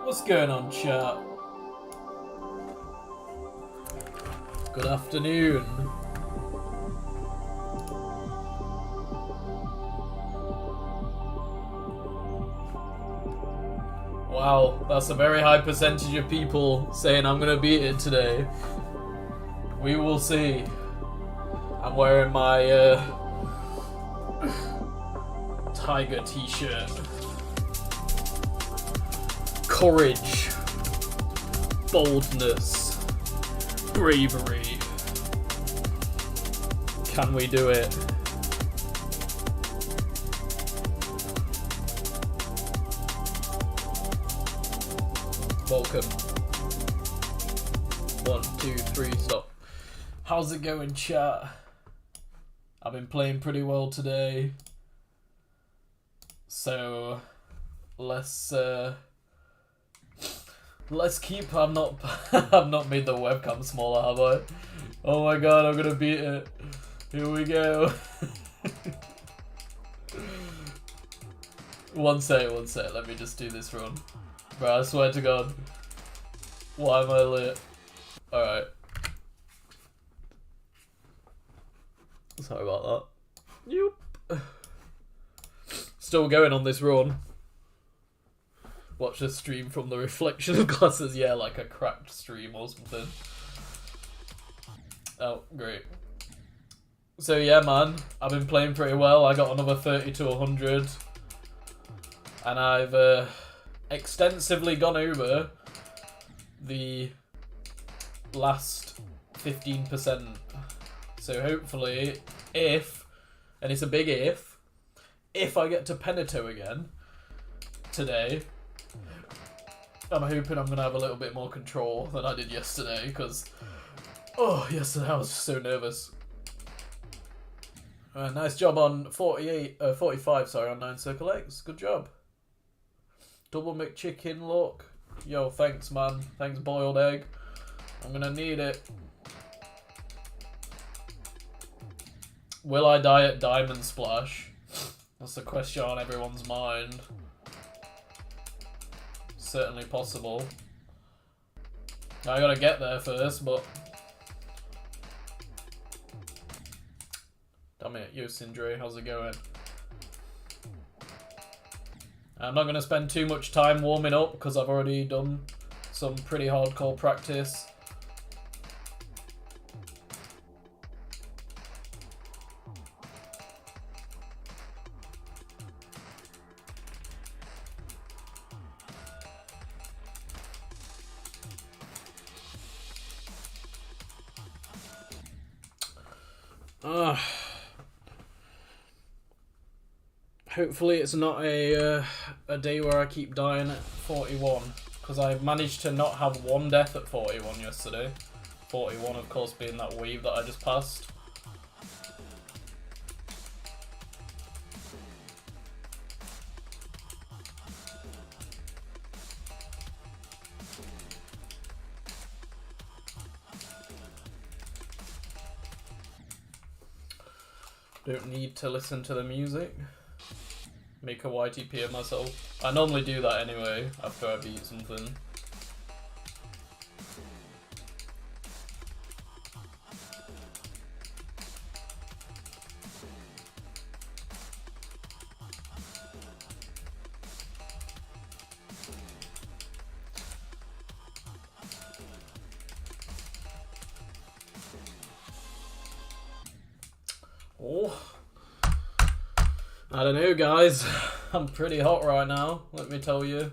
What's going on, chat? Good afternoon. Wow, that's a very high percentage of people saying I'm gonna beat it today. We will see. I'm wearing my tiger t-shirt. Courage, boldness, bravery. Can we do it? Welcome. 1, 2, 3, stop. How's it going, chat? I've been playing pretty well today. So let's keep. I've not made the webcam smaller, have I? Oh my god, I'm gonna beat it. Here we go. One sec, let me just do this run. Bro, I swear to god. Why am I lit? Alright. Sorry about that. Yep. Still going on this run. Watch the stream from the reflection of glasses. Yeah, like a cracked stream or something. Oh, great. So yeah, man, I've been playing pretty well. I got another 30 to 100. And I've extensively gone over the last 15%. So hopefully, if, and it's a big if I get to Penito again today, I'm hoping I'm going to have a little bit more control than I did yesterday, because, yesterday I was so nervous. Nice job on 45, sorry, on 9 Circle X. Good job. Double McChicken, look. Yo, thanks, man. Thanks, boiled egg. I'm going to need it. Will I die at Diamond Splash? That's the question on everyone's mind. Certainly possible. I gotta get there first, but... Damn it, yo Sindre, how's it going? I'm not gonna spend too much time warming up because I've already done some pretty hardcore practice. Hopefully it's not a day where I keep dying at 41, because I managed to not have one death at 41 yesterday. 41 of course being that wave that I just passed. Don't need to listen to the music. Make a YTP of myself. I normally do that anyway, after I beat something. Oh. I don't know, guys. I'm pretty hot right now, let me tell you.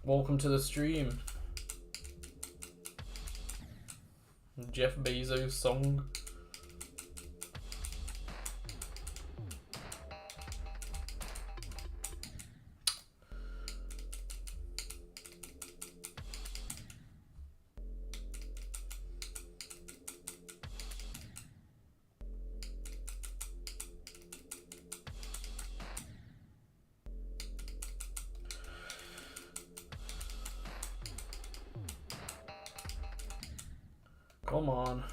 Welcome to the stream. Jeff Bezos song. Come on.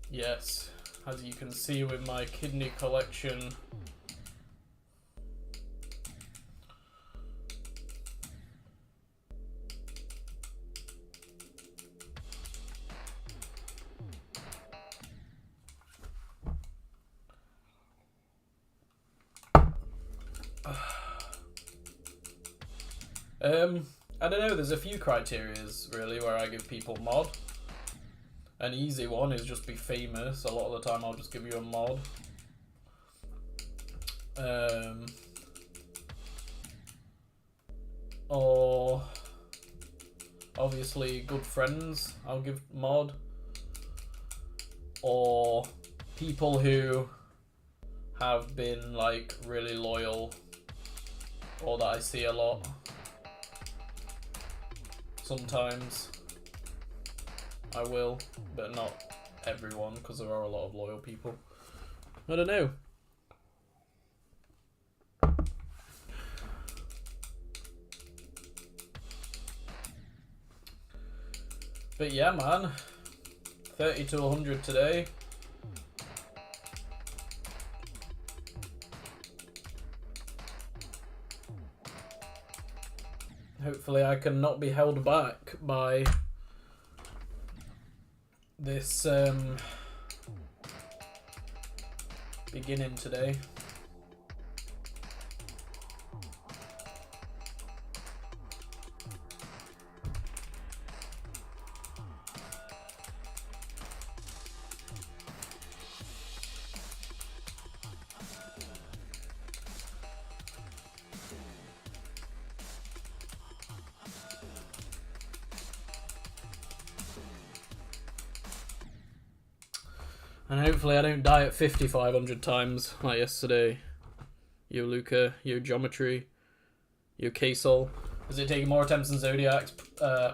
Yes, as you can see with my kidney collection, I don't know, there's a few criterias really where I give people mod. An easy one is just be famous. A lot of the time I'll just give you a mod. Or obviously good friends, I'll give mod. Or people who have been like really loyal, or that I see a lot. Sometimes I will, but not everyone, because there are a lot of loyal people. I don't know. But yeah, man. 30 to 100 today. Hopefully I can not be held back by this beginning today. And hopefully I don't die at 5,500 times like yesterday. Yo Luca, yo Geometry, yo K-Sol. Is it taking more attempts than Zodiacs?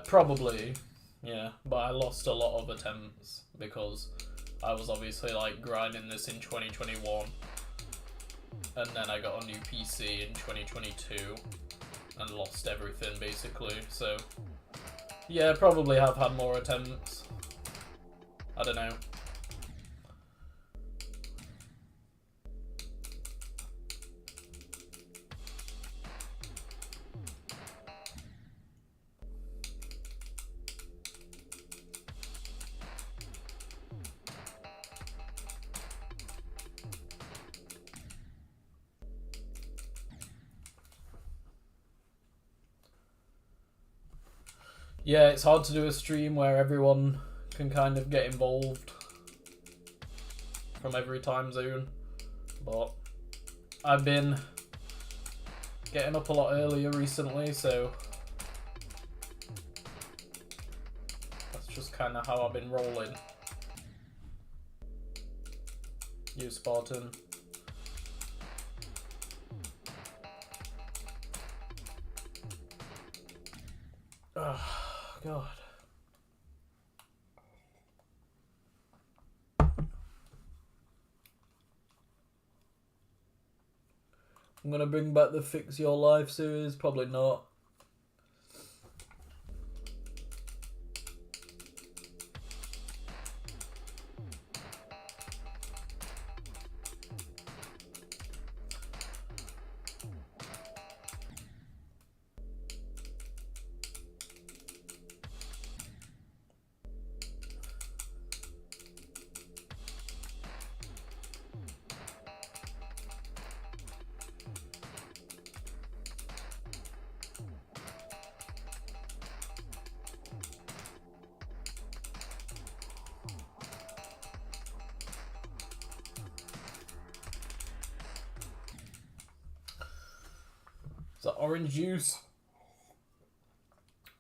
Probably, yeah. But I lost a lot of attempts because I was obviously like grinding this in 2021. And then I got a new PC in 2022 and lost everything basically. So yeah, probably have had more attempts. I don't know. Yeah, it's hard to do a stream where everyone can kind of get involved from every time zone, but I've been getting up a lot earlier recently, so that's just kind of how I've been rolling. You Spartan. Oh, God. I'm gonna bring back the Fix Your Life series, probably not. Is that orange juice?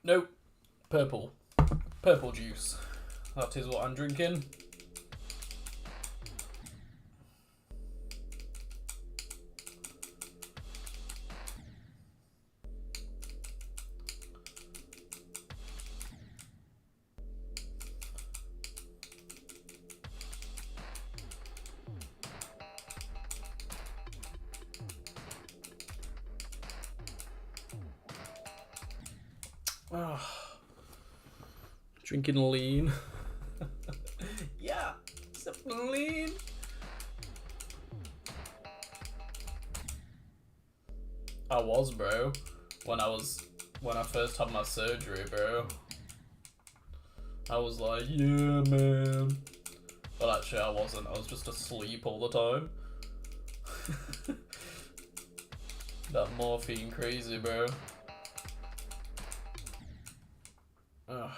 Nope. Purple. Purple juice. That is what I'm drinking. Oh. Drinking lean. Yeah, something lean. I was, bro. When I first had my surgery, bro. I was like, yeah, man. But actually, I wasn't. I was just asleep all the time. That morphine crazy, bro. Ugh.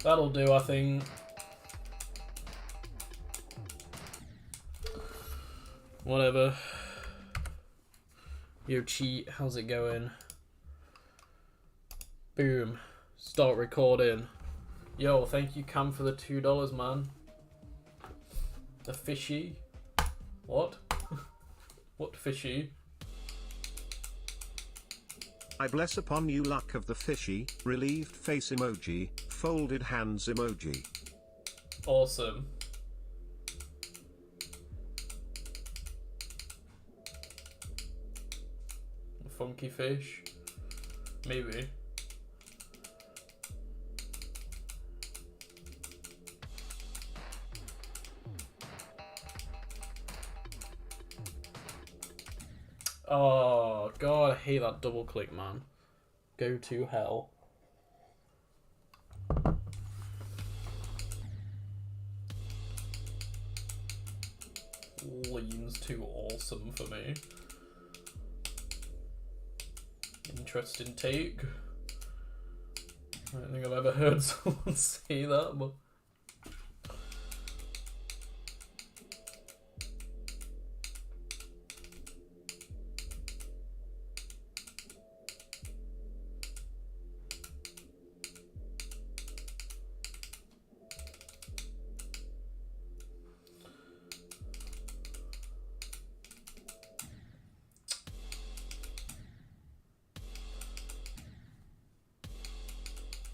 That'll do, I think. Whatever. Yo, cheat, how's it going? Boom. Start recording. Yo, thank you, Cam, for the $2, man. The fishy. What? What fishy? I bless upon you luck of the fishy, relieved face emoji, folded hands emoji. Awesome. Funky fish? Maybe. Oh god, I hate that double click, man. Go to hell. Lean's too awesome for me. Interesting take. I don't think I've ever heard someone say that, but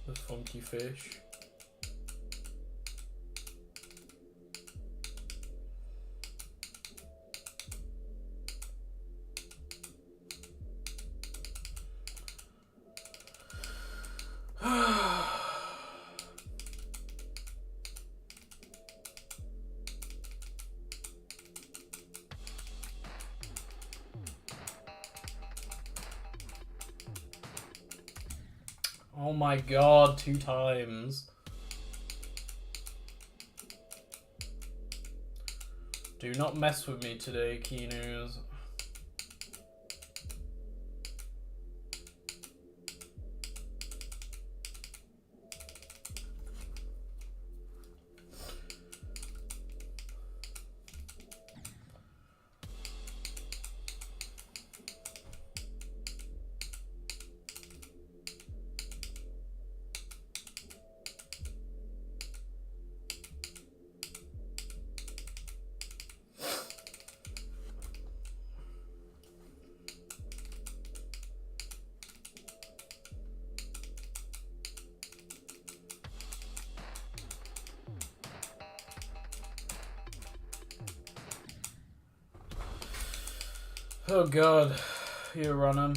the funky fish. Oh my god, 2 times. Do not mess with me today, KENOS. Oh god, you're running.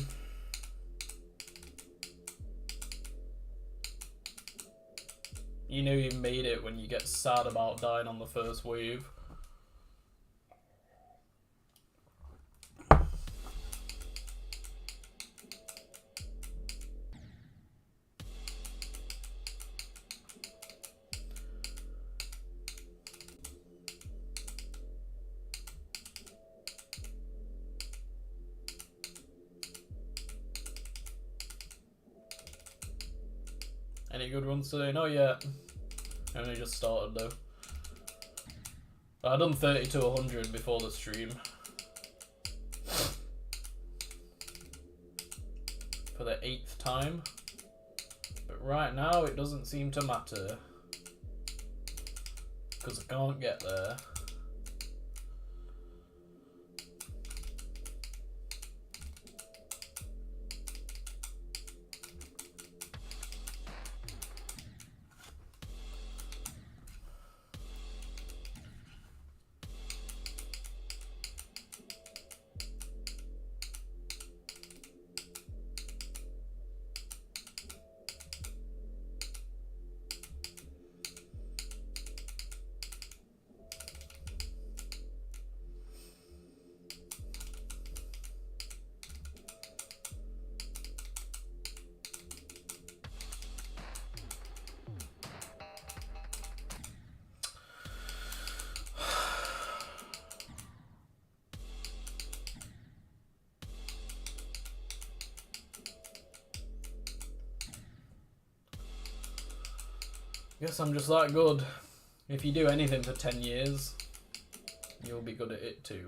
You know you made it when you get sad about dying on the first wave. Any good runs today? Not yet. I only just started though. I done 30 to 100 before the stream. For the 8th time. But right now it doesn't seem to matter. Because I can't get there. Guess I'm just that good. If you do anything for 10 years, you'll be good at it too.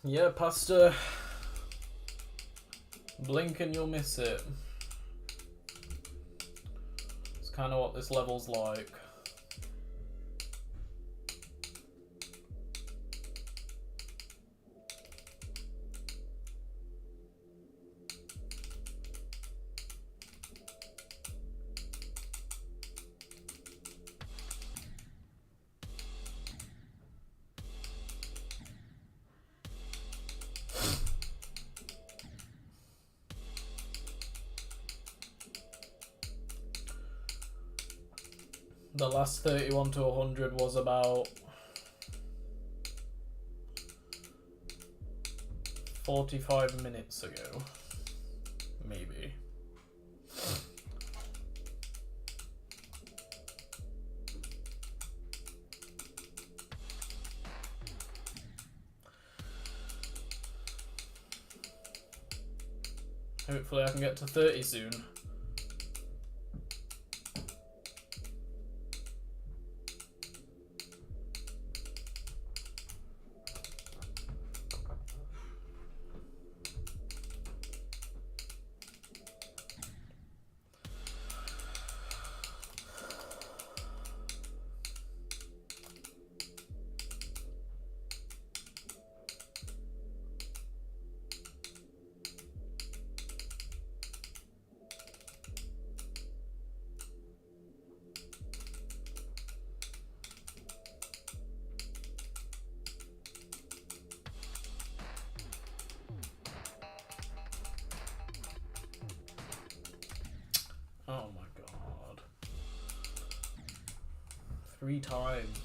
Yeah, Pastor. Blink and you'll miss it. It's kind of what this level's like. The last 31 to 100 was about 45 minutes ago, maybe. Hopefully I can get to 30 soon. Oh my god. 3 times.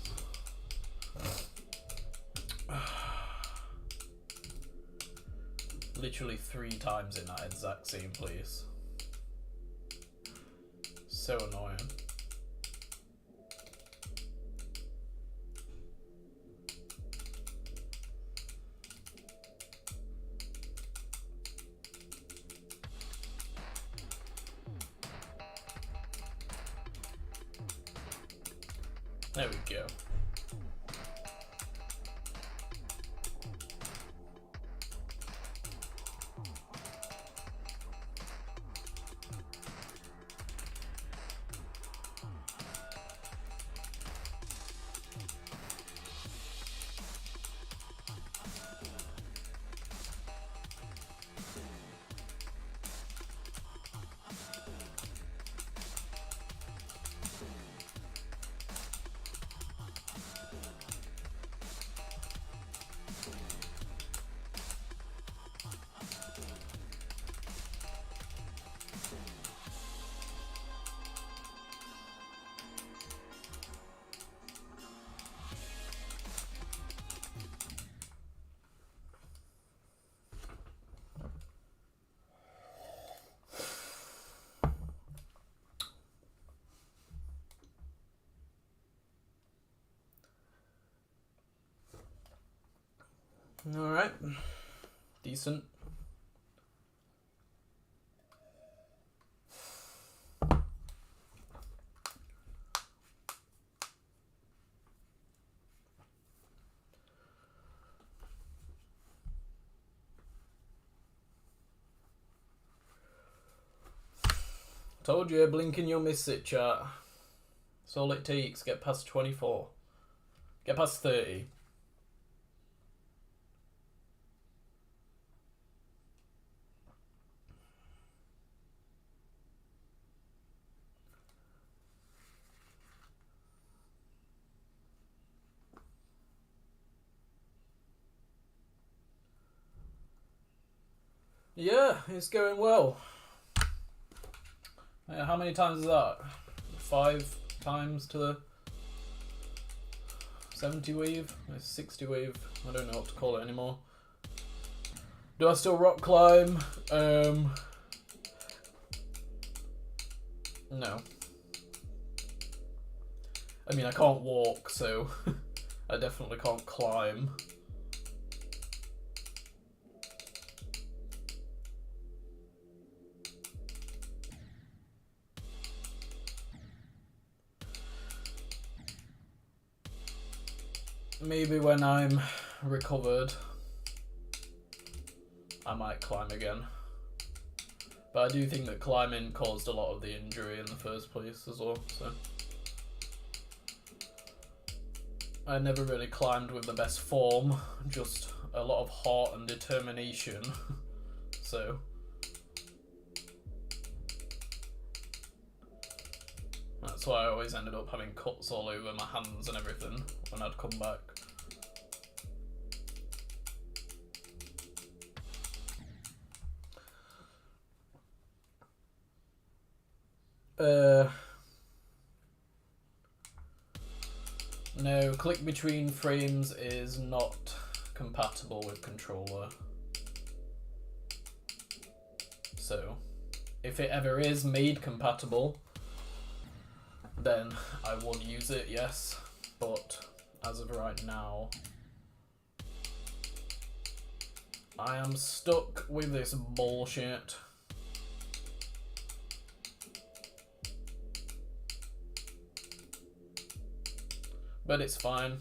Literally 3 times in that exact same place. So annoying. There we go. Alright. Decent. Told you, blinking you'll miss it, chat. That's all it takes. Get past 24. Get past 30. Yeah, it's going well. How many times is that? 5 times to the 70 wave? 60 wave? I don't know what to call it anymore. Do I still rock climb? No. I mean, I can't walk, so I definitely can't climb. Maybe when I'm recovered, I might climb again. But I do think that climbing caused a lot of the injury in the first place as well, so. I never really climbed with the best form, just a lot of heart and determination, so. That's why I always ended up having cuts all over my hands and everything when I'd come back. No, click between frames is not compatible with controller. So, if it ever is made compatible, then I would use it, yes. But as of right now, I am stuck with this bullshit. But it's fine.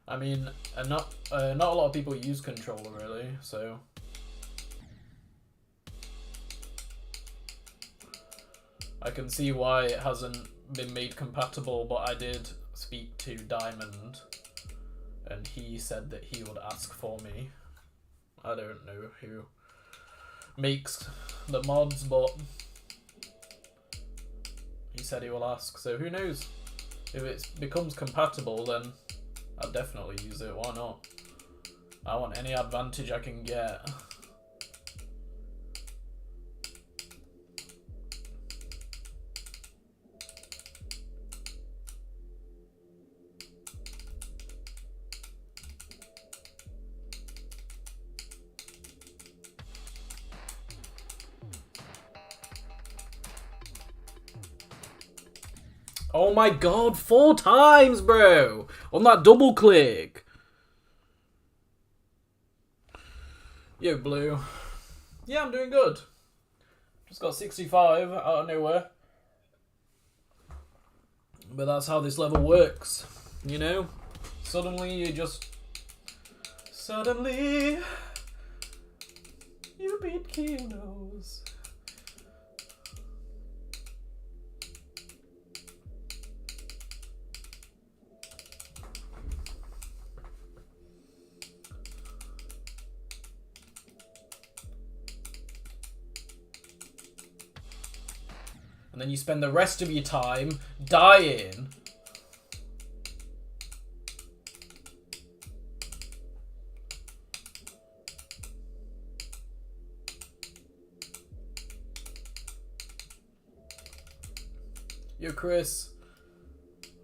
I mean, not a lot of people use controller really, so I can see why it hasn't been made compatible, but I did speak to Diamond and he said that he would ask for me. I don't know who makes the mods, but he said he will ask, so who knows? If it becomes compatible, then I'll definitely use it, why not? I want any advantage I can get. Oh my god, 4 times, bro! On that double click! Yo, Blue. Yeah, I'm doing good. Just got 65 out of nowhere. But that's how this level works, you know? Suddenly you just... Suddenly... You beat KENOS. And then you spend the rest of your time dying. Yo, Chris.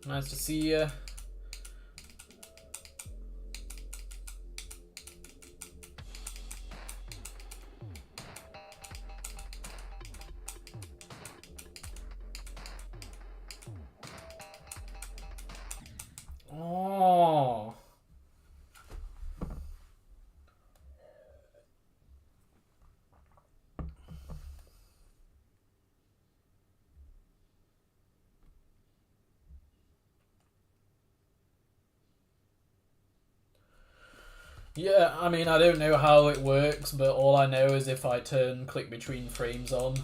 Nice to see you. Yeah, I mean, I don't know how it works, but all I know is if I turn click between frames on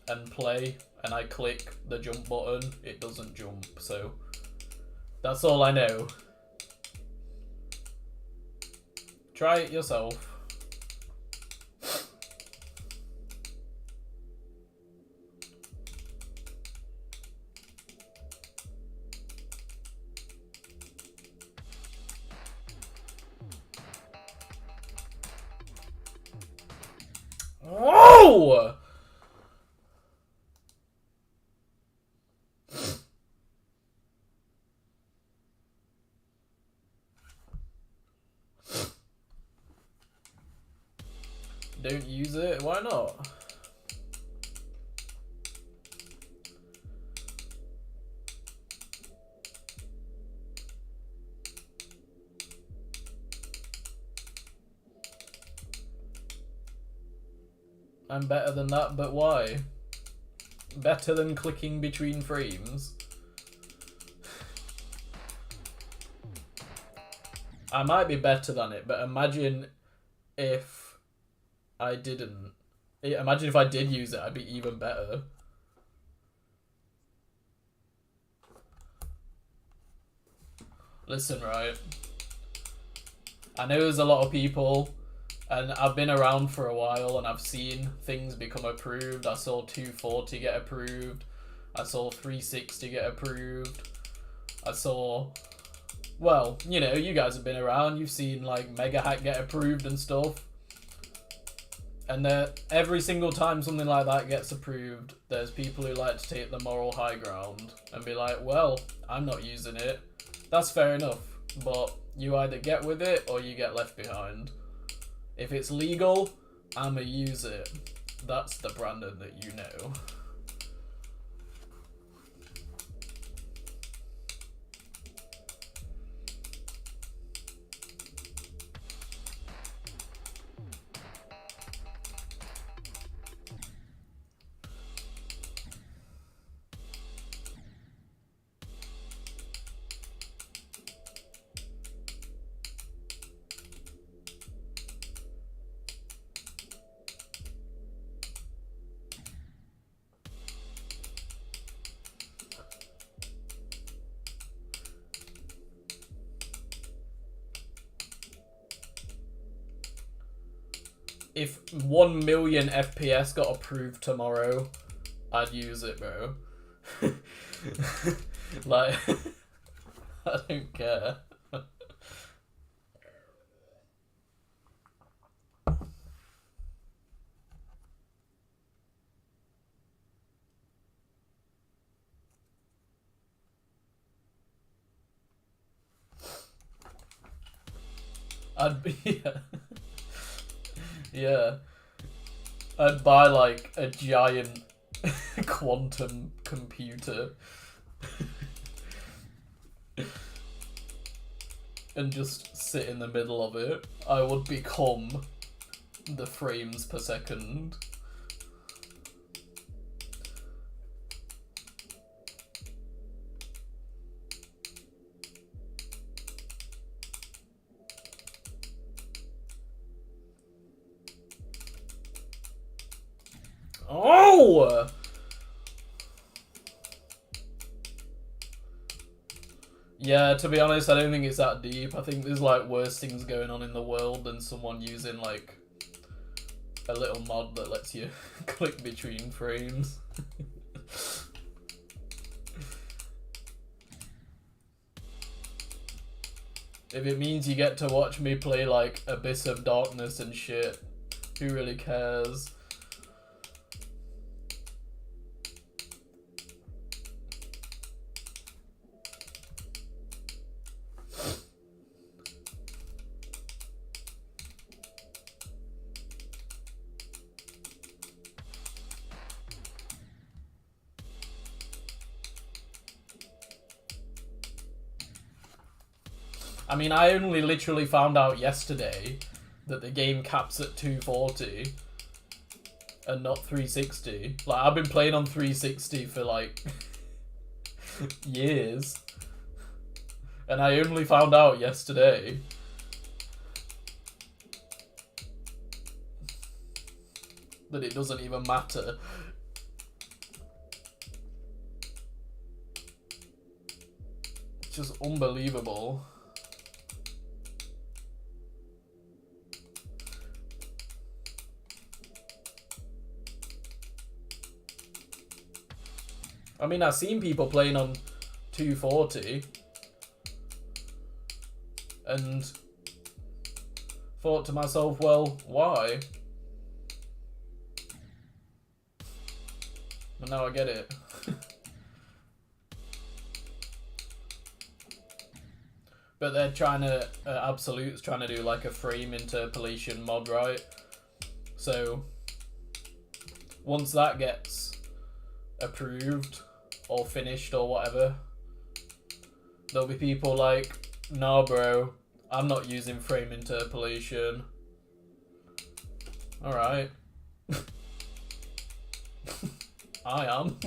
and play, and I click the jump button, it doesn't jump, so that's all I know. Try it yourself. Whoa! Don't use it? Why not? I'm better than that, but why? Better than clicking between frames? I might be better than it, but imagine if I didn't. Imagine if I did use it, I'd be even better. Listen, right? I know there's a lot of people, and I've been around for a while, and I've seen things become approved. I saw 240 get approved. I saw 360 get approved. I saw... Well, you know, you guys have been around. You've seen, like, Mega Hack get approved and stuff. And every single time something like that gets approved, there's people who like to take the moral high ground and be like, well, I'm not using it. That's fair enough. But you either get with it or you get left behind. If it's legal, I'ma use it. That's the Brandon that you know. If 1 million FPS got approved tomorrow, I'd use it, bro. Like, I don't care. I'd be... Yeah. Yeah. I'd buy, like, a giant quantum computer. And just sit in the middle of it. I would become the frames per second. Oh! Yeah, to be honest, I don't think it's that deep. I think there's like worse things going on in the world than someone using like a little mod that lets you click between frames. If it means you get to watch me play like Abyss of Darkness and shit, who really cares? I mean, I only literally found out yesterday that the game caps at 240 and not 360. Like, I've been playing on 360 for like years, and I only found out yesterday. that it doesn't even matter. It's just unbelievable. I mean, I've seen people playing on 240 and thought to myself, well, why? But now I get it. But they're trying to, Absolute's trying to do like a frame interpolation mod, right? So once that gets approved or finished or whatever, there'll be people like, nah bro, I'm not using frame interpolation. Alright. I am.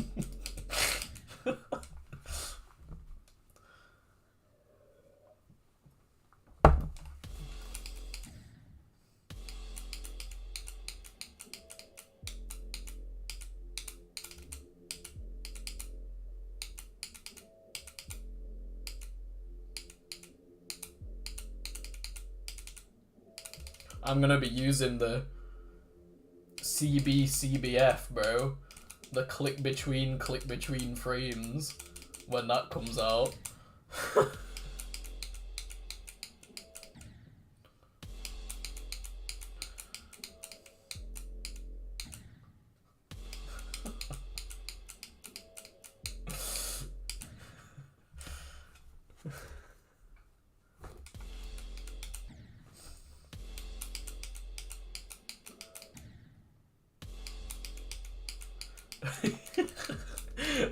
I'm gonna be using the CBCBF, bro. The click between frames when that comes out.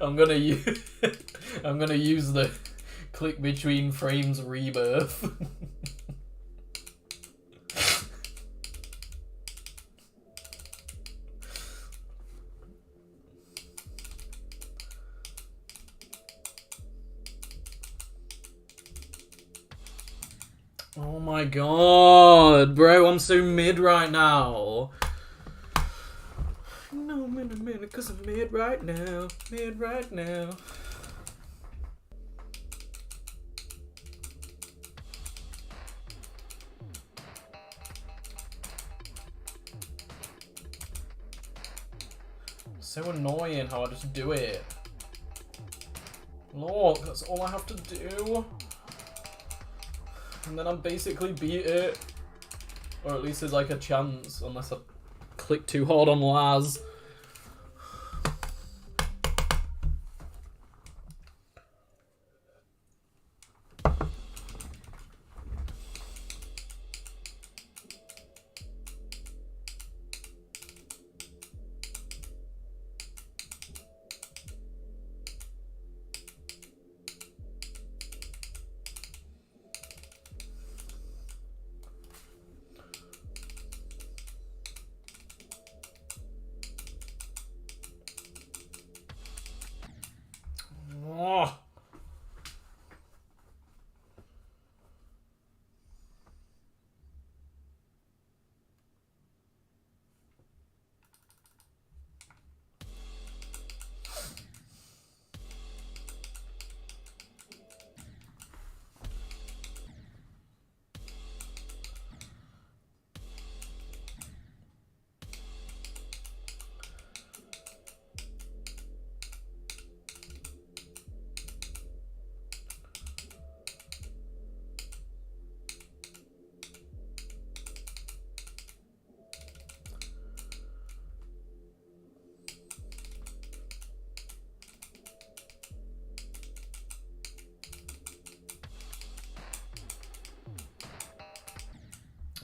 I'm gonna use the click between frames rebirth. Oh my god, bro, I'm so mid right now. No, I'm in a minute, cause I'm mid right now. Mid right now. So annoying how I just do it. Look, that's all I have to do. And then I basically beat it. Or at least there's like a chance, unless I click too hard on Laz.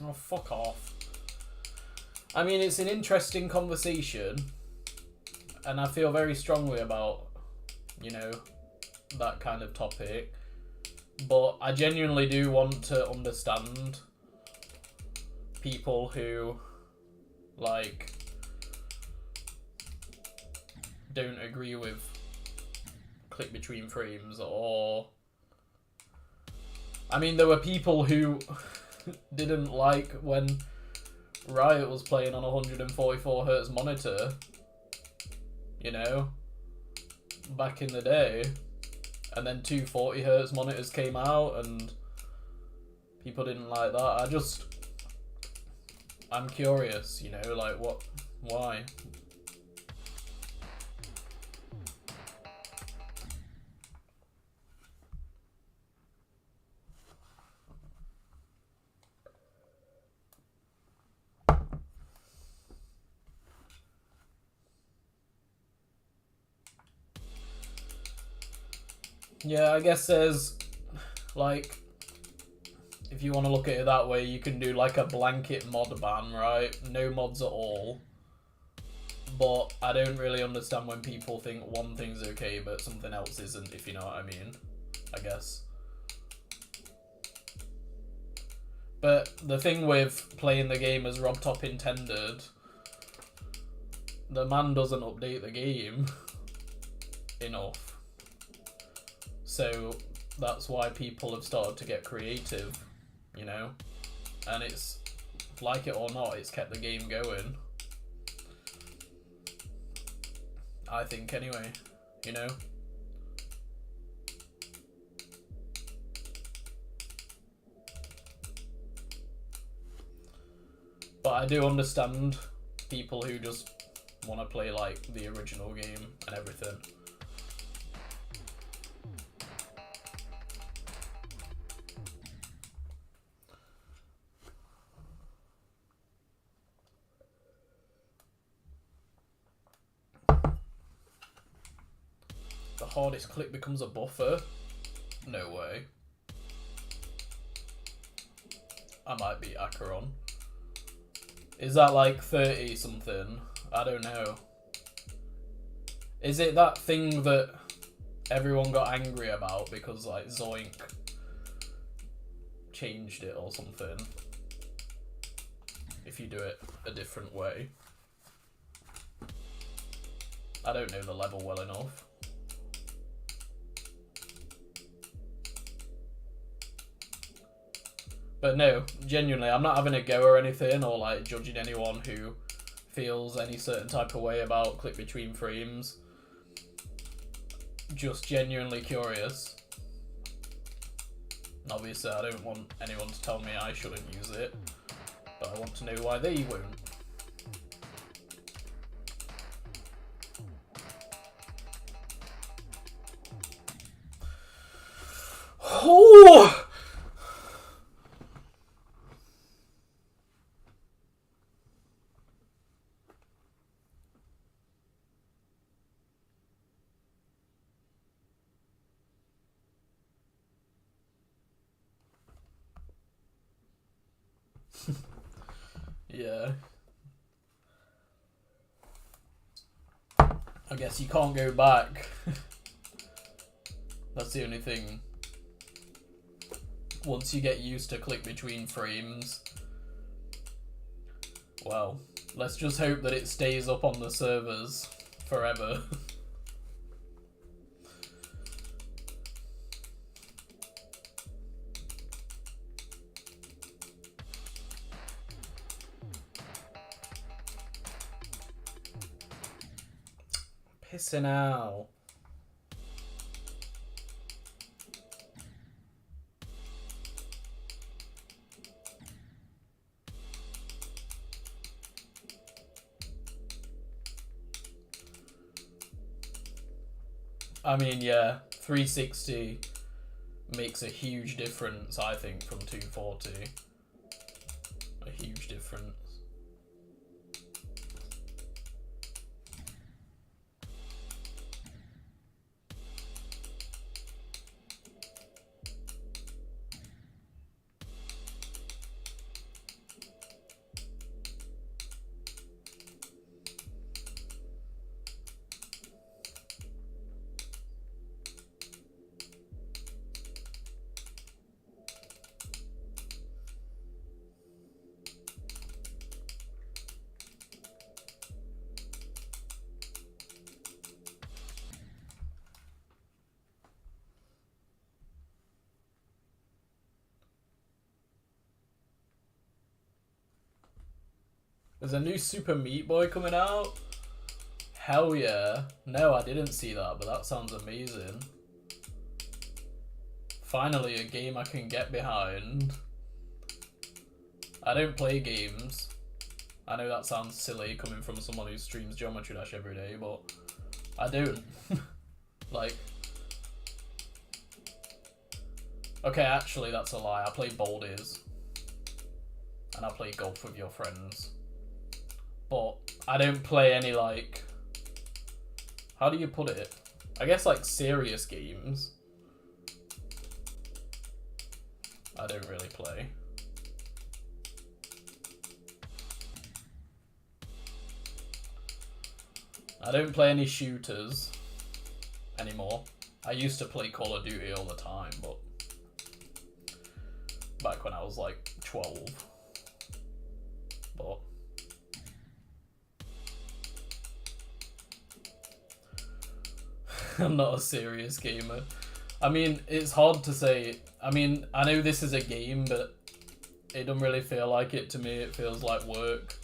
Oh, fuck off. I mean, it's an interesting conversation, and I feel very strongly about, you know, that kind of topic, but I genuinely do want to understand people who, like, don't agree with click between frames, or... I mean, there were people who didn't like when Riot was playing on a 144Hz monitor, you know, back in the day, and then 240Hz monitors came out and people didn't like that. I'm curious, you know, like why? Yeah, I guess there's, like, if you want to look at it that way, you can do like a blanket mod ban, right? No mods at all. But I don't really understand when people think one thing's okay but something else isn't, if you know what I mean, I guess. But the thing with playing the game as Rob Top intended, the man doesn't update the game enough. So that's why people have started to get creative, you know? And it's, like it or not, it's kept the game going. I think anyway, you know? But I do understand people who just want to play like the original game and everything. The hardest click becomes a buffer? No way. I might be Acheron. Is that like 30 something? I don't know. Is it that thing that everyone got angry about because like Zoink changed it or something? If you do it a different way. I don't know the level well enough. But no, genuinely, I'm not having a go or anything, or like judging anyone who feels any certain type of way about click between frames. Just genuinely curious. And obviously, I don't want anyone to tell me I shouldn't use it, but I want to know why they won't. Oh! Yeah. I guess you can't go back. That's the only thing. Once you get used to click between frames, well, let's just hope that it stays up on the servers forever. Pissing out. I mean, yeah, 360 makes a huge difference, I think, from 240. A huge difference. There's a new Super Meat Boy coming out. Hell yeah. No, I didn't see that, but that sounds amazing. Finally, a game I can get behind. I don't play games. I know that sounds silly coming from someone who streams Geometry Dash every day, but I don't. Like... Okay, actually, that's a lie. I play Baldies. And I play golf with your friends. But I don't play any, like... How do you put it? I guess, like, serious games. I don't really play. I don't play any shooters anymore. I used to play Call of Duty all the time, but back when I was like 12. But I'm not a serious gamer. I mean, it's hard to say. I mean, I know this is a game, but it doesn't really feel like it to me. It feels like work.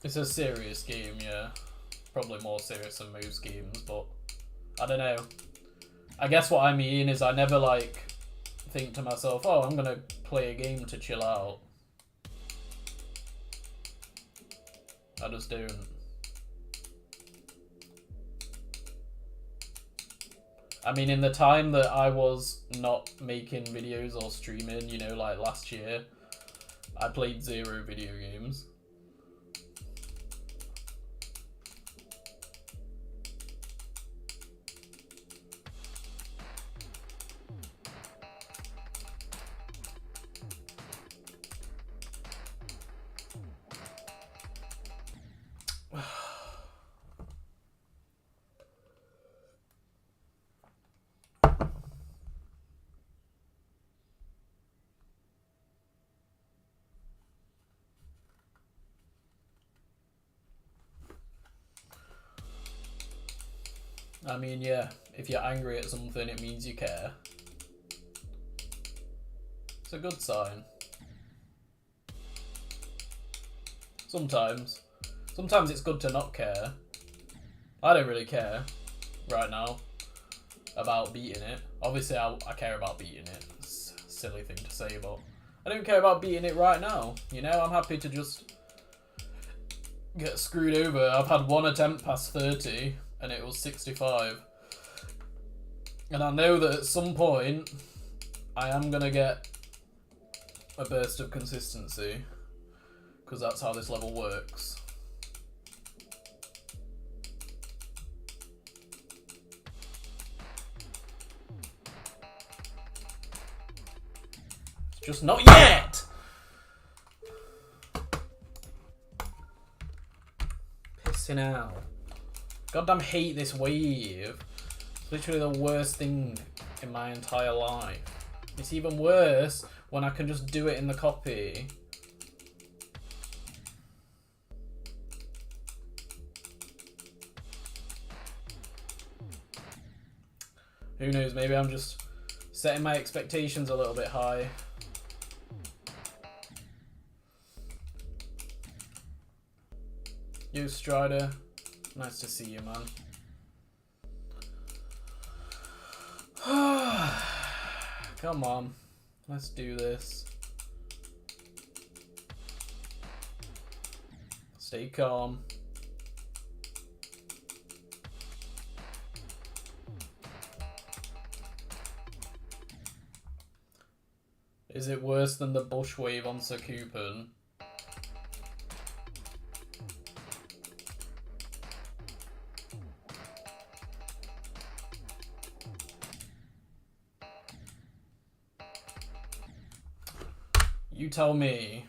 It's a serious game, yeah. Probably more serious than most games, but I don't know. I guess what I mean is I never, like, think to myself, oh, I'm gonna play a game to chill out. I just don't. I mean, in the time that I was not making videos or streaming, you know, like last year, I played 0 video games. I mean, yeah, if you're angry at something, it means you care. It's a good sign. Sometimes. Sometimes it's good to not care. I don't really care right now about beating it. Obviously, I care about beating it. It's a silly thing to say, but I don't care about beating it right now. You know, I'm happy to just get screwed over. I've had one attempt past 30. And it was 65. And I know that at some point, I am going to get a burst of consistency. Because that's how this level works. It's just not yet! Pissing out. Goddamn hate this wave. It's literally the worst thing in my entire life. It's even worse when I can just do it in the copy. Who knows, maybe I'm just setting my expectations a little bit high. Yo, Strider. Nice to see you, man. Come on. Let's do this. Stay calm. Is it worse than the bush wave on Sir Coupon? You tell me.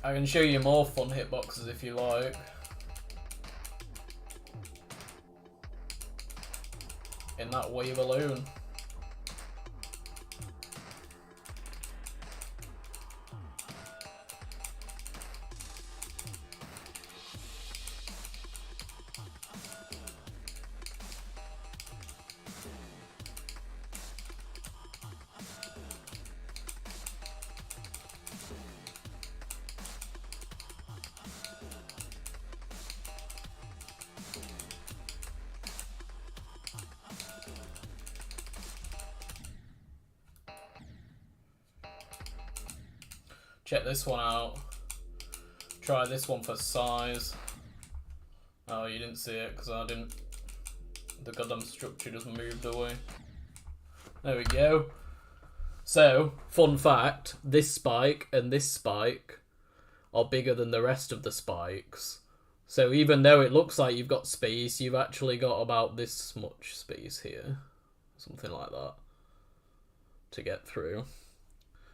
I can show you more fun hitboxes if you like. In that wave alone. Check this one out. Try this one for size. Oh, you didn't see it because I didn't. The goddamn structure just moved away. There we go. So, fun fact, this spike and this spike are bigger than the rest of the spikes. So even though it looks like you've got space, you've actually got about this much space here. Something like that. To get through.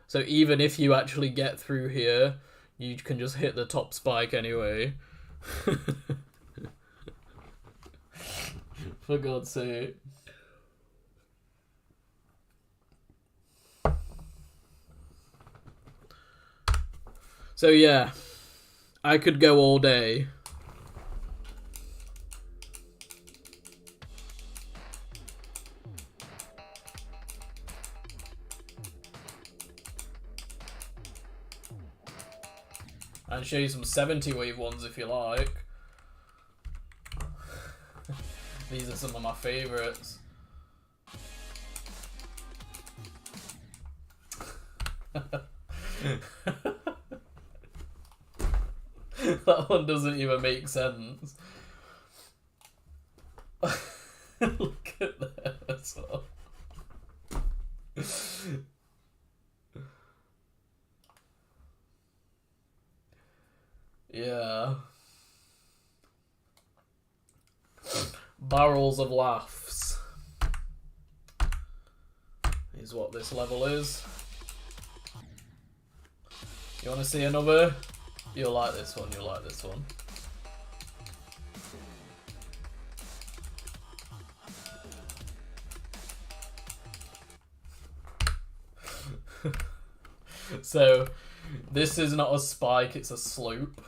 So even if you actually get through here, you can just hit the top spike anyway. For God's sake. So yeah, I could go all day. And show you some 70 wave ones if you like. These are some of my favourites. That one doesn't even make sense. Look at that as well. Yeah. Barrels of laughs is what this level is. You want to see another? You'll like this one, you'll like this one. So, this is not a spike, it's a slope.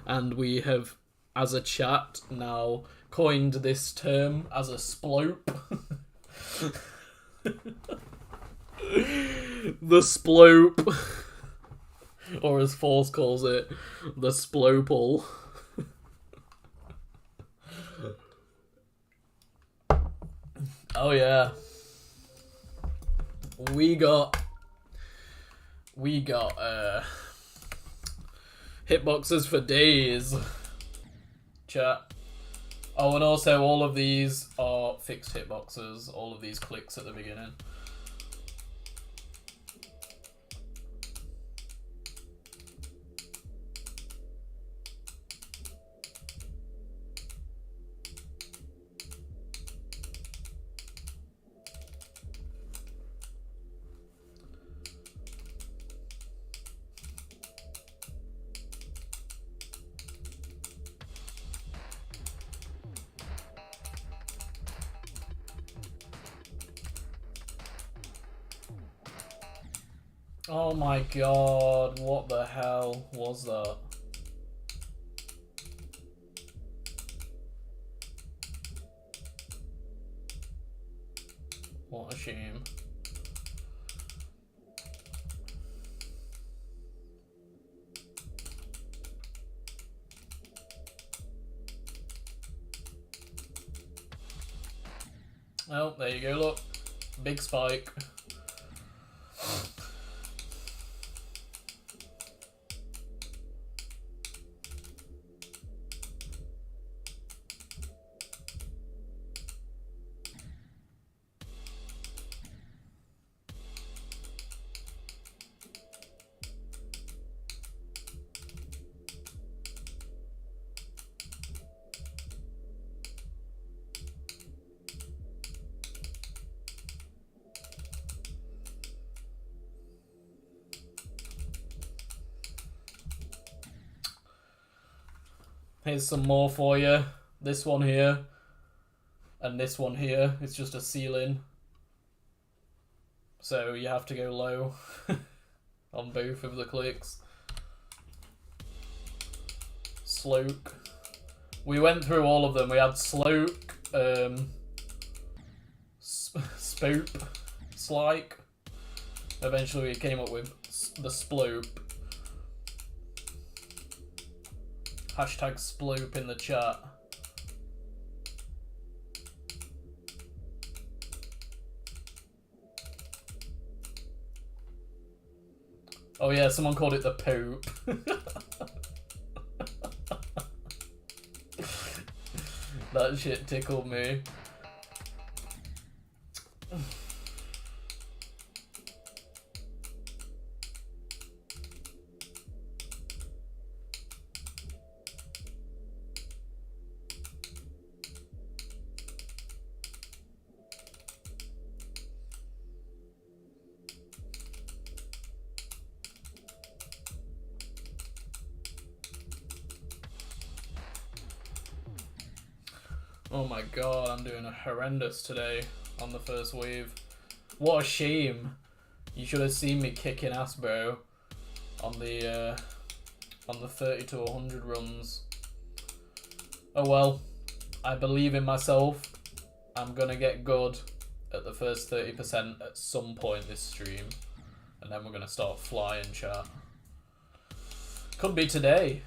And we have, as a chat, now coined this term as a splope. The splope. Or as Force calls it, the splopal. Oh yeah. We got hitboxes for days. Chat. Oh, and also all of these are fixed hitboxes. All of these clicks at the beginning. Oh my god, what the hell was that? What a shame. Oh, there you go, look. Big spike. Here's some more for you. This one here. And this one here. It's just a ceiling. So you have to go low on both of the clicks. Sloke. We went through all of them. We had Sloke, Spoop, Slike. Eventually we came up with the Sploop. Hashtag Sploop in the chat. Oh yeah, someone called it the Poop. That shit tickled me. Oh my god, I'm doing a horrendous today on the first wave. What a shame. You should have seen me kicking ass, bro, on the 30 to 100 runs. Oh well, I believe in myself. I'm gonna get good at the first 30% at some point this stream. And then we're gonna start flying, chat. Could be today.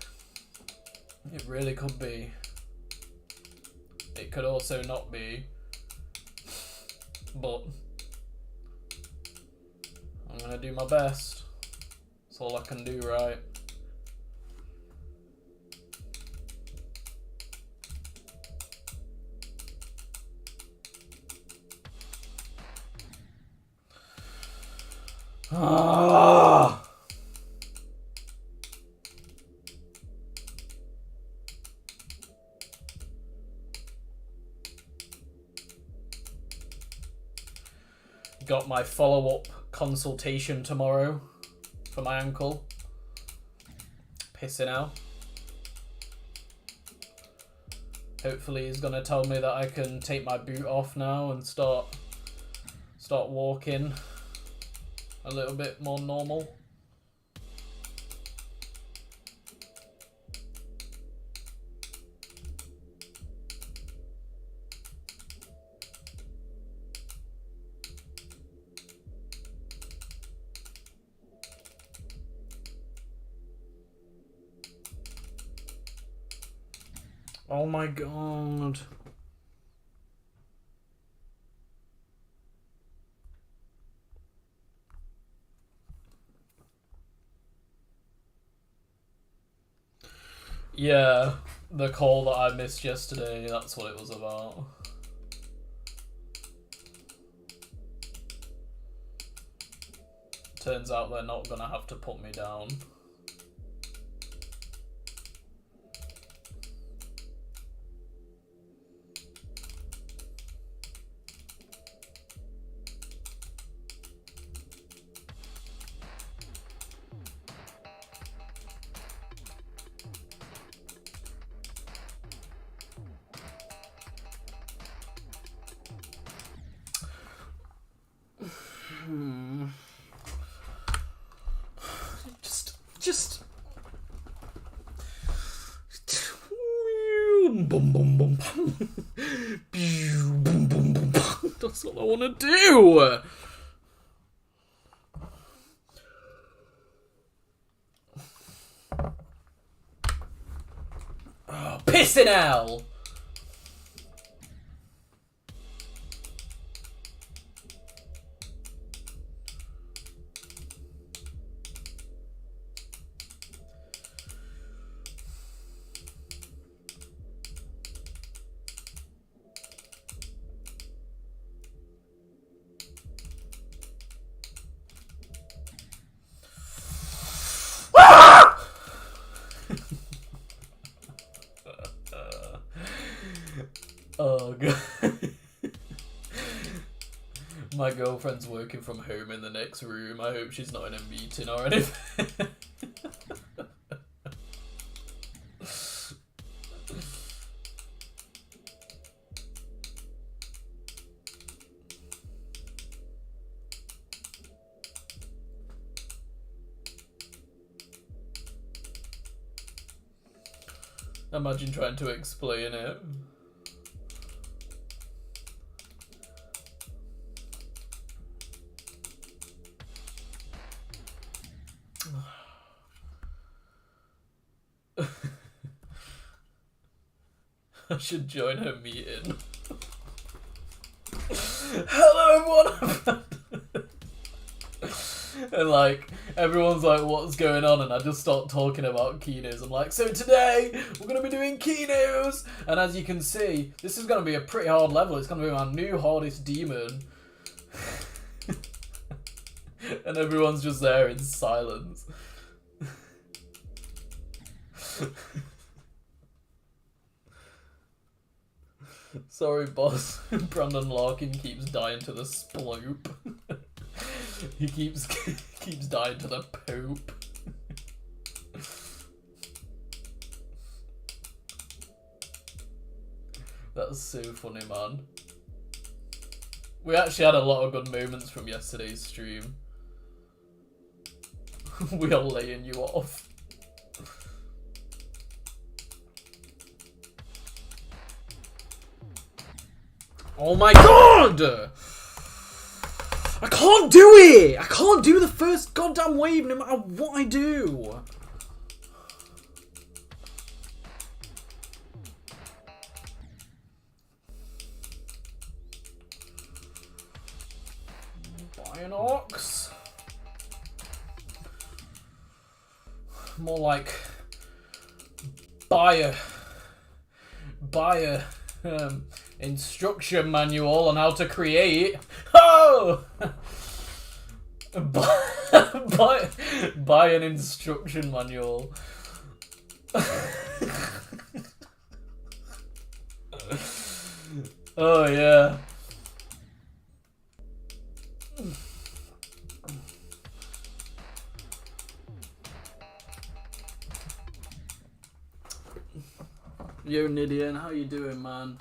It really could be. It could also not be, but I'm gonna do my best. That's all I can do, right? Ah! Got my follow-up consultation tomorrow for my ankle. Pissing out. Hopefully he's gonna tell me that I can take my boot off now and start walking a little bit more normal. Oh my god. Yeah, the call that I missed yesterday, that's what it was about. Turns out they're not gonna have to put me down. Just boom boom boom boom. Boom boom boom boom. That's what I want to do. Oh, pissing hell. Oh god. My girlfriend's working from home in the next room. I hope she's not in a meeting or anything. Imagine trying to explain it. I should join her meeting. Hello, everyone! And like, everyone's like, what's going on? And I just start talking about KENOS. I'm like, so today, we're going to be doing KENOS! And as you can see, this is going to be a pretty hard level. It's going to be my new hardest demon. And everyone's just there in silence. Sorry, boss. Brandon Larkin keeps dying to the sploop. He keeps dying to the poop. That's so funny, man. We actually had a lot of good moments from yesterday's stream. We are laying you off. Oh my god! I can't do it! I can't do the first goddamn wave no matter what I do! Buy an ox. More like buy a instruction manual on how to create. Oh! buy an instruction manual. Oh yeah. Yo Nidian, how you doing, man?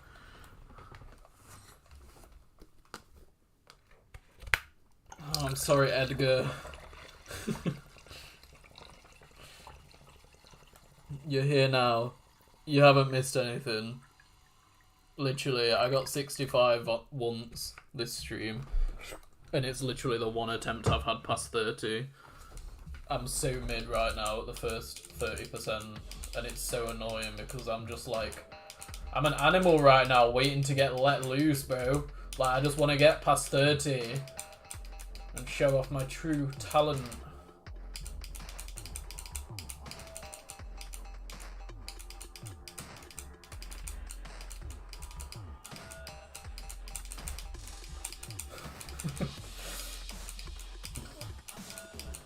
Oh, I'm sorry, Edgar. You're here now. You haven't missed anything. Literally, I got 65 once this stream. And it's literally the one attempt I've had past 30. I'm so mid right now at the first 30%. And it's so annoying because I'm just like... I'm an animal right now waiting to get let loose, bro. Like, I just want to get past 30. And show off my true talent.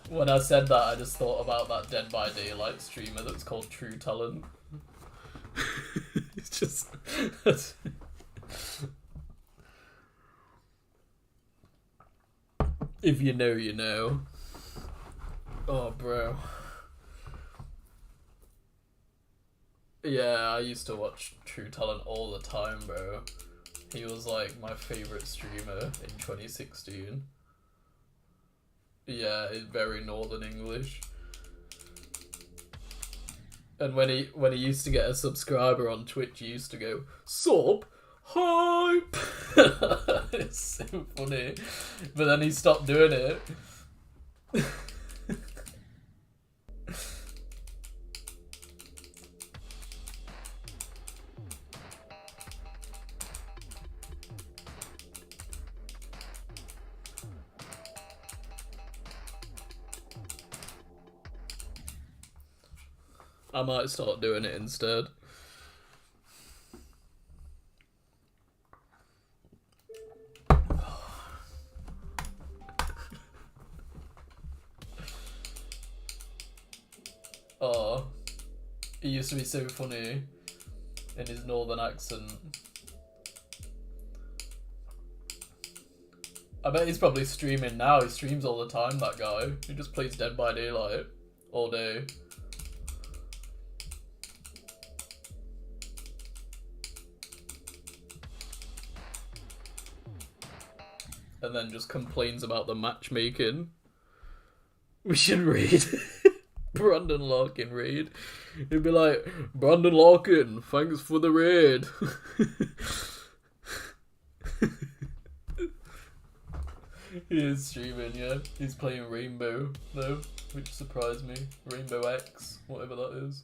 When I said that, I just thought about that Dead by Daylight streamer that's called True Talent. It's just... If you know, you know. Oh, bro. Yeah, I used to watch True Talent all the time, bro. He was like my favourite streamer in 2016. Yeah, in very northern English. And when he used to get a subscriber on Twitch, he used to go, "Sub hype." It's so funny. But then he stopped doing it. I might start doing it instead. Oh, he used to be so funny in his northern accent. I bet he's probably streaming now. He streams all the time, that guy. He just plays Dead by Daylight all day. And then just complains about the matchmaking. We should read. Brandon Larkin raid. He'd be like, Brandon Larkin, thanks for the raid. He is streaming, yeah. He's playing Rainbow, though, which surprised me. Rainbow X, whatever that is.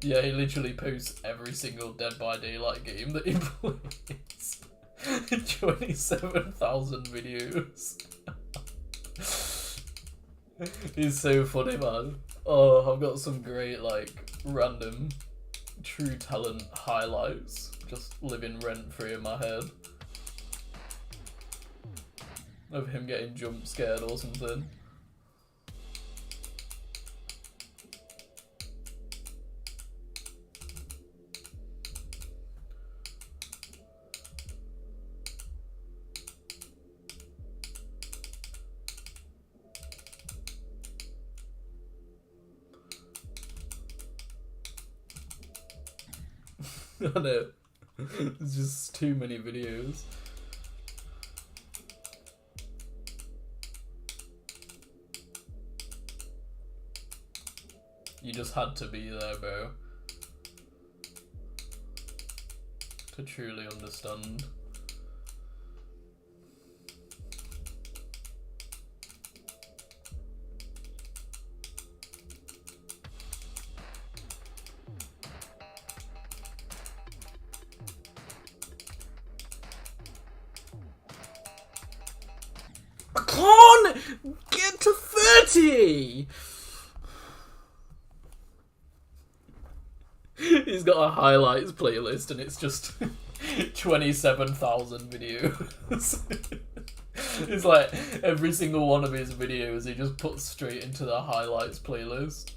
Yeah, he literally posts every single Dead by Daylight game that he plays. 27,000 videos. He's so funny, man. Oh, I've got some great, like, random True Talent highlights just living rent-free in my head. Of him getting jump scared or something. I know. There's just too many videos. You just had to be there, bro, to truly understand. I can't get to 30! He's got a highlights playlist and it's just 27,000 videos. It's like every single one of his videos he just puts straight into the highlights playlist.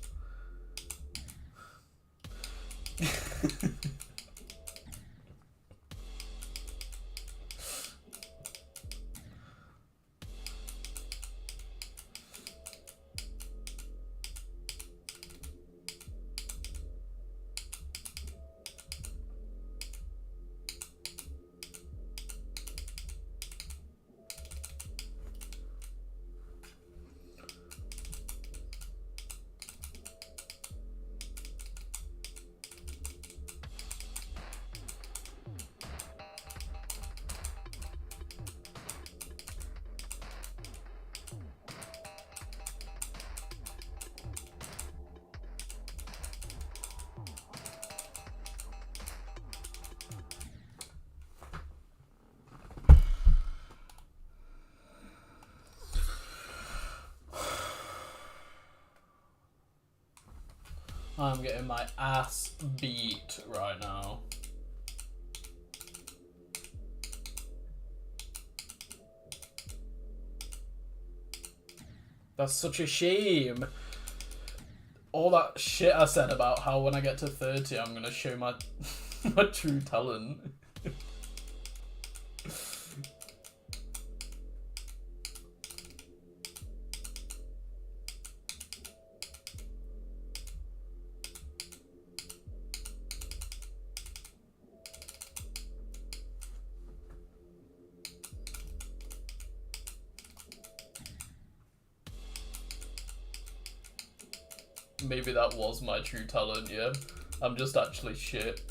I'm getting my ass beat right now. That's such a shame. All that shit I said about how when I get to 30 I'm gonna show my my true talent. Maybe that was my true talent, yeah. I'm just actually shit.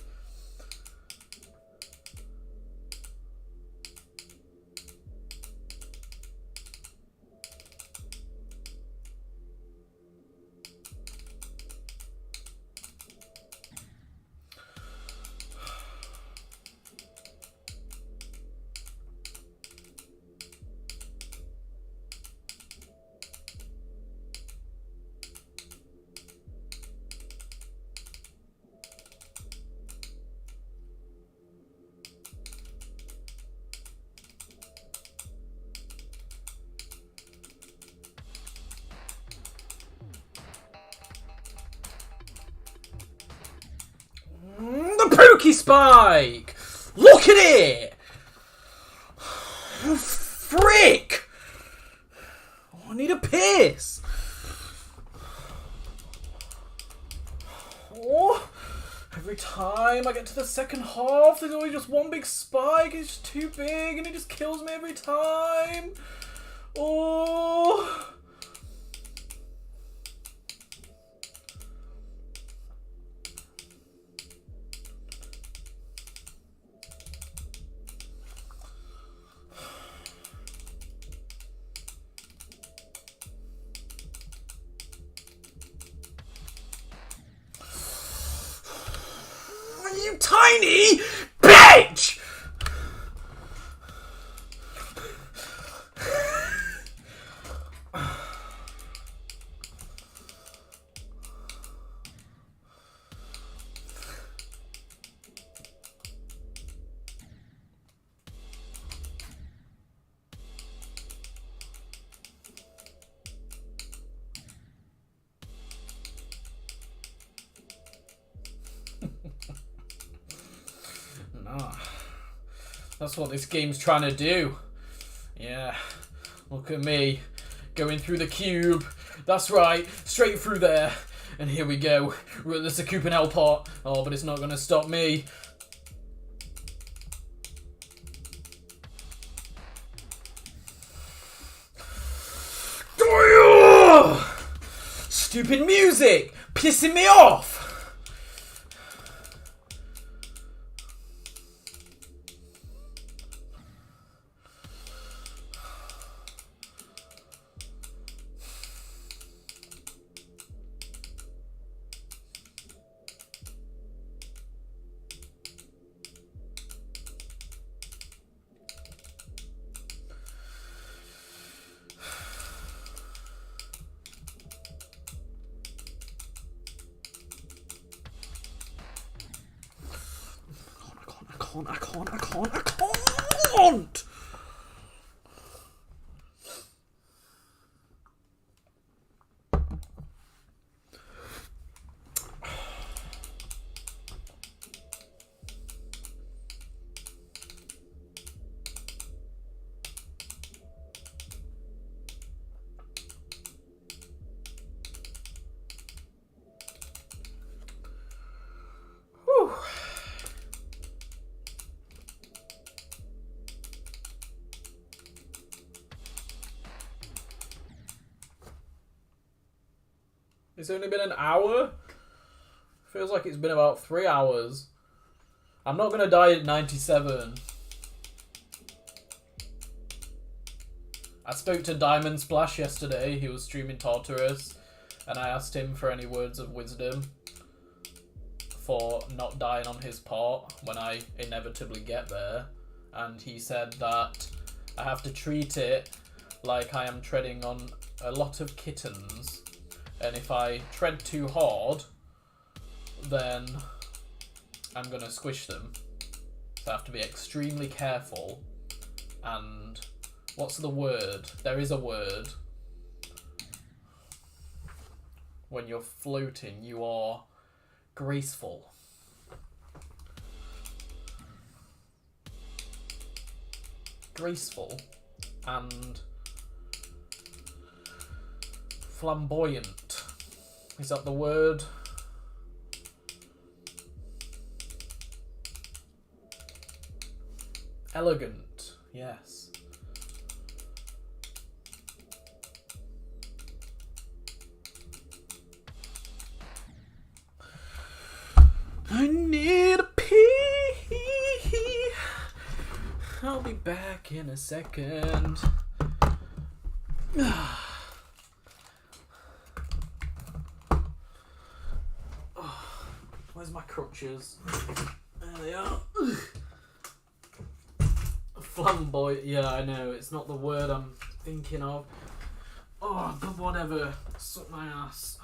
The Pokey Spike! Look at it! Oh, frick! Oh, I need a piss! Oh, Every time I get to the second half, there's always just one big spike. It's just too big and it just kills me every time. Oh. You tiny bitch! Nah. That's what this game's trying to do. Yeah. Look at me. Going through the cube. That's right. Straight through there. And here we go. We're at the Sakupanel pot. Oh, but it's not going to stop me. Stupid music! Pissing me off! I can't! Whew. It's only been an hour? Feels like it's been about 3 hours. I'm not going to die at 97. I spoke to Diamond Splash yesterday. He was streaming Tartarus. And I asked him for any words of wisdom for not dying on his part when I inevitably get there. And he said that I have to treat it like I am treading on a lot of kittens. And if I tread too hard, then I'm going to squish them. So I have to be extremely careful. And what's the word? There is a word. When you're floating, you are graceful. Graceful and flamboyant. Is that the word? Elegant, yes. I need a pee. I'll be back in a second. Where's my crutches? There they are. Flamboyant. Yeah, I know. It's not the word I'm thinking of. Oh, but whatever. Suck my ass.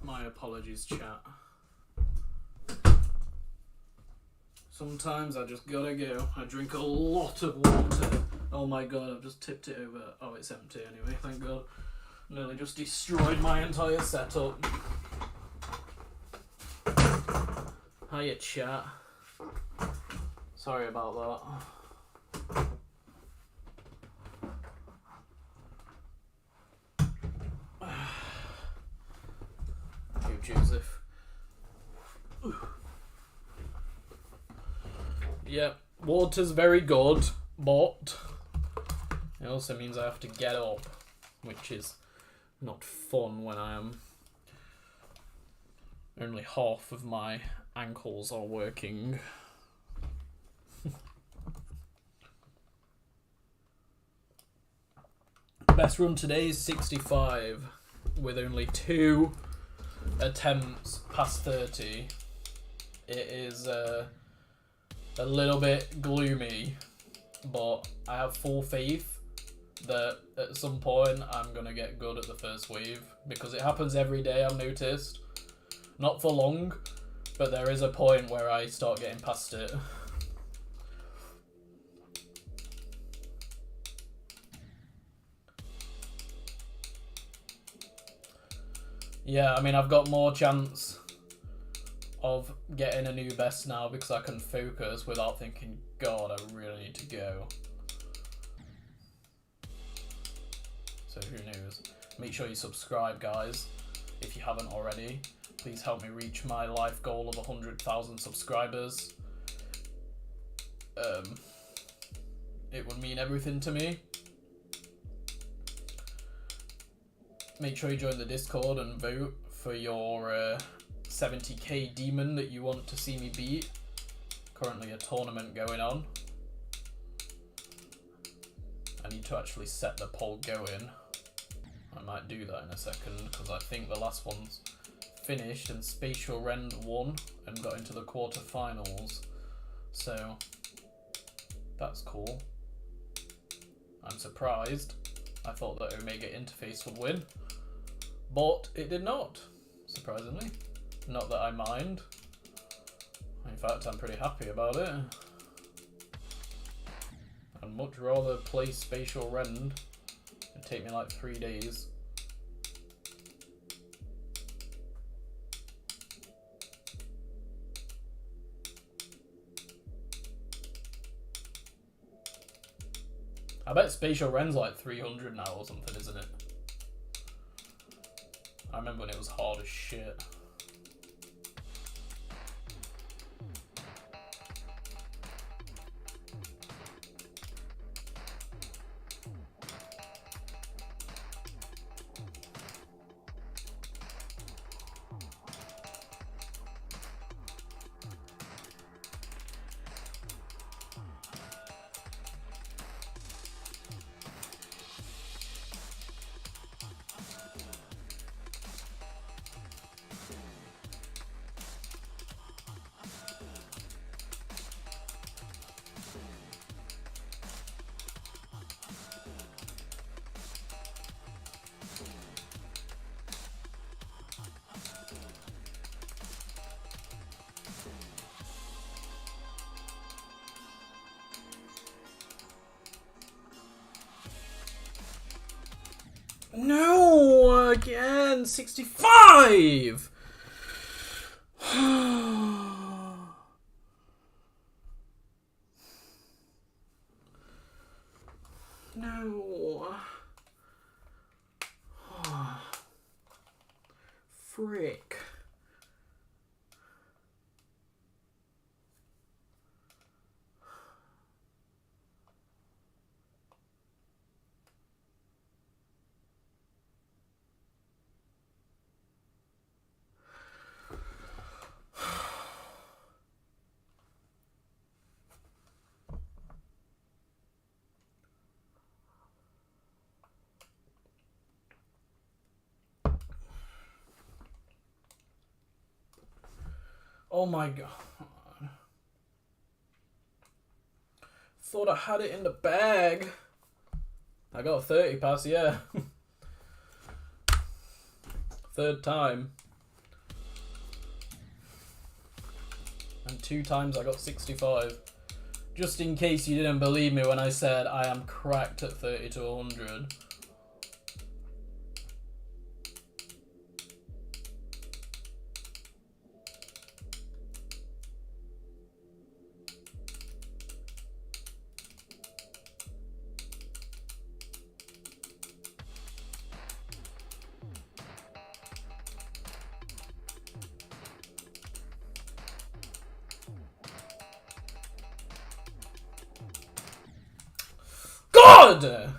My apologies, chat. Sometimes I just gotta go. I drink a lot of water. Oh my god, I've just tipped it over. Oh, it's empty anyway, thank god. Nearly just destroyed my entire setup. Hiya, chat. Sorry about that. You, Joseph. Yeah, water's very good, but it also means I have to get up, which is not fun when I am only half of my ankles are working. Best run today is 65 with only 2 attempts past 30. It is a little bit gloomy, but I have full faith that at some point I'm gonna get good at the first wave, because it happens every day, I've noticed. Not for long, but there is a point where I start getting past it. Yeah, I mean, I've got more chance of getting a new best now because I can focus without thinking, God, I really need to go. So who knows? Make sure you subscribe, guys, if you haven't already. Please help me reach my life goal of 100,000 subscribers. It would mean everything to me. Make sure you join the Discord and vote for your 70k demon that you want to see me beat. Currently a tournament going on. I need to actually set the poll going. I might do that in a second because I think the last one's finished and Spatial Rend won and got into the quarterfinals. So that's cool. I'm surprised. I thought that Omega Interface would win, but it did not, surprisingly. Not that I mind. In fact, I'm pretty happy about it. I'd much rather play Spatial Rend. It'd take me like 3 days. I bet Spatial Rend's like 300 now or something, isn't it? I remember when it was hard as shit. No, again, 65! No. Frick. Oh my god. Thought I had it in the bag. I got a 30 pass, yeah. Third time. And 2 times I got 65. Just in case you didn't believe me when I said I am cracked at 30 to 100. God!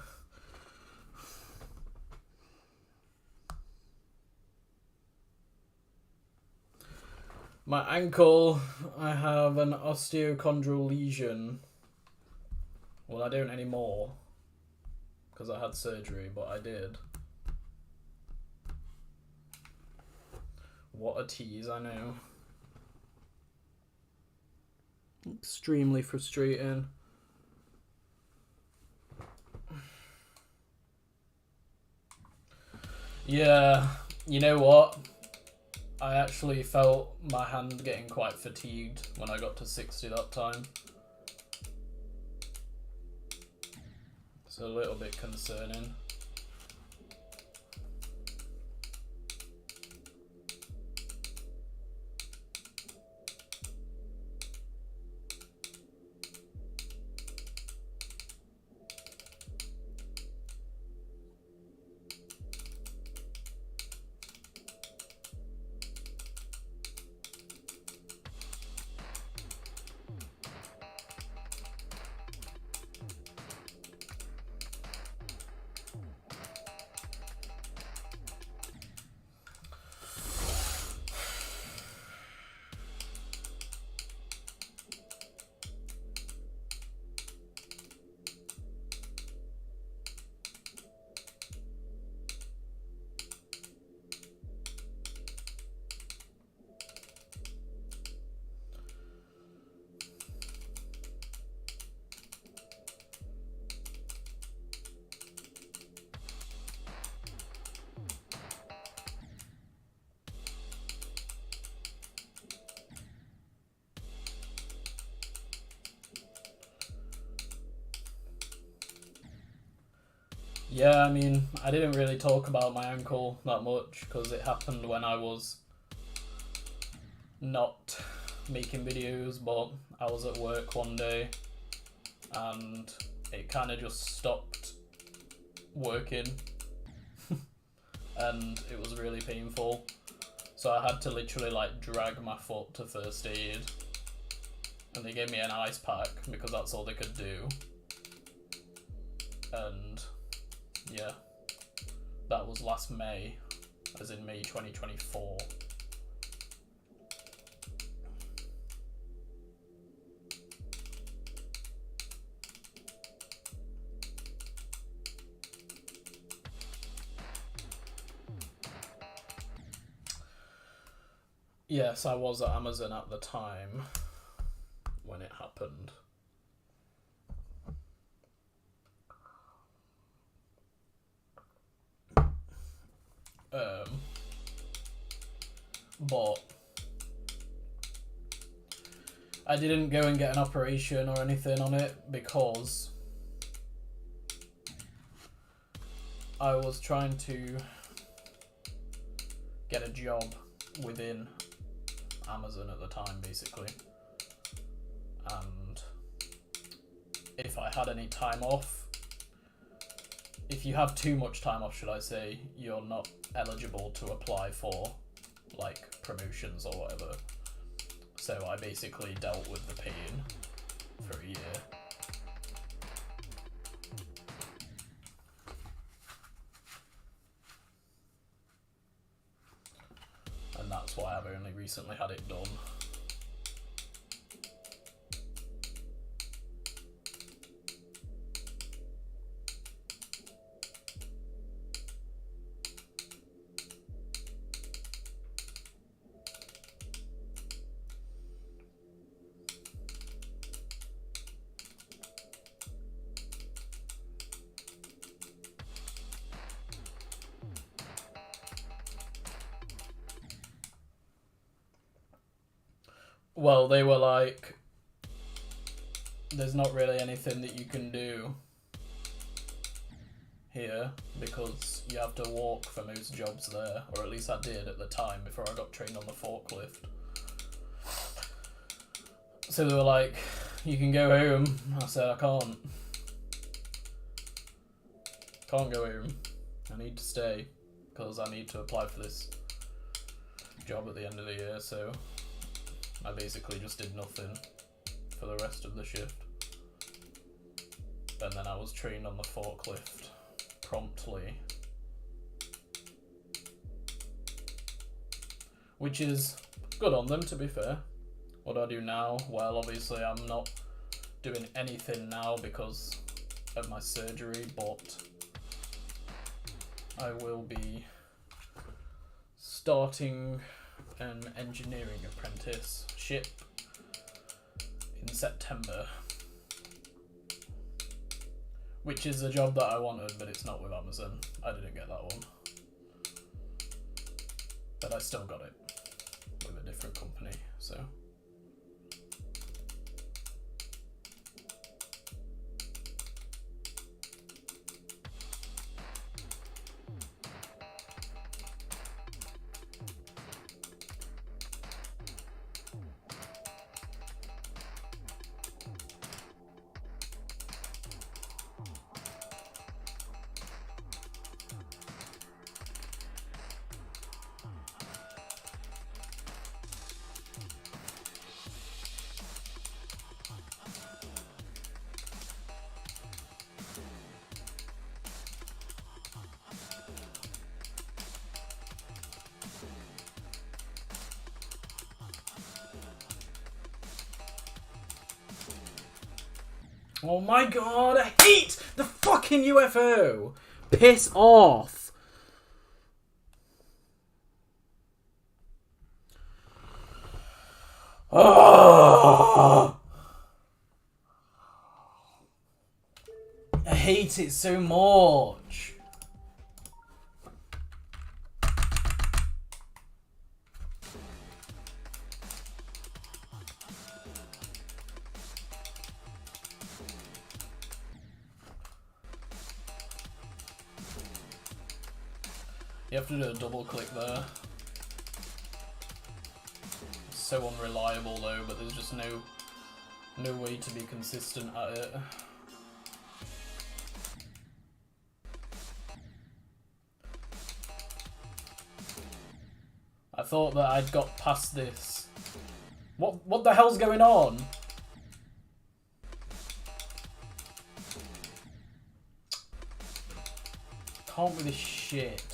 My ankle, I have an osteochondral lesion. Well, I don't anymore, because I had surgery, but I did. What a tease, I know. Extremely frustrating. Yeah, you know what? I actually felt my hand getting quite fatigued when I got to 60 that time. It's a little bit concerning. Yeah, I mean, I didn't really talk about my ankle that much because it happened when I was not making videos, but I was at work one day and it kind of just stopped working and it was really painful. So I had to literally like drag my foot to first aid and they gave me an ice pack because that's all they could do. And yeah, that was last May, as in May 2024. Yes, I was at Amazon at the time when it happened. But I didn't go and get an operation or anything on it because I was trying to get a job within Amazon at the time, basically. And if I had any time off, if you have too much time off, should I say, you're not eligible to apply for like promotions or whatever. So I basically dealt with the pain for a year. And that's why I've only recently had it done. Well, they were like, there's not really anything that you can do here because you have to walk for most jobs there, or at least I did at the time before I got trained on the forklift. So they were like, you can go home. I said, I can't. Can't go home. I need to stay because I need to apply for this job at the end of the year, so I basically just did nothing for the rest of the shift. And then I was trained on the forklift promptly. Which is good on them, to be fair. What do I do now? Well, obviously I'm not doing anything now because of my surgery, but I will be starting an engineering apprenticeship in September, which is a job that I wanted, but it's not with Amazon. I didn't get that one, but I still got it with a different company, so. Oh my god, I hate the fucking UFO! Piss off! Oh! I hate it so much. You have to do a double click there. It's so unreliable though, but there's just no way to be consistent at it. I thought that I'd got past this. What the hell's going on? Can't with this shit.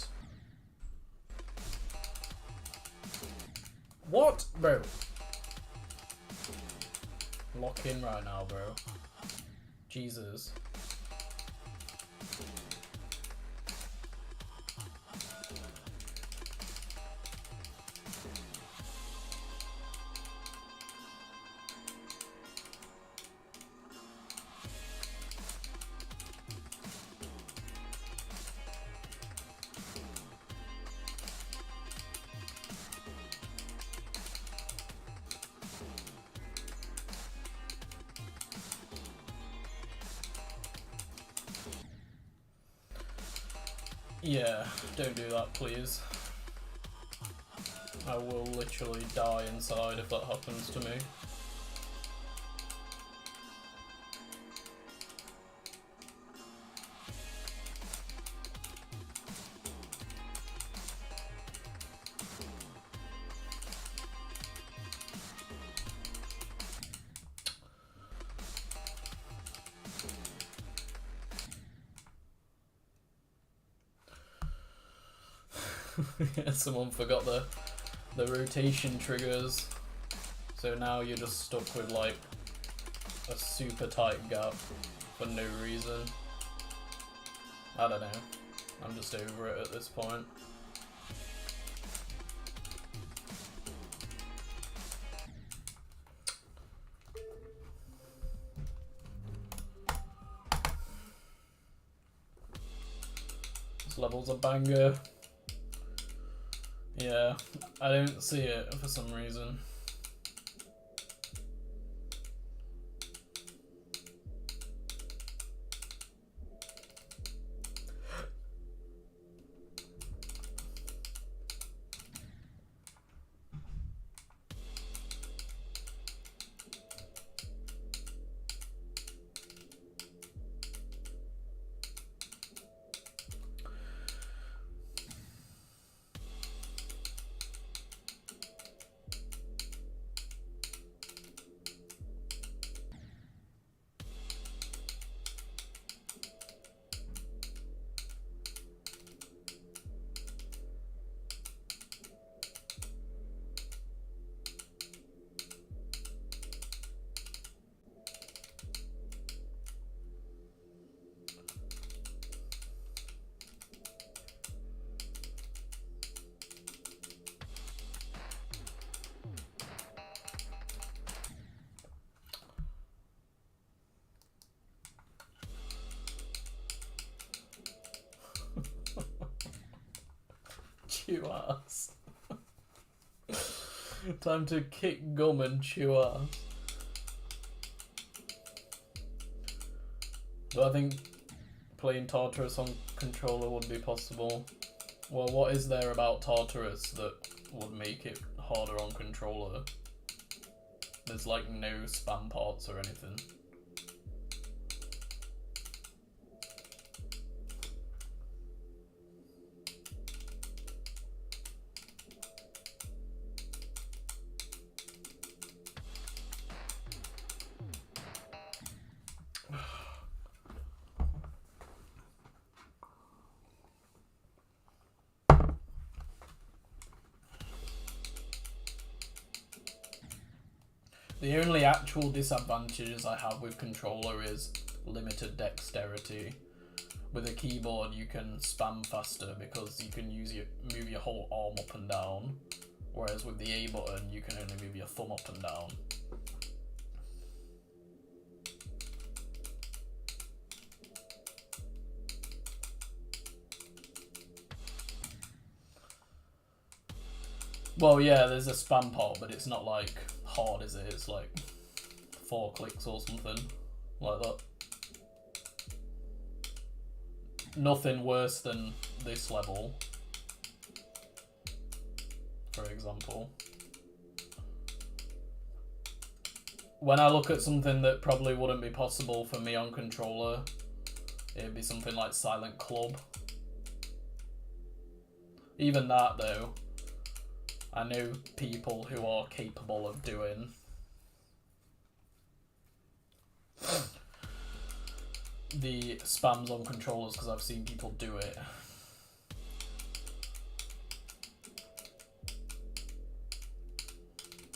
What? Bro. Lock in right now, bro. Jesus. Yeah, don't do that, please. I will literally die inside if that happens to me. Yeah, someone forgot the rotation triggers, so now you're just stuck with like a super tight gap for no reason. I don't know, I'm just over it at this point. This level's a banger. Yeah, I don't see it for some reason. chew ass. Time to kick gum and chew ass. Do I think playing Tartarus on controller would be possible? Well, what is there about Tartarus that would make it harder on controller? There's like no spam parts or anything. The only actual disadvantages I have with controller is limited dexterity. With a keyboard you can spam faster because you can move your whole arm up and down, whereas with the A button you can only move your thumb up and down. Well, yeah, there's a spam part, but it's not like hard, is it? It's like 4 clicks or something like that. Nothing worse than this level, for example. When I look at something that probably wouldn't be possible for me on controller, it'd be something like Silent Club. Even that, though, I know people who are capable of doing the spams on controllers because I've seen people do it.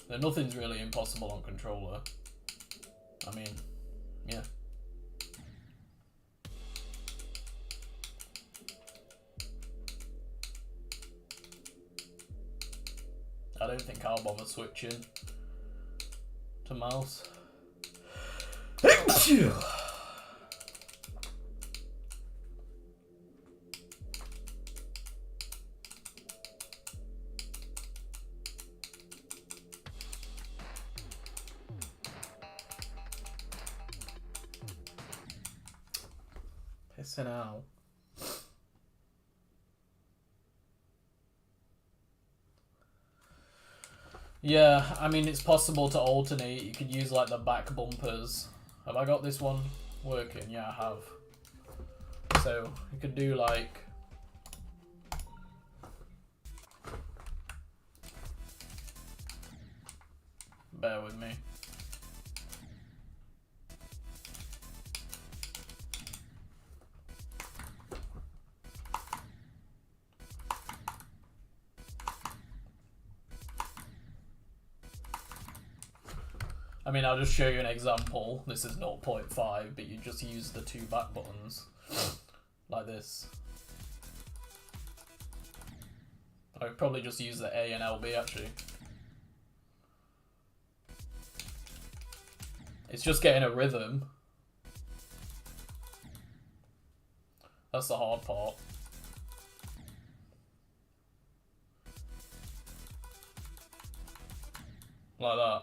Now, nothing's really impossible on controller. I mean, yeah. I don't think I'll bother switching to mouse. Pissing out. Yeah, I mean, it's possible to alternate. You could use, like, the back bumpers. Have I got this one working? Yeah, I have. So, you could do, like... Bear with me. I mean, I'll just show you an example. This is 0.5, but you just use the 2 back buttons, like this. I'd probably just use the A and LB, actually. It's just getting a rhythm. That's the hard part. Like that.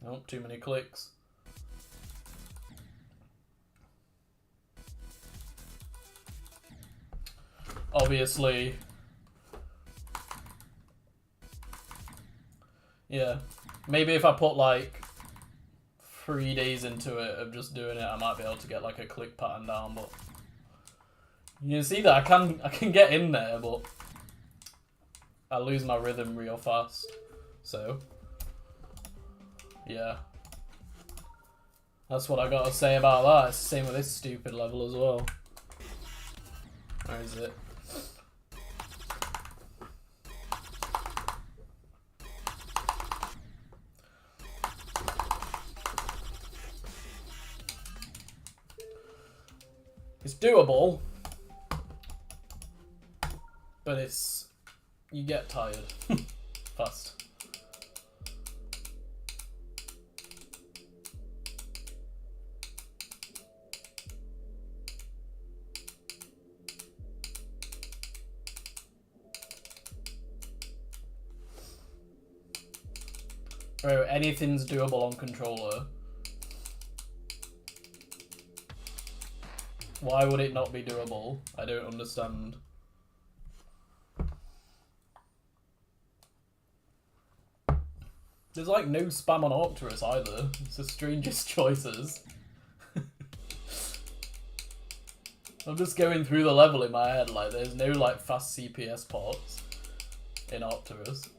Oh, too many clicks. Obviously, yeah, maybe if I put like 3 days into it of just doing it, I might be able to get like a click pattern down, but you can see that I can get in there, but I lose my rhythm real fast, so yeah, that's what I gotta say about that. It's the same with this stupid level as well. Where is it? It's doable, but it's... you get tired fast. Bro, anything's doable on controller. Why would it not be doable? I don't understand. There's like no spam on Arcturus either. It's the strangest choices. I'm just going through the level in my head, like there's no like fast CPS parts in Arcturus.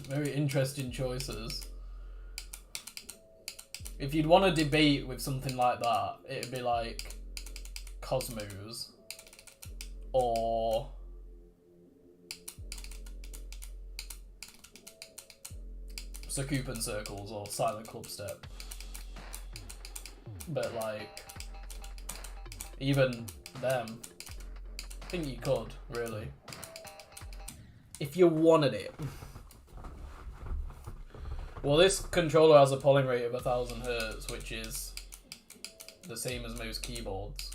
Very interesting choices. If you'd want to debate with something like that, it'd be like Cosmos or Sakupan Circles or Silent Clubstep. But like, even them, I think you could, really. If you wanted it. Well, this controller has a polling rate of 1000 Hz, which is the same as most keyboards.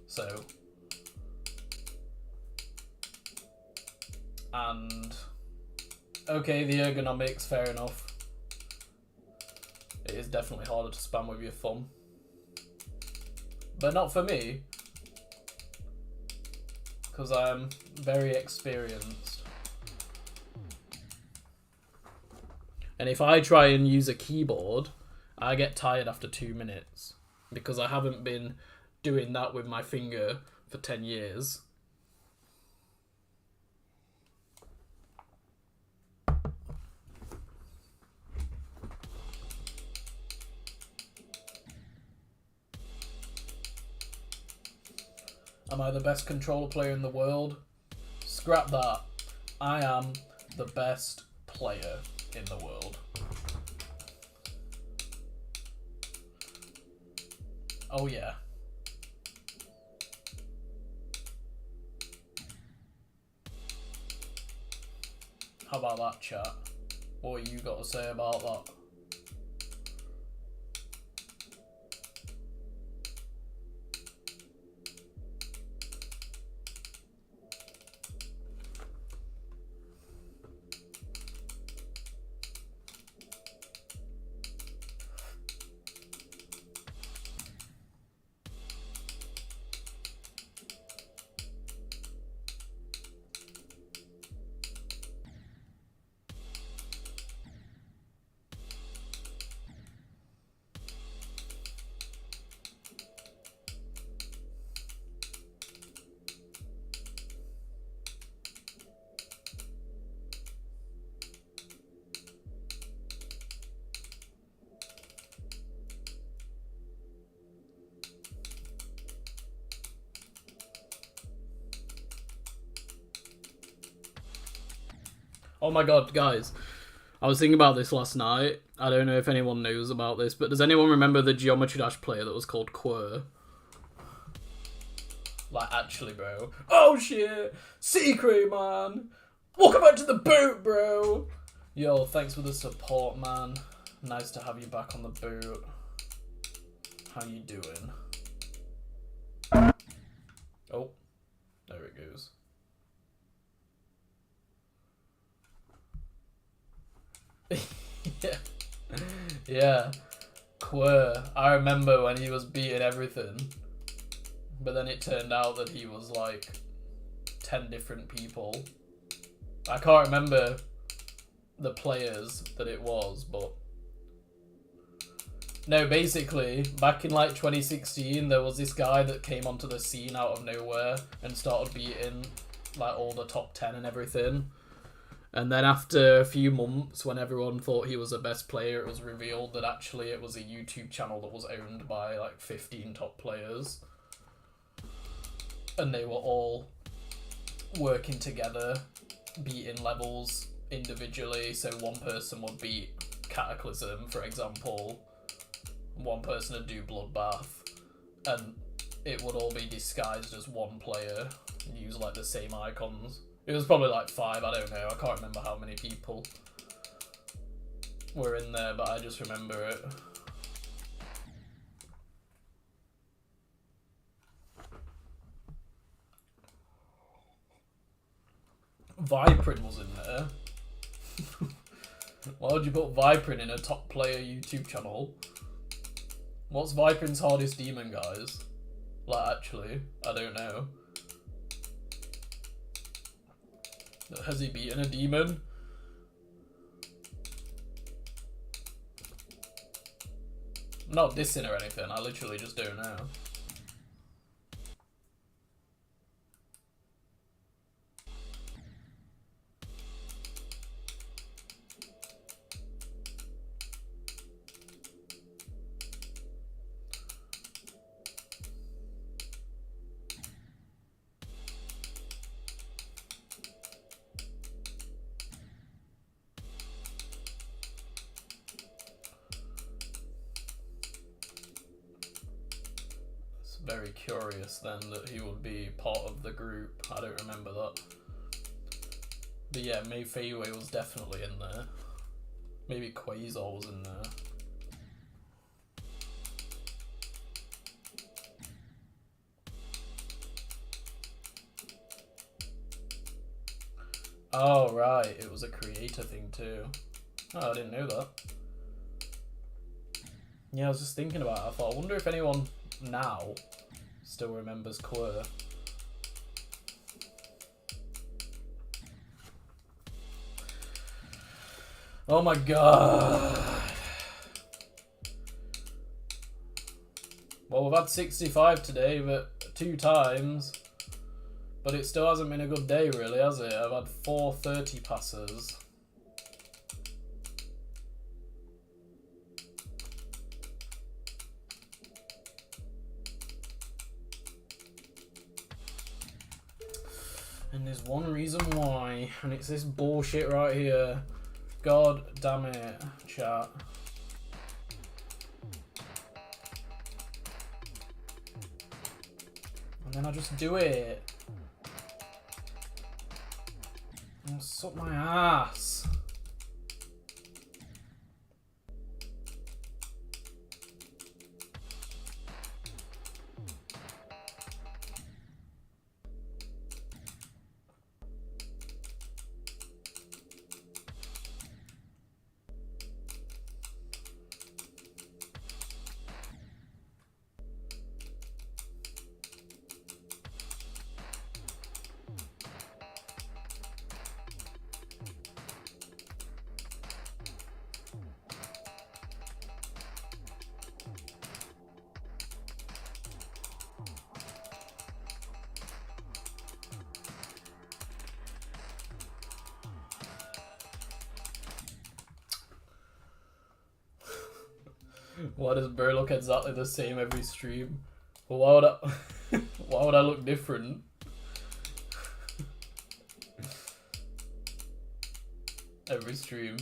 So, and okay, the ergonomics, fair enough. It is definitely harder to spam with your thumb, but not for me, because I'm very experienced. And if I try and use a keyboard, I get tired after 2 minutes, because I haven't been doing that with my finger for 10 years. Am I the best controller player in the world? Scrap that. I am the best player in the world. Oh yeah. How about that, chat? What you got to say about that? Oh my god, guys. I was thinking about this last night. I don't know if anyone knows about this, but does anyone remember the Geometry Dash player that was called Quir? Like, actually, bro. Oh shit! Secret, man! Welcome back to the boat, bro! Yo, thanks for the support, man. Nice to have you back on the boat. How you doing? Oh, there it goes. Yeah, Quir. I remember when he was beating everything, but then it turned out that he was like 10 different people. I can't remember the players that it was, but no, basically back in like 2016 there was this guy that came onto the scene out of nowhere and started beating like all the top 10 and everything. And then after a few months, when everyone thought he was the best player, it was revealed that actually it was a YouTube channel that was owned by like 15 top players. And they were all working together, beating levels individually. So one person would beat Cataclysm, for example. One person would do Bloodbath. And it would all be disguised as one player and use like the same icons. It was probably like 5, I don't know, I can't remember how many people were in there, but I just remember it. Viprin was in there. Why would you put Viprin in a top player YouTube channel? What's Viprin's hardest demon, guys? Like, actually, I don't know. Has he beaten a demon? I'm not dissing or anything, I literally just don't know. Very curious then that he would be part of the group. I don't remember that. But yeah, Mei Feiwei was definitely in there. Maybe Quasar was in there. Oh right, it was a creator thing too. Oh, I didn't know that. Yeah, I was just thinking about it. I thought, I wonder if anyone now still remembers Quir. Oh my god. Well, we've had 65 today, but 2 times. But it still hasn't been a good day, really, has it? I've had 4 30 passes. And there's one reason why, and it's this bullshit right here. God damn it, chat. And then I just do it. Oh, suck my ass. Why does Bro look exactly the same every stream? Well, why would I, why would I look different? Every stream.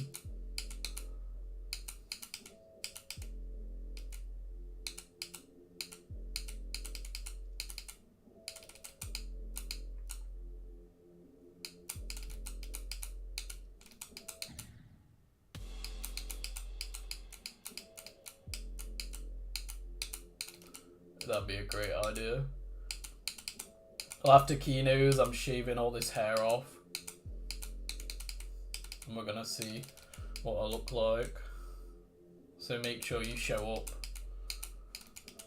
That'd be a great idea. Well, after KENOS, I'm shaving all this hair off. And we're gonna see what I look like. So make sure you show up.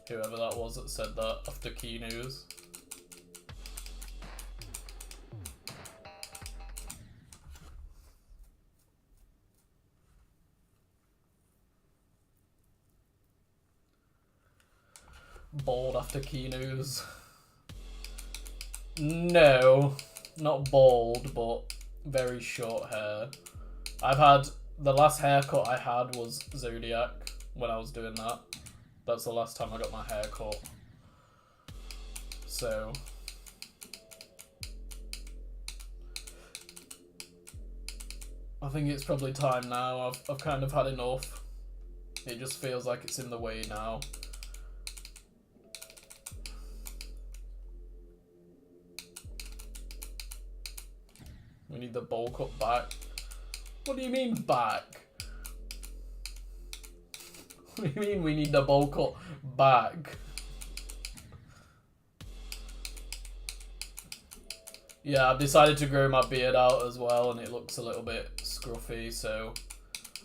Whoever that was that said that after KENOS. Bald after KENOS. No, not bald, but very short hair. I've had, the last haircut I had was Zodiac when I was doing that. That's the last time I got my hair cut. So I think it's probably time now. I've kind of had enough. It just feels like it's in the way now. We need the bowl cut back. What do you mean back? What do you mean we need the bowl cut back? Yeah, I've decided to grow my beard out as well, and it looks a little bit scruffy, so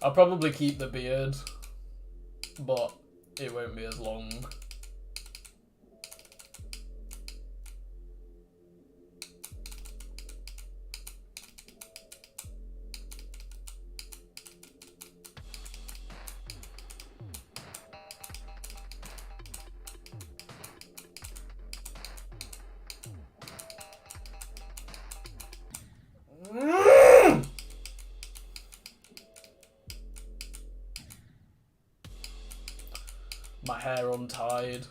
I'll probably keep the beard, but it won't be as long. My hair untied.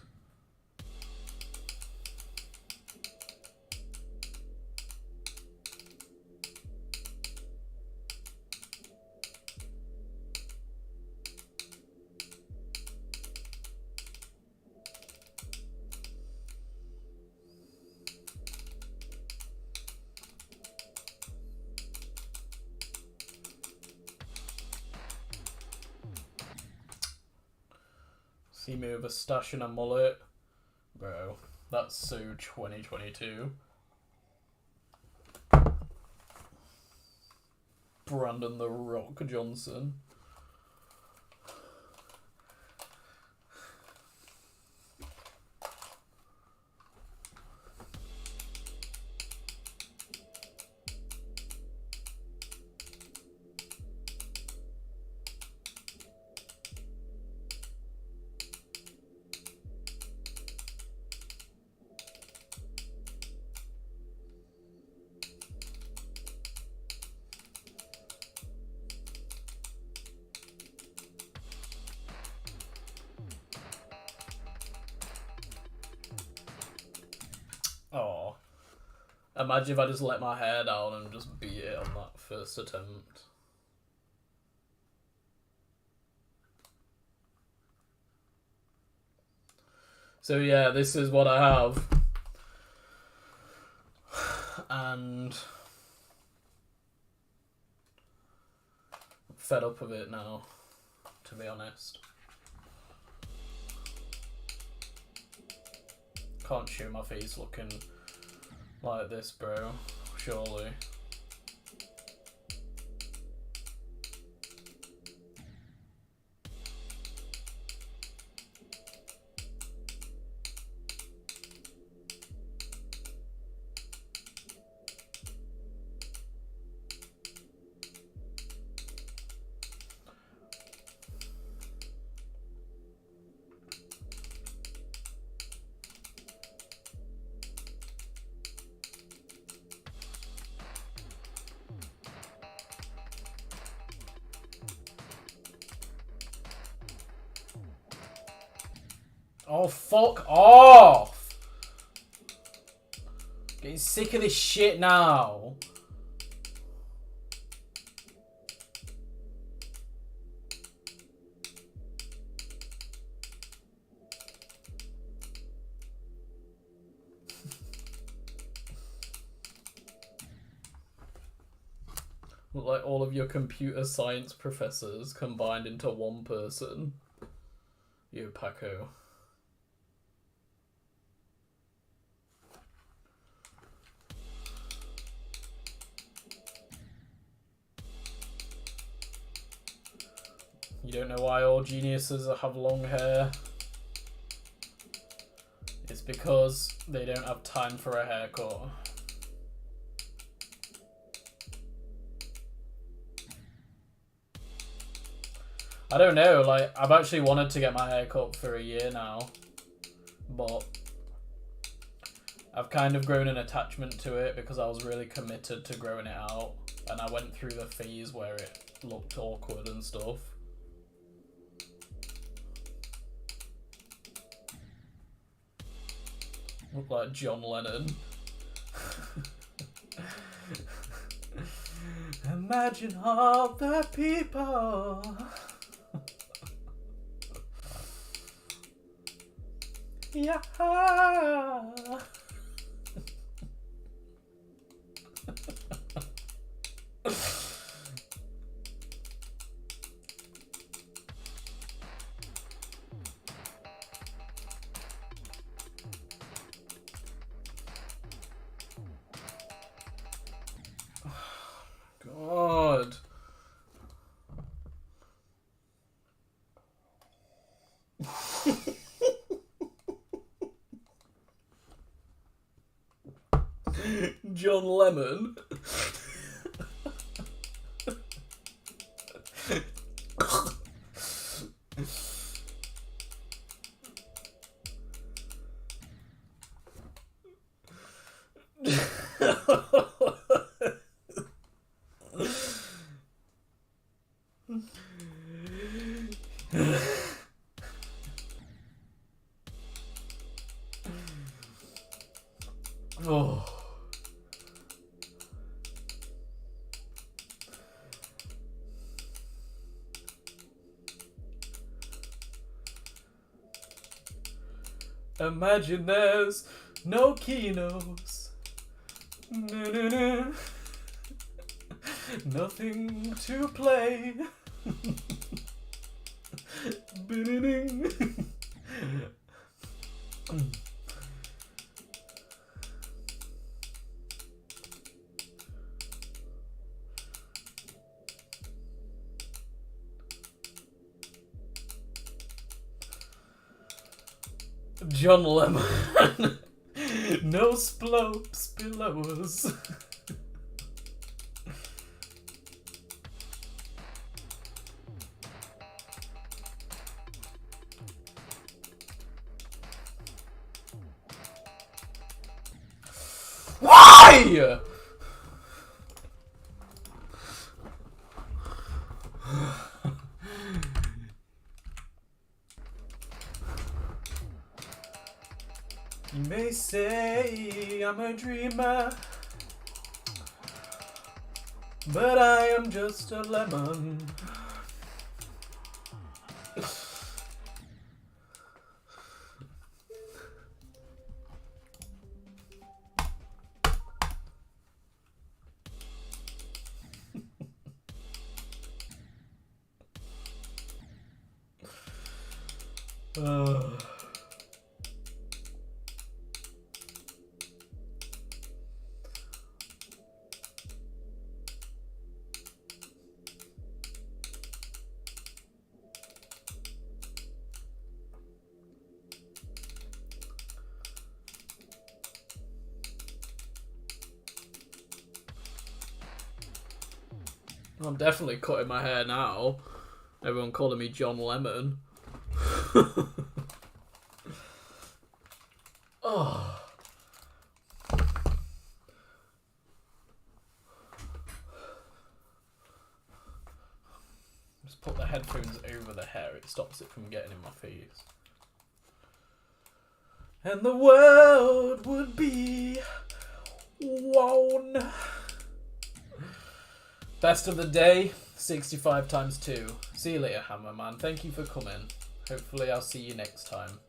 See me with a stash and a mullet. Bro, that's so 2022. Brandon the Rock Johnson. Oh, imagine if I just let my hair down and just beat it on that first attempt. So yeah, this is what I have. And I'm fed up of it now, to be honest. Can't show my face looking like this, bro. Surely. Oh, fuck off! Getting sick of this shit now. Look like all of your computer science professors combined into one person. You, Paco. You don't know why all geniuses have long hair? It's because they don't have time for a haircut. I don't know, like, I've actually wanted to get my hair cut for a year now, but I've kind of grown an attachment to it because I was really committed to growing it out, and I went through the phase where it looked awkward and stuff. Look like John Lennon. Imagine all the people. Yeah. God. John Lemon. Oh. Imagine there's no KENOS. Nothing to play. John Lemon. No splopes below us. Why? You may say I'm a dreamer, but I am just a lemon. I'm definitely cutting my hair now. Everyone calling me John Lemon. Oh. Just put the headphones over the hair, it stops it from getting in my face. And the world would be one. Best of the day, 65 times 2. See you later, Hammerman. Thank you for coming. Hopefully I'll see you next time.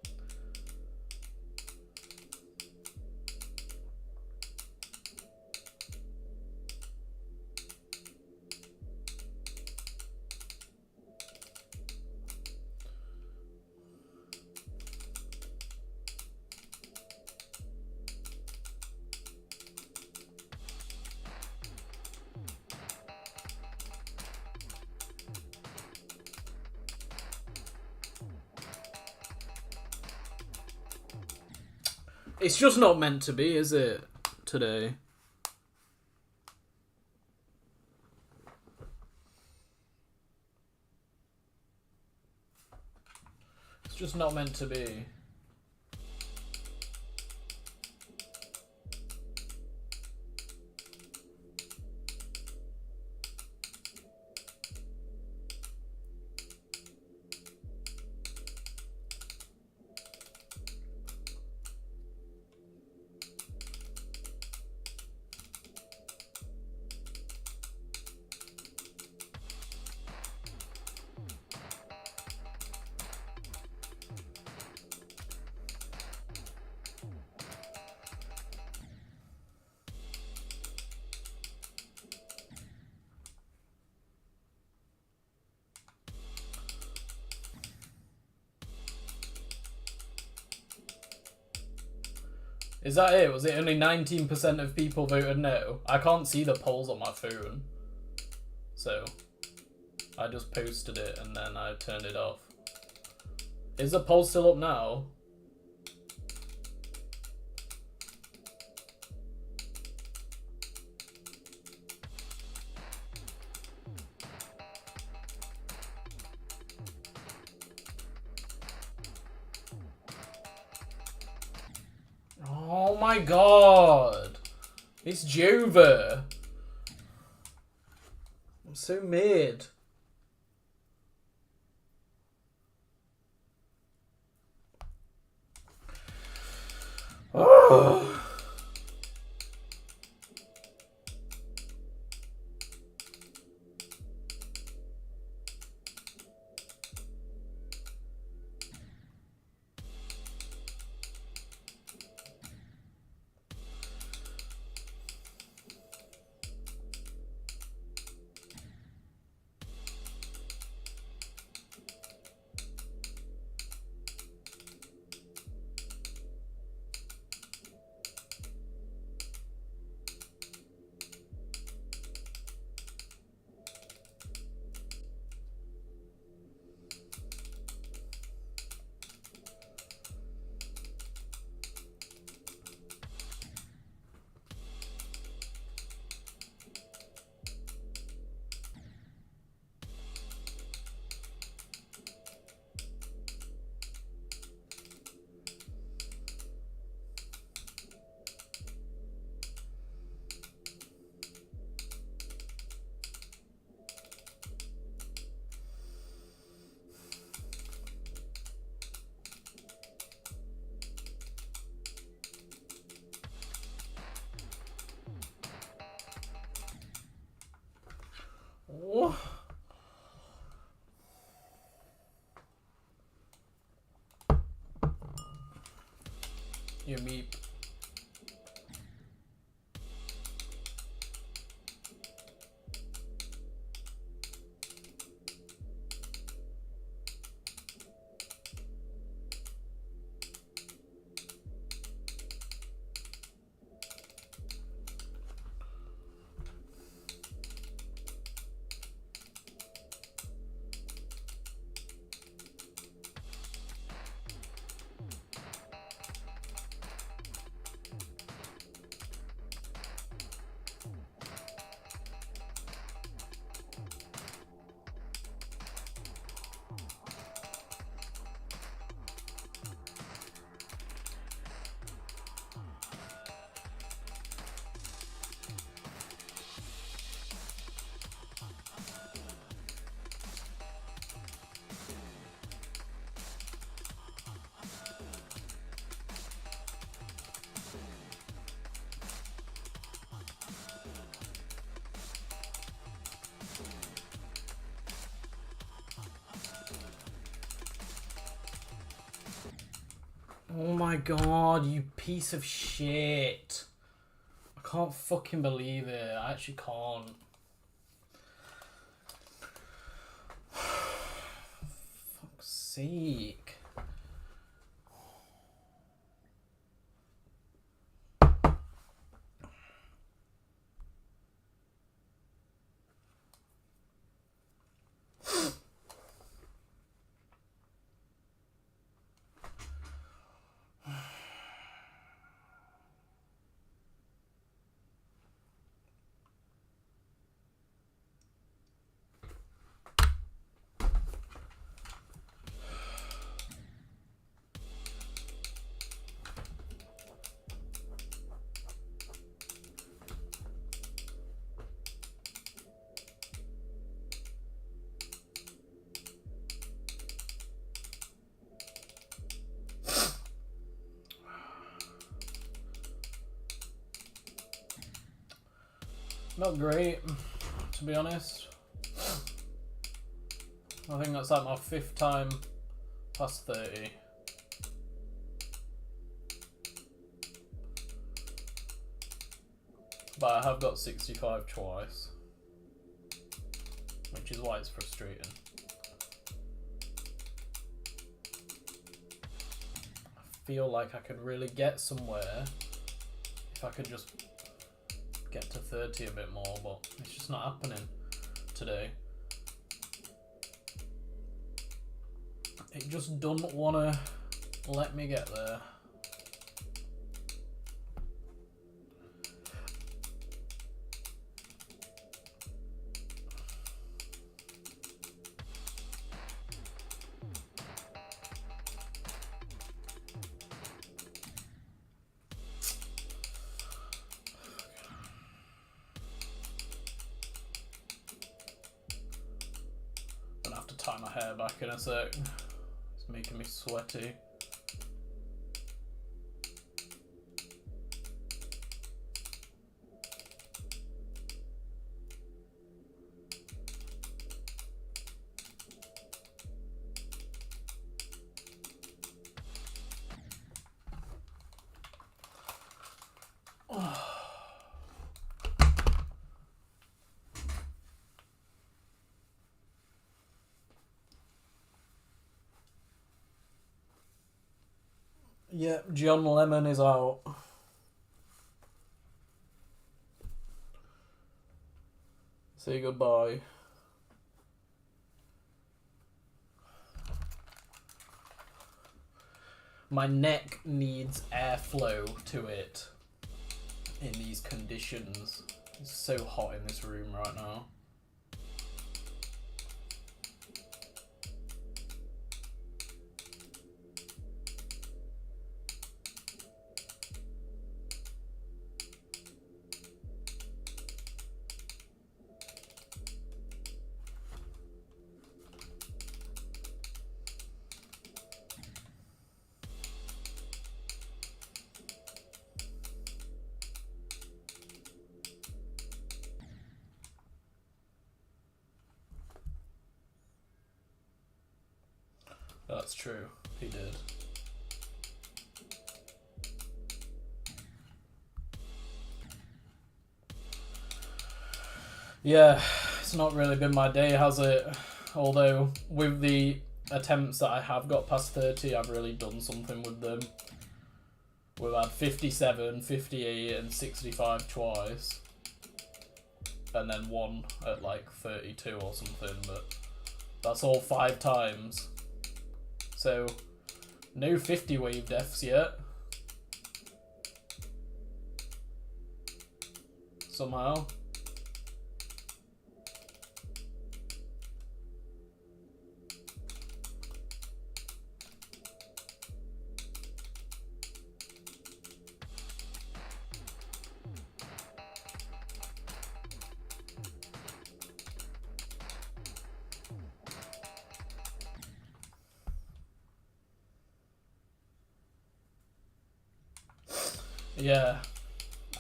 It's just not meant to be, is it, today? It's just not meant to be. Is that it? Was it only 19% of people voted no? I can't see the polls on my phone. So, I just posted it and then I turned it off. Is the poll still up now? Oh my god! It's Juva! I'm so mid. Oh. Oh. You meep. Oh my god, you piece of shit. I can't fucking believe it. I actually can't. Fuck's sake. Not great, to be honest. I think that's like my 5th time past 30. But I have got 65 twice, which is why it's frustrating. I feel like I could really get somewhere if I could just get to 30 a bit more, but it's just not happening today. It just doesn't want to let me get there. Gonna have to tie my hair back in a sec. It's making me sweaty. Yep, John Lemon is out. Say goodbye. My neck needs airflow to it in these conditions. It's so hot in this room right now. That's true, he did. Yeah, it's not really been my day, has it? Although, with the attempts that I have got past 30, I've really done something with them. We've had 57, 58 and 65 twice. And then one at like 32 or something, but that's all 5 times. So, no 50 wave deaths yet. Somehow. Yeah,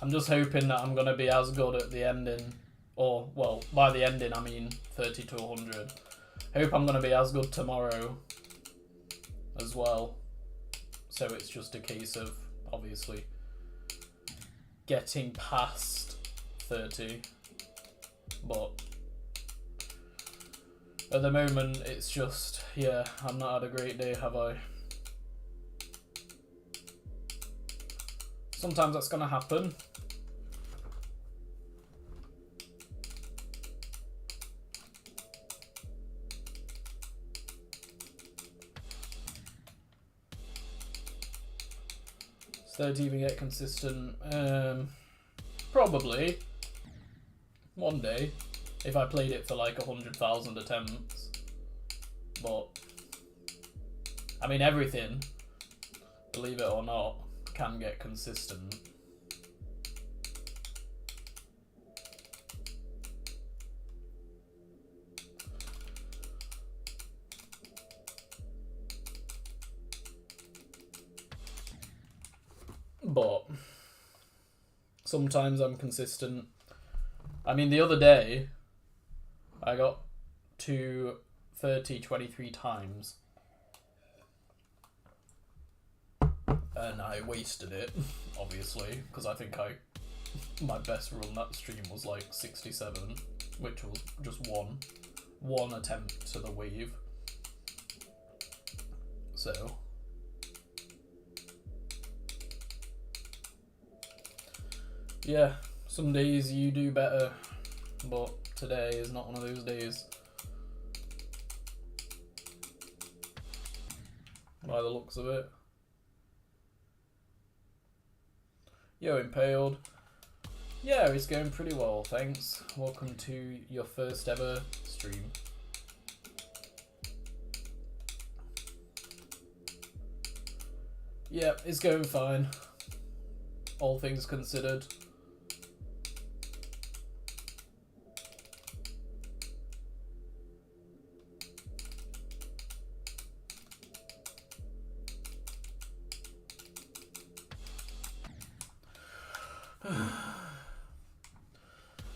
I'm just hoping that I'm going to be as good at the ending, or, well, by the ending I mean 30 to 100. Hope I'm going to be as good tomorrow as well. So it's just a case of, obviously, getting past 30. But at the moment it's just, yeah, I've not had a great day, have I? Sometimes that's going to happen. So to even get consistent, probably one day if I played it for like 100,000 attempts. But I mean, everything, believe it or not, can get consistent. But sometimes I'm consistent. I mean, the other day I got to 30 23 times. And I wasted it, obviously, because I think my best run that stream was like 67, which was just one attempt to the wave. So yeah, some days you do better, but today is not one of those days. by the looks of it. Yo, Impaled. Yeah, it's going pretty well, thanks. Welcome to your first ever stream. Yeah, it's going fine. All things considered.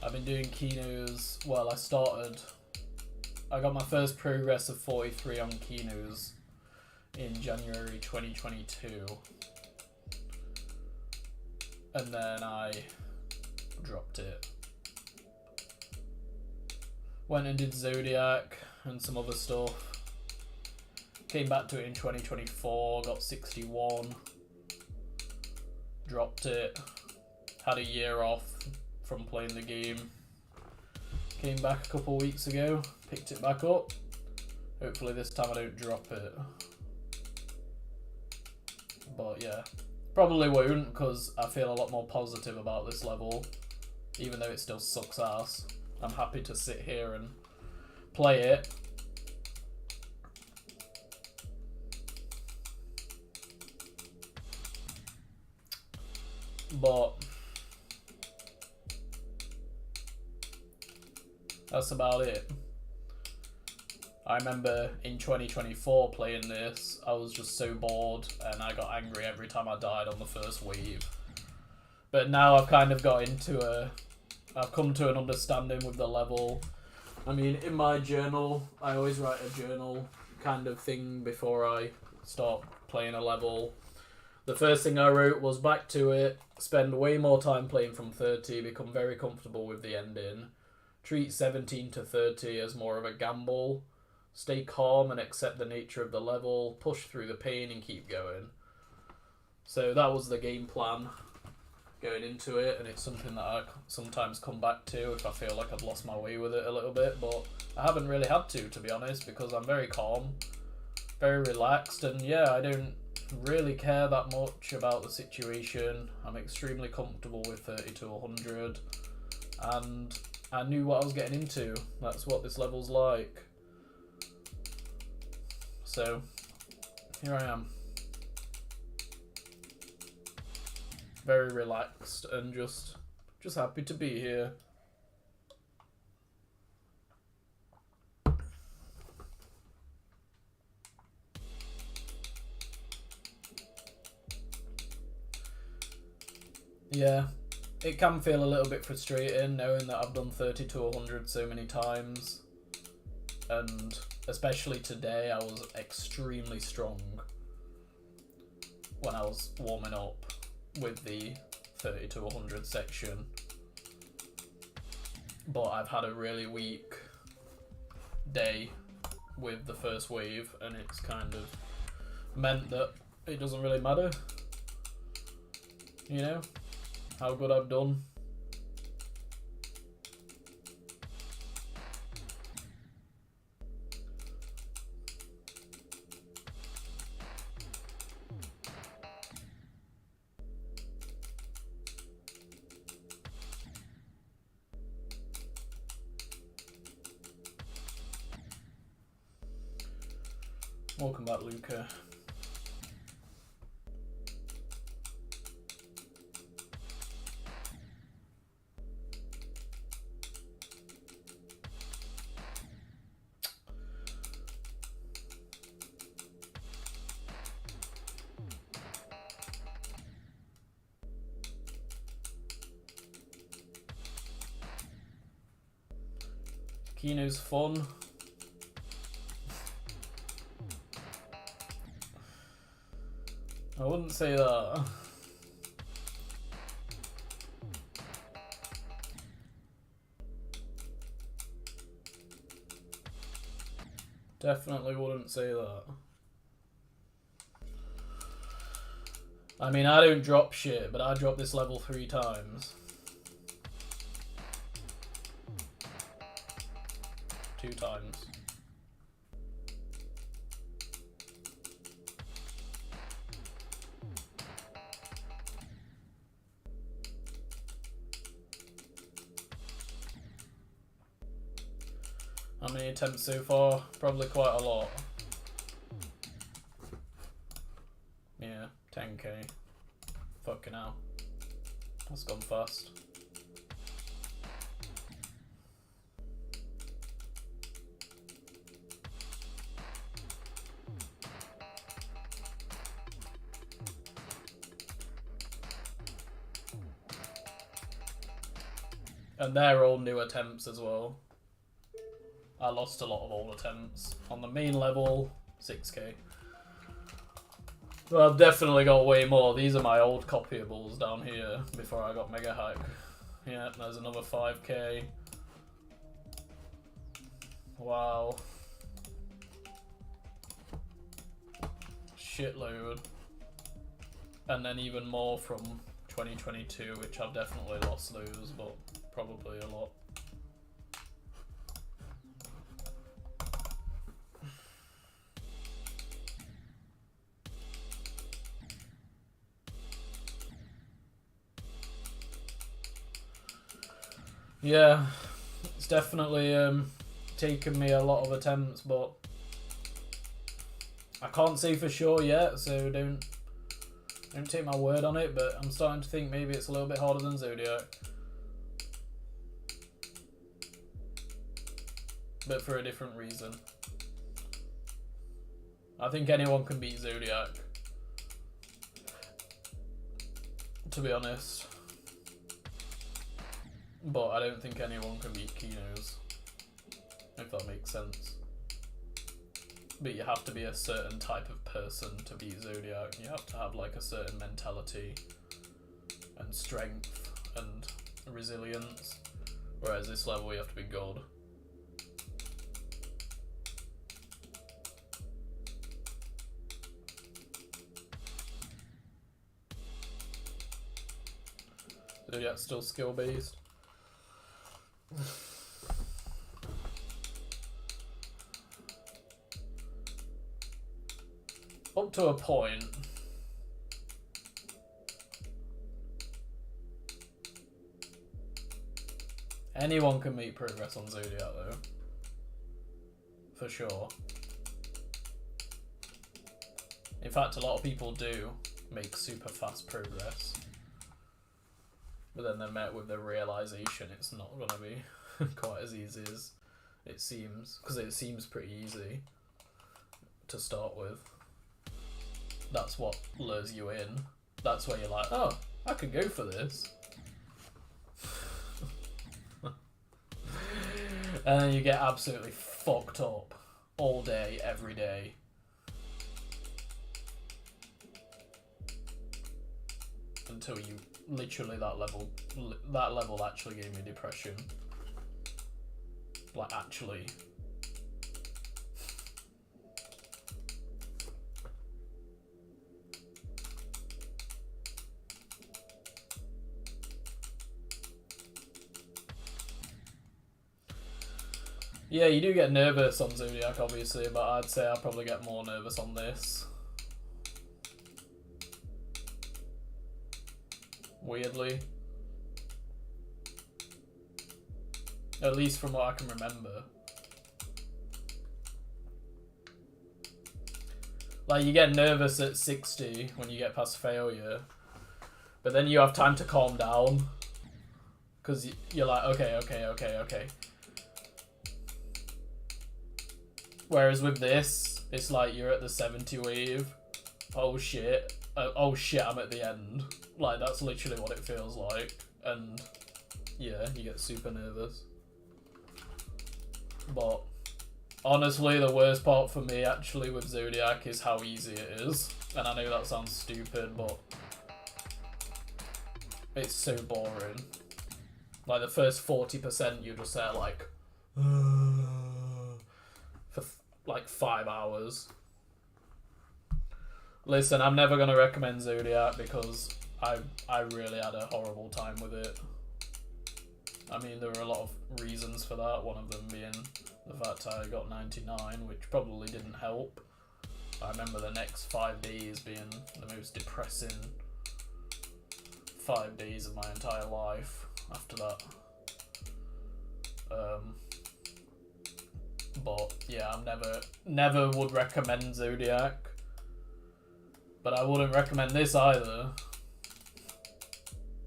I've been doing KENOS. Well, I got my first progress of 43 on KENOS in January 2022. And then I dropped it. Went and did Zodiac and some other stuff. Came back to it in 2024, got 61. Dropped it. Had a year off from playing the game. Came back a couple weeks ago, picked it back up. Hopefully this time I don't drop it. But yeah, probably won't, because I feel a lot more positive about this level, even though it still sucks ass. I'm happy to sit here and play it. But that's about it. I remember in 2024 playing this, I was just so bored and I got angry every time I died on the first wave. But now I've kind of got I've come to an understanding with the level. I mean, in my journal, I always write a journal kind of thing before I start playing a level. The first thing I wrote was back to it, spend way more time playing from 30, become very comfortable with the ending, treat 17 to 30 as more of a gamble, stay calm and accept the nature of the level, push through the pain and keep going. So that was the game plan going into it, and it's something that I sometimes come back to if I feel like I've lost my way with it a little bit, but I haven't really had to be honest, because I'm very calm, very relaxed, and yeah, I don't really care that much about the situation. I'm extremely comfortable with 30 to 100, and I knew what I was getting into. That's what this level's like. So here I am, very relaxed and just happy to be here. Yeah, it can feel a little bit frustrating knowing that I've done 30 to 100 so many times, and especially today I was extremely strong when I was warming up with the 30 to 100 section, but I've had a really weak day with the first wave, and it's kind of meant that it doesn't really matter, you know, how good I've done. Welcome back, Luca. KENOS fun. I wouldn't say that. Definitely wouldn't say that. I mean, I don't drop shit, but I dropped this level 3 times. 2 times. how many attempts so far? Probably quite a lot. Yeah, 10k. Fucking hell. That's gone fast. And they're all new attempts as well. I lost a lot of old attempts. On the main level, 6k. Well, I've definitely got way more. These are my old copyables down here before I got mega hype. Yeah, there's another 5k. Wow. Shitload. And then even more from 2022, which I've definitely lost those, but probably a lot. Yeah, it's definitely taken me a lot of attempts, but I can't say for sure yet, so don't take my word on it, but I'm starting to think maybe it's a little bit harder than Zodiac. But for a different reason. I think anyone can beat Zodiac, to be honest. But I don't think anyone can beat KENOS, if that makes sense. But you have to be a certain type of person to beat Zodiac. You have to have like a certain mentality and strength and resilience. Whereas this level you have to be God. Zodiac's still skill based. Up to a point. Anyone can make progress on Zodiac though. For sure. In fact, a lot of people do make super fast progress. But then they're met with the realization it's not going to be quite as easy as it seems. Because it seems pretty easy to start with. That's what lures you in. That's where you're like, oh, I could go for this. And then you get absolutely fucked up all day, every day. Until you literally that level actually gave me depression. Like actually. Yeah, you do get nervous on Zodiac obviously, but I'd say I'll probably get more nervous on this. Weirdly. At least from what I can remember. Like, you get nervous at 60 when you get past failure. But then you have time to calm down. Because you're like, okay. Whereas with this, it's like you're at the 70 wave. Oh shit. Oh shit, I'm at the end. Like, that's literally what it feels like. And yeah, you get super nervous. But honestly, the worst part for me actually with Zodiac is how easy it is. And I know that sounds stupid, but it's so boring. Like, the first 40% you're just there like for like 5 hours. Listen, I'm never gonna recommend Zodiac because I really had a horrible time with it. I mean, there were a lot of reasons for that, one of them being the fact I got 99, which probably didn't help. I remember the next 5 days being the most depressing 5 days of my entire life after that. But yeah, I'm never would recommend Zodiac. But I wouldn't recommend this either.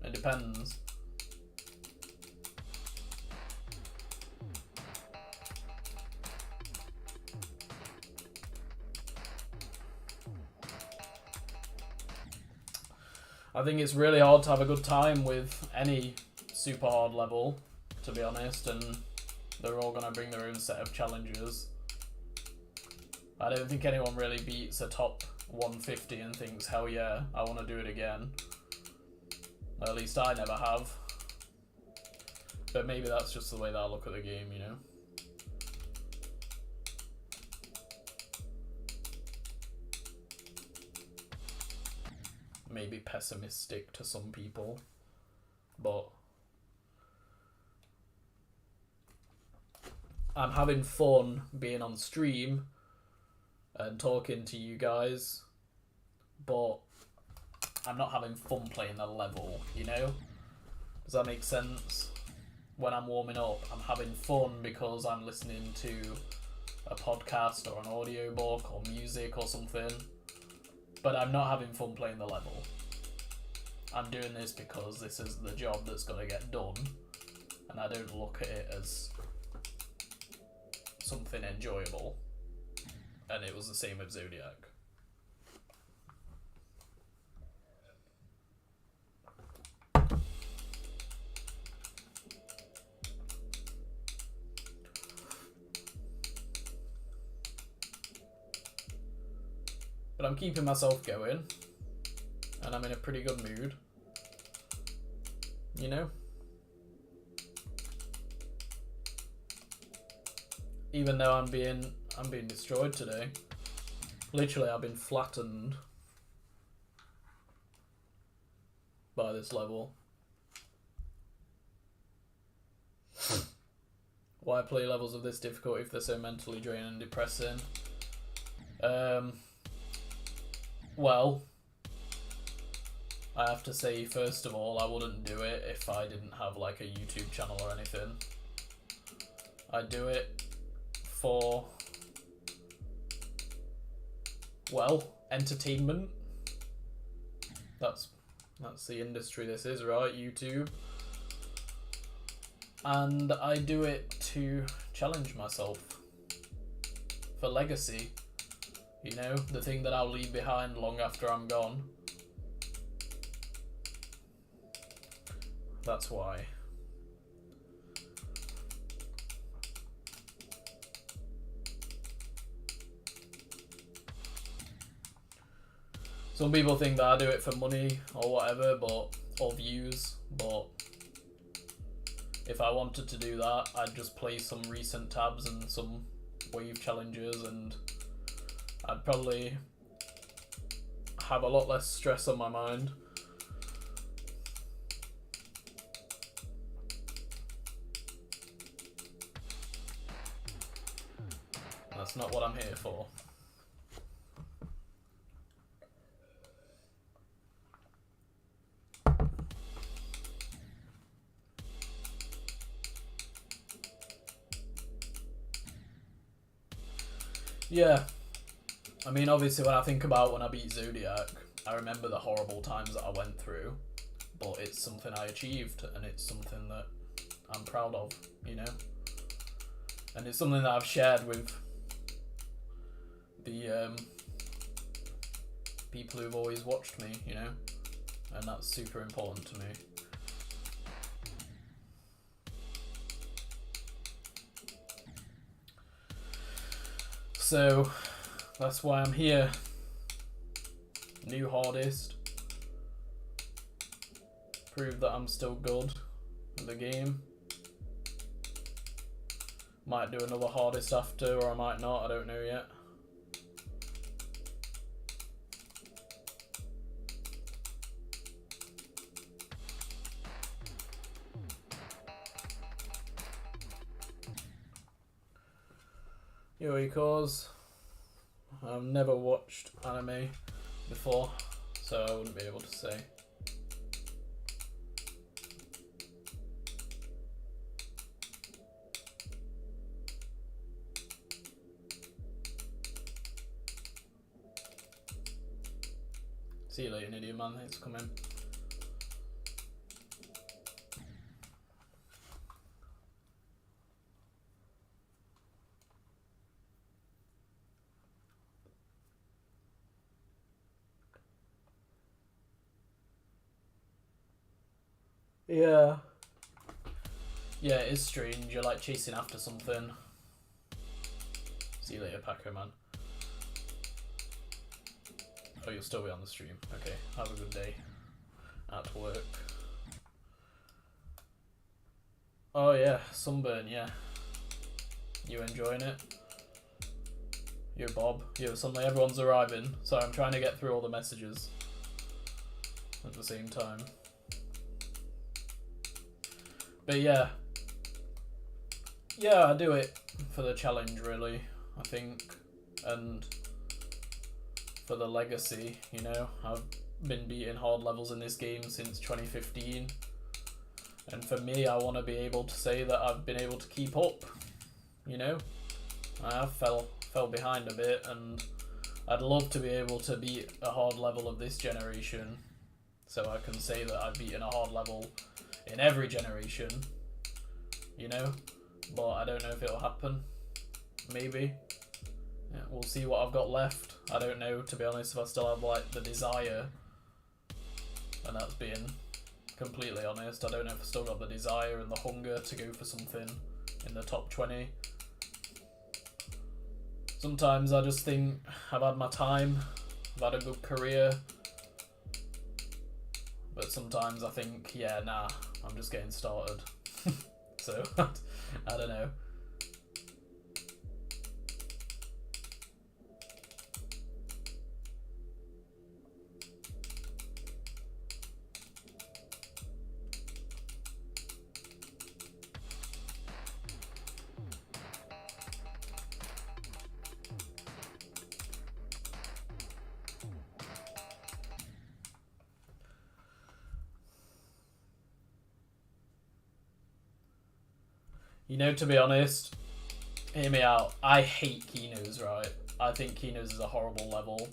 It depends. I think it's really hard to have a good time with any super hard level, to be honest, and they're all going to bring their own set of challenges. I don't think anyone really beats a top 150 and thinks, hell yeah, I want to do it again. At least I never have. But maybe that's just the way that I look at the game, you know? Maybe pessimistic to some people, but I'm having fun being on stream and talking to you guys, but I'm not having fun playing the level, you know? Does that make sense? When I'm warming up, I'm having fun because I'm listening to a podcast or an audiobook or music or something. But I'm not having fun playing the level. I'm doing this because this is the job that's going to get done. And I don't look at it as something enjoyable. And it was the same with Zodiac. But I'm keeping myself going, and I'm in a pretty good mood, you know? Even though I'm being destroyed today. Literally, I've been flattened by this level. Why play levels of this difficulty if they're so mentally draining and depressing? Well, I have to say, first of all, I wouldn't do it if I didn't have like a YouTube channel or anything. I do it for, well, entertainment. That's the industry this is, right? YouTube. And I do it to challenge myself. For legacy. You know, the thing that I'll leave behind long after I'm gone. That's why. Some people think that I do it for money or whatever, or views, but if I wanted to do that, I'd just play some recent tabs and some wave challenges, and I'd probably have a lot less stress on my mind. That's not what I'm here for. Yeah. I mean, obviously, when I think about when I beat Zodiac, I remember the horrible times that I went through, but it's something I achieved, and it's something that I'm proud of, you know? And it's something that I've shared with the people who've always watched me, you know? And that's super important to me. So that's why I'm here. New hardest. Prove that I'm still good at the game. Might do another hardest after, or I might not, I don't know yet. Because I've never watched anime before, so I wouldn't be able to say. See you later, idiot man. Thanks for coming. Yeah. Yeah, it is strange. You're like chasing after something. See you later, Paco man. Oh, you'll still be on the stream. Okay, have a good day at work. Oh yeah, sunburn, yeah. You enjoying it? Yo, Bob. Yo, suddenly everyone's arriving. So I'm trying to get through all the messages at the same time. But yeah. Yeah, I do it for the challenge, really, I think. And for the legacy, you know. I've been beating hard levels in this game since 2015. And for me, I want to be able to say that I've been able to keep up, you know. I have fell behind a bit, and I'd love to be able to beat a hard level of this generation, so I can say that I've beaten a hard level in every generation, you know, but I don't know if it'll happen. Maybe. Yeah, we'll see what I've got left. I don't know, to be honest, if I still have like the desire, and that's being completely honest. I don't know if I've still got the desire and the hunger to go for something in the top 20. Sometimes I just think I've had my time, I've had a good career, but sometimes I think, yeah, nah, I'm just getting started. So, I don't know. You know, to be honest, hear me out, I hate KENOS, right? I think KENOS is a horrible level.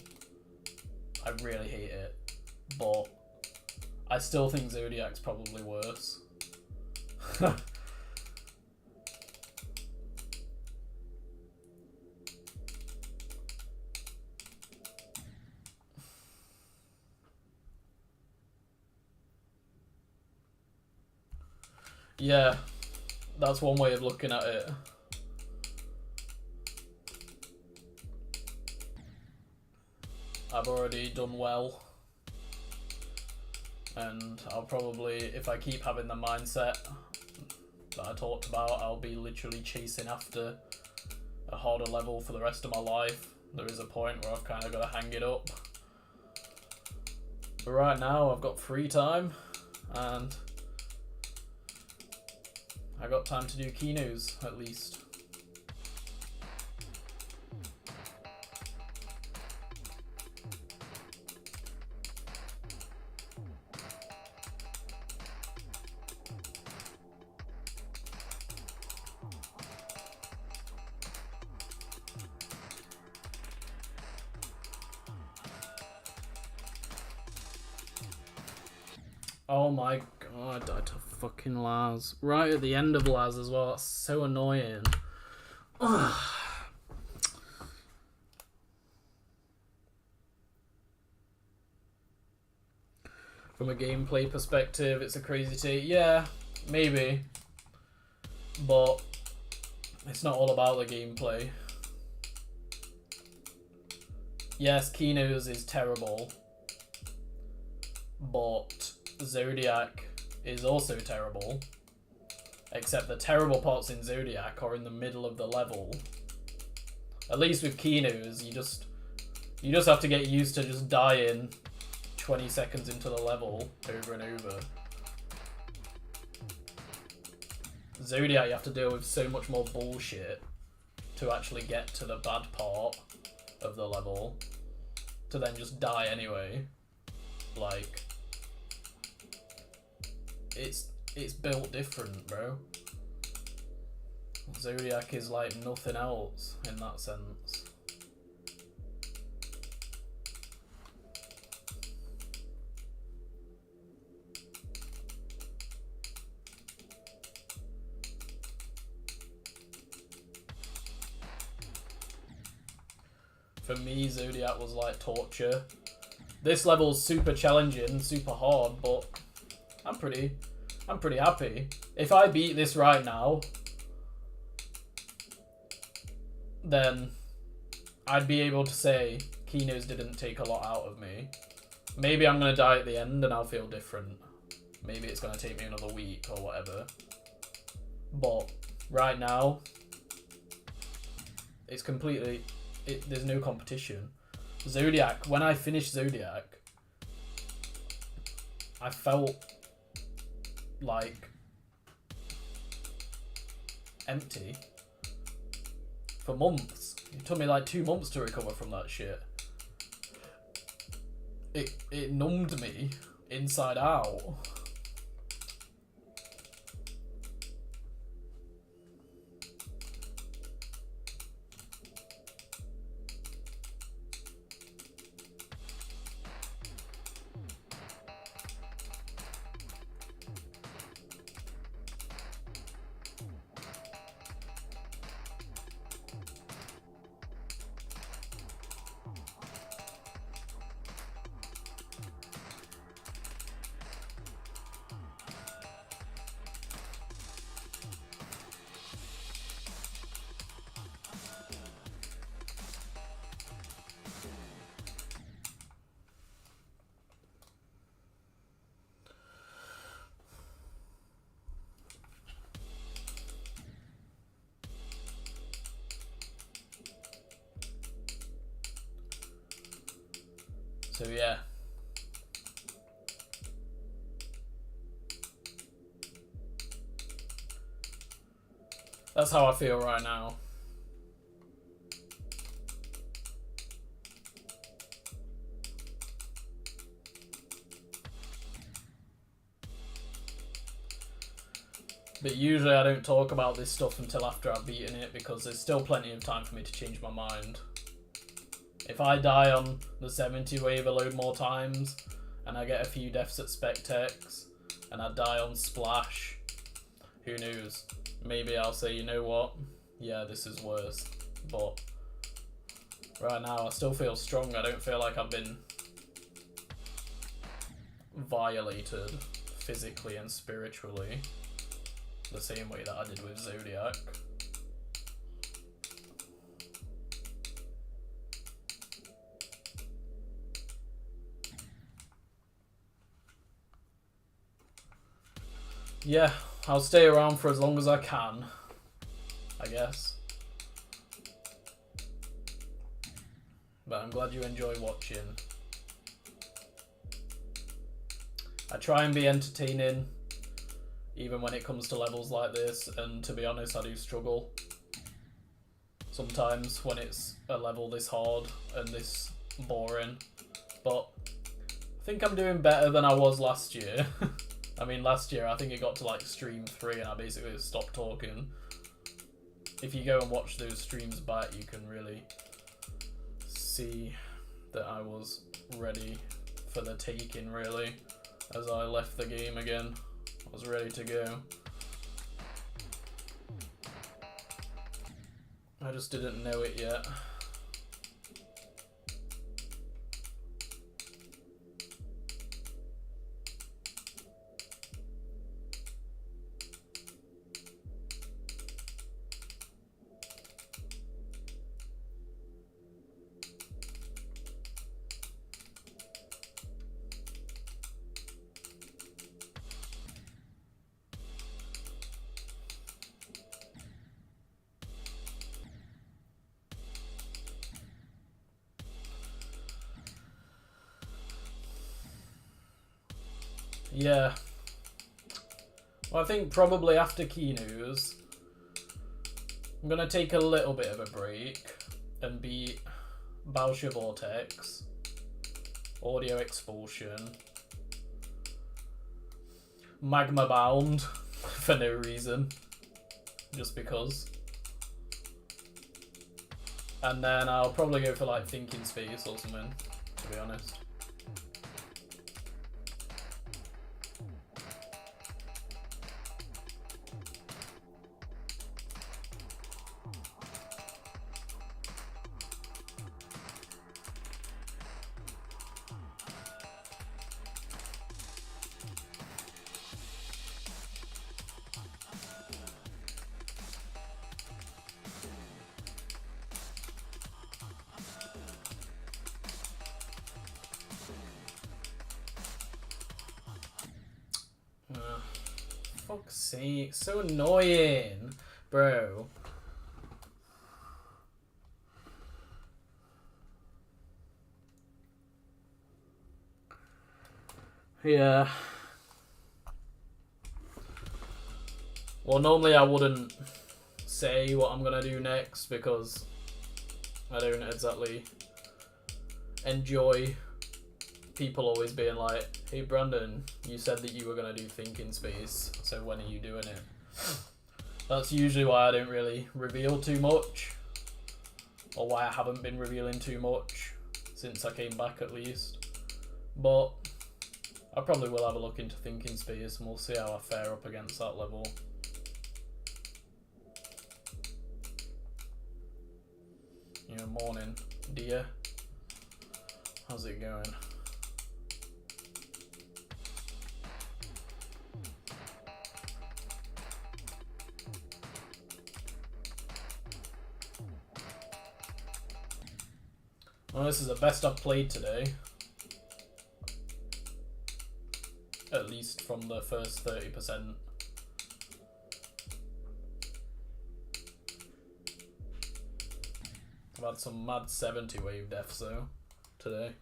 I really hate it. But I still think Zodiac's probably worse. Yeah, that's one way of looking at it. I've already done well, and I'll probably, if I keep having the mindset that I talked about, I'll be literally chasing after a harder level for the rest of my life. There is a point where I've kind of got to hang it up. But right now I've got free time, and I got time to do KENOS at least. Oh my god, I died to fucking Laz. Right at the end of Laz as well, that's so annoying. Ugh. From a gameplay perspective, it's a crazy take. Yeah, maybe. But it's not all about the gameplay. Yes, KENOS is terrible. But Zodiac is also terrible, except the terrible parts in Zodiac are in the middle of the level. At least with KENOS, you just have to get used to just dying 20 seconds into the level over and over. Zodiac, you have to deal with so much more bullshit to actually get to the bad part of the level, to then just die anyway. Like, it's built different, bro. Zodiac is like nothing else in that sense. For me, Zodiac was like torture. This level's super challenging, super hard, but I'm pretty happy. If I beat this right now, then I'd be able to say KENOS didn't take a lot out of me. Maybe I'm going to die at the end and I'll feel different. Maybe it's going to take me another week or whatever. But right now, it's completely... there's no competition. Zodiac, when I finished Zodiac, I felt like empty for months. It took me like 2 months to recover from that shit. It numbed me inside out. So yeah. That's how I feel right now. But usually I don't talk about this stuff until after I've beaten it, because there's still plenty of time for me to change my mind. If I die on the 70 wave a load more times, and I get a few deaths at Spectex, and I die on Splash, who knows? Maybe I'll say, you know what? Yeah, this is worse. But right now I still feel strong. I don't feel like I've been violated physically and spiritually the same way that I did with Zodiac. Yeah, I'll stay around for as long as I can, I guess. But I'm glad you enjoy watching. I try and be entertaining, even when it comes to levels like this, and to be honest, I do struggle sometimes when it's a level this hard and this boring. But I think I'm doing better than I was last year. I mean, last year I think it got to like stream 3 and I basically stopped talking. If you go and watch those streams back, you can really see that I was ready for the taking, really. As I left the game again, I was ready to go. I just didn't know it yet. Yeah. Well, I think probably after KENOS, I'm going to take a little bit of a break and beat Bauscher Vortex, Audio Expulsion, Magma Bound, for no reason, just because. And then I'll probably go for like Thinking Space or something, to be honest. fuck's sake. So annoying. Bro. Yeah. Well, normally I wouldn't say what I'm gonna do next because I don't exactly enjoy people always being like, hey Brandon, you said that you were gonna do thinking space, so when are you doing it? That's usually why I don't really reveal too much, or why I haven't been revealing too much since I came back at least. But I probably will have a look into thinking space and we'll see how I fare up against that level. Morning, dear. How's it going? Well, this is the best I've played today. At least from the first 30%. I've had some mad 70 wave deaths though today.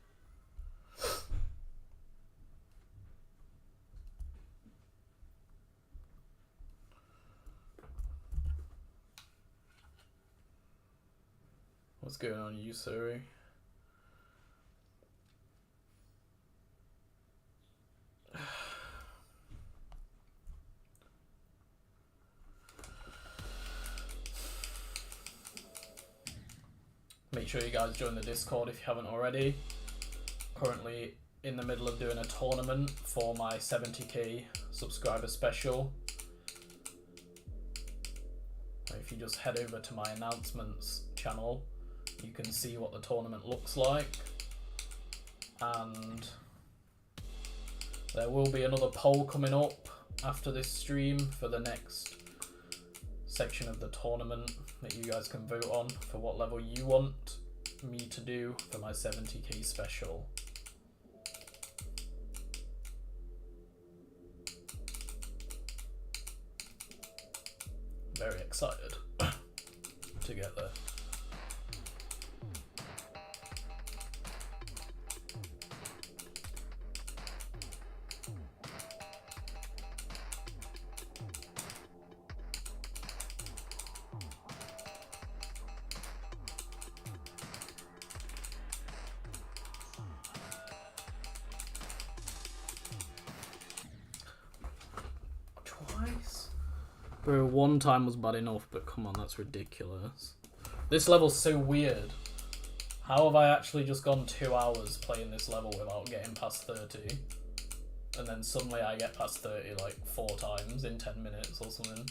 What's going on, you Suri? Make sure you guys join the Discord if you haven't already. Currently in the middle of doing a tournament for my 70k subscriber special. If you just head over to my announcements channel, you can see what the tournament looks like. And there will be another poll coming up after this stream for the next section of the tournament that you guys can vote on for what level you want me to do for my 70k special. Very excited to get there. Bro, one time was bad enough, but come on, that's ridiculous. This level's so weird. How have I actually just gone 2 hours playing this level without getting past 30? And then suddenly I get past 30 like 4 times in 10 minutes or something.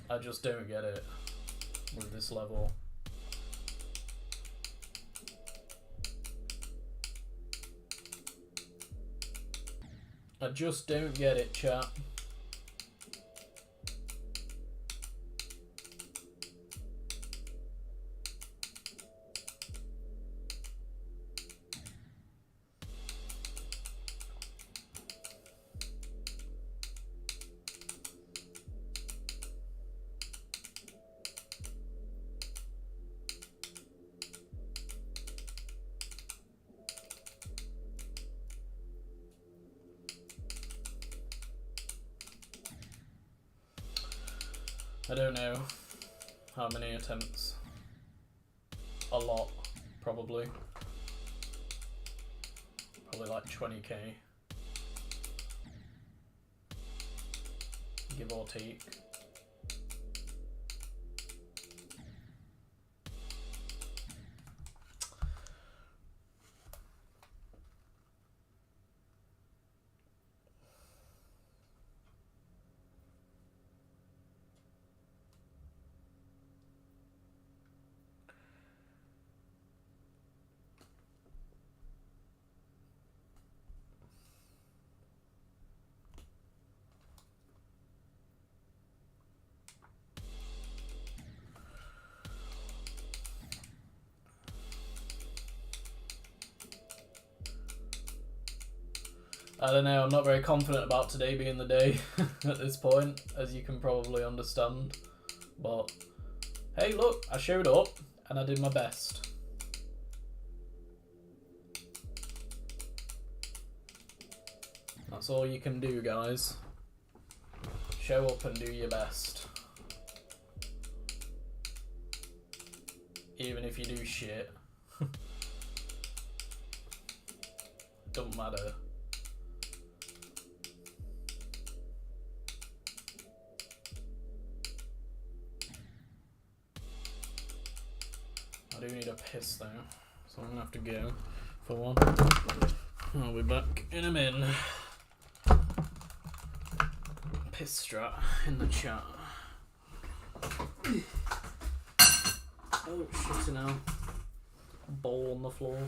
I just don't get it with this level. I just don't get it, chat. I don't know how many attempts. A lot, probably. Probably like 20k. Give or take. I don't know, I'm not very confident about today being the day at this point, as you can probably understand. But, hey look, I showed up, and I did my best. That's all you can do, guys. Show up and do your best. Even if you do shit. Don't matter. I do need a piss though, so I'm gonna have to go for one. I'll be back in a min. Piss strat in the chat. Oh shit now. Bowl on the floor.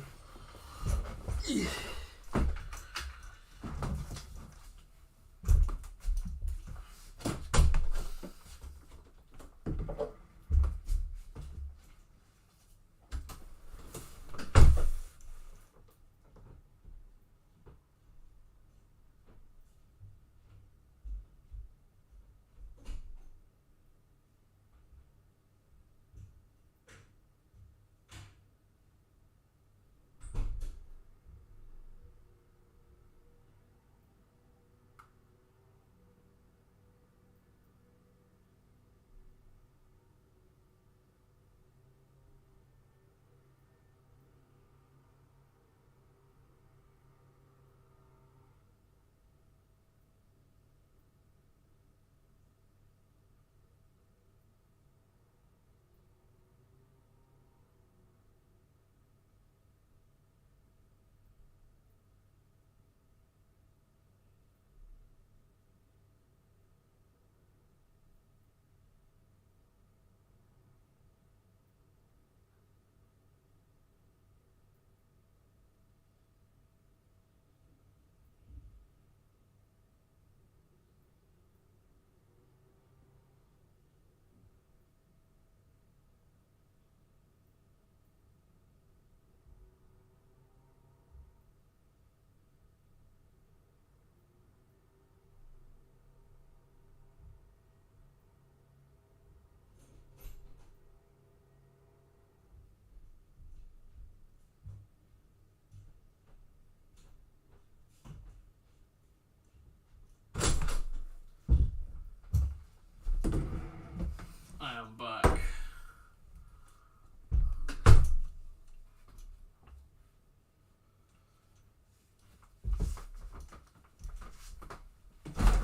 I am back.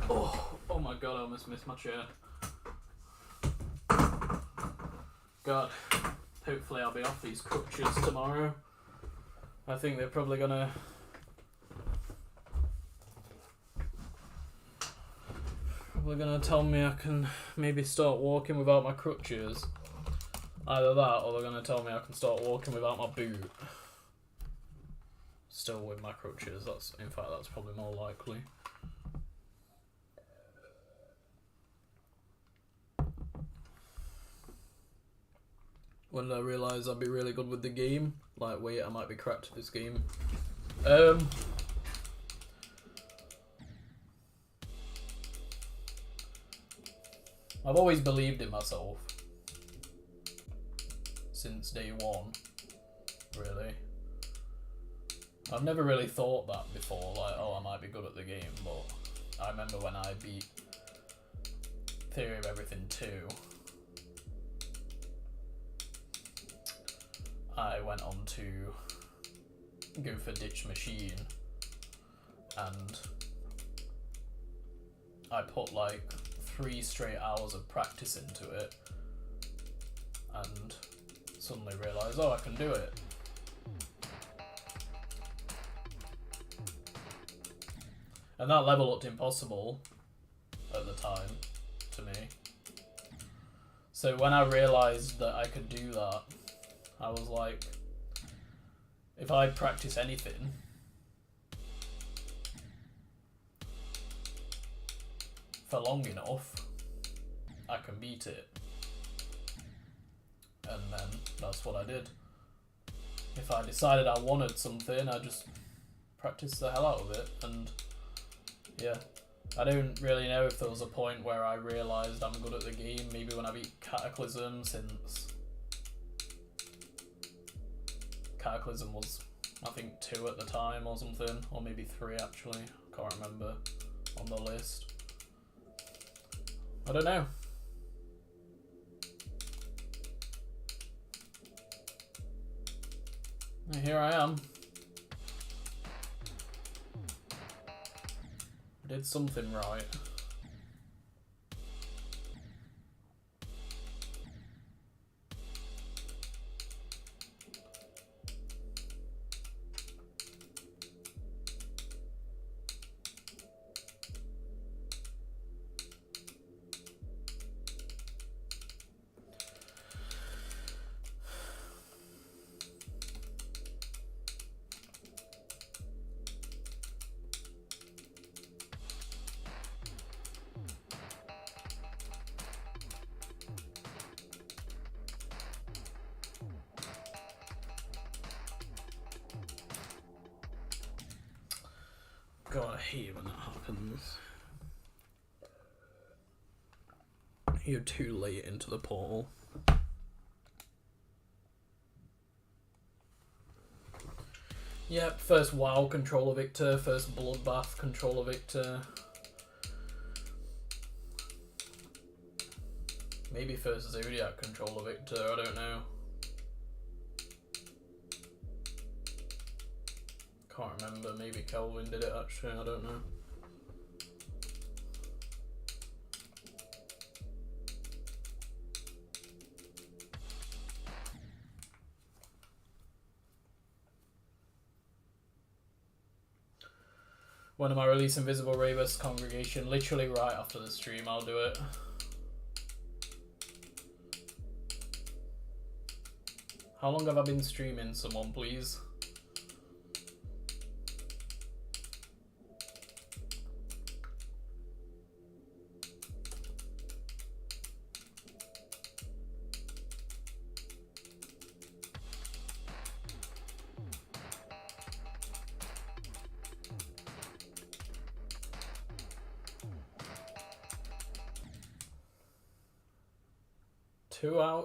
Oh my god, I almost missed my chair. God, hopefully I'll be off these crutches tomorrow. I think they're probably gonna tell me I can maybe start walking without my crutches. Either that, or they're gonna tell me I can start walking without my boot. Still with my crutches. In fact, that's probably more likely. When did I realise I'd be really good with the game? Like, wait, I might be cracked at this game. I've always believed in myself. Since day one, really. I've never really thought that before, like, oh, I might be good at the game, but I remember when I beat Theory of Everything 2, I went on to go for Ditch Machine, and I put like 3 straight hours of practice into it, and suddenly realised, oh, I can do it. And that level looked impossible at the time to me. So when I realised that I could do that, I was like, if I practice anything, for long enough, I can beat it. And then that's what I did. If I decided I wanted something, I just practiced the hell out of it, and Yeah. I don't really know if there was a point where I realised I'm good at the game, maybe when I beat Cataclysm, since Cataclysm was, I think, 2 at the time or something, or maybe 3 actually, can't remember on the list. I don't know. Here I am. I did something right. God, I hate when that happens. You're too late into the portal. Yep, first WoW controller victor, first Bloodbath controller victor. Maybe first Zodiac controller victor, I don't know. Can't remember, maybe Kelvin did it actually, I don't know. When am I releasing Visible Ravus Congregation? Literally right after the stream, I'll do it. How long have I been streaming? Someone please.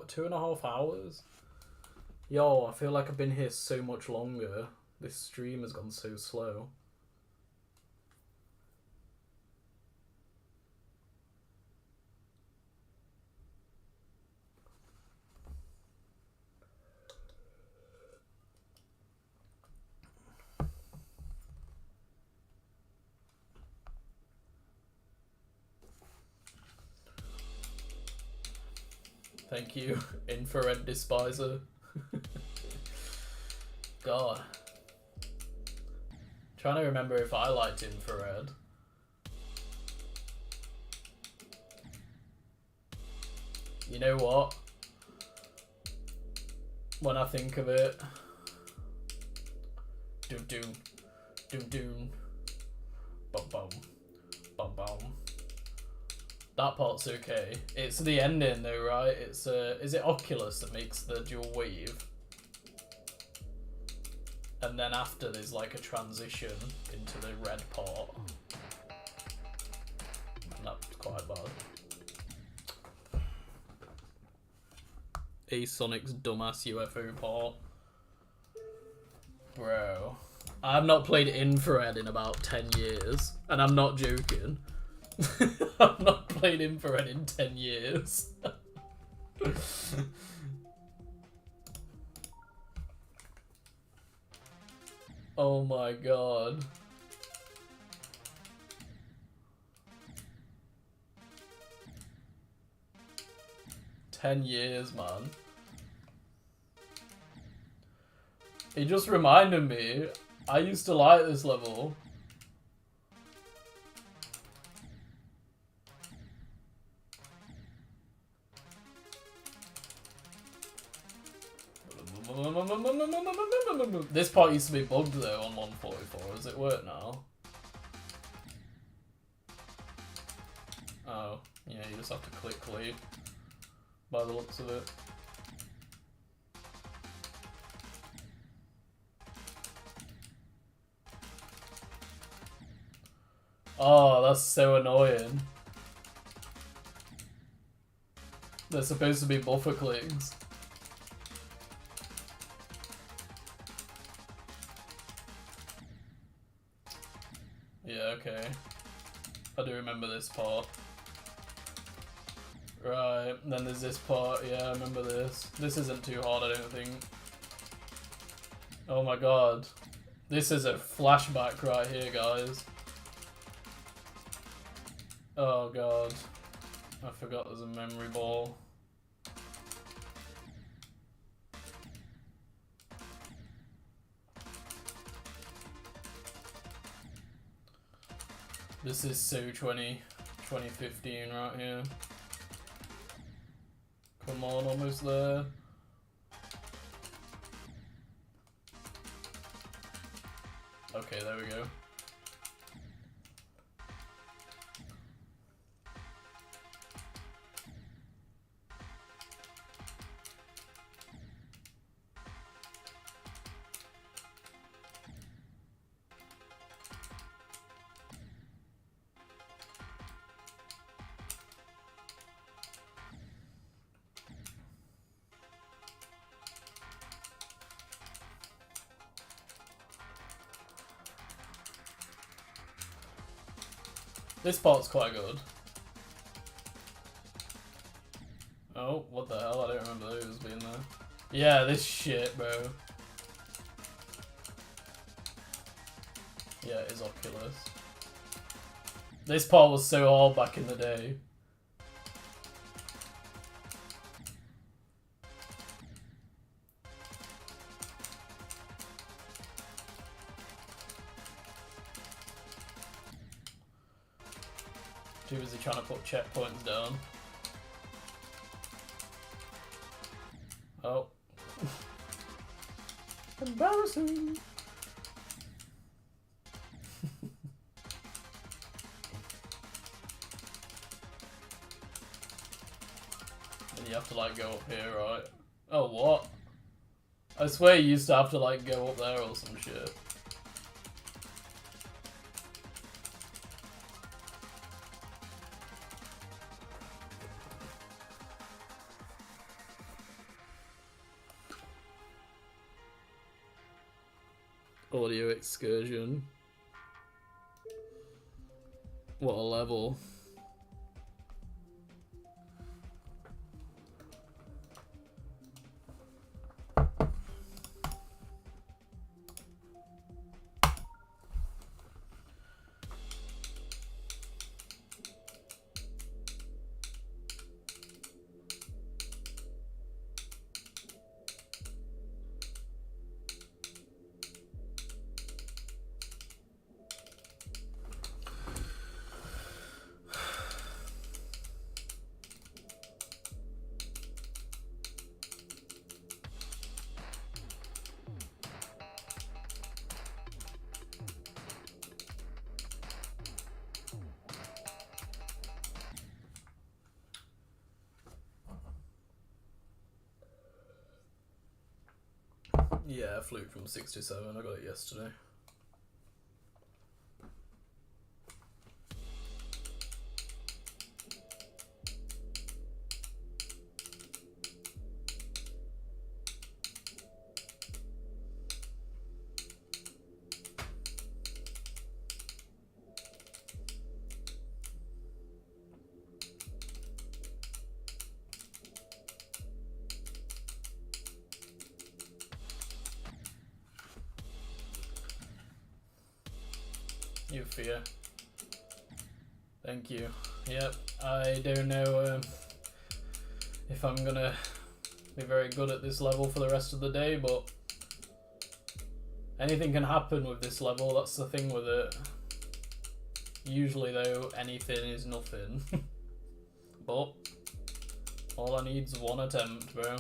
Two and a half hours? Yo, I feel like I've been here so much longer. This stream has gone so slow. Thank you, infrared despiser. God. Trying to remember if I liked infrared. You know what? When I think of it. Doom doom. Doom doom. Bum bum. Bum bum. That part's okay. It's the ending though, right? It's is it Oculus that makes the dual wave? And then after there's like a transition into the red part. And that's quite bad. Sonic's dumbass UFO part. Bro. I've not played infrared in about 10 years. And I'm not joking. I've not played infrared in 10 years. Oh my god. "10 years, man." It just reminded me, I used to like this level. This part used to be bugged though on 144. Does it work now? Oh, yeah, you just have to click leave by the looks of it. Oh, that's so annoying. They're supposed to be buffer clicks. Yeah, okay. I do remember this part. Right, then there's this part. Yeah, I remember this. This isn't too hard, I don't think. Oh my god. This is a flashback right here, guys. Oh god. I forgot there's a memory ball. This is so 2015 right here. Come on, almost there. Okay, there we go. This part's quite good. Oh, what the hell? I don't remember those being there. Yeah, this shit, bro. Yeah, it is Oculus. This part was so hard back in the day. Too busy trying to put checkpoints down. Oh. Embarrassing. And you have to like go up here, right? Oh, what? I swear you used to have to like go up there or some shit. Audio excursion. What a level. Yeah, Fluke from 67. I got it yesterday. You fear. Thank you. Yep, I don't know if I'm gonna be very good at this level for the rest of the day, but anything can happen with this level, that's the thing with it. Usually though, anything is nothing. But all I need's one attempt, bro.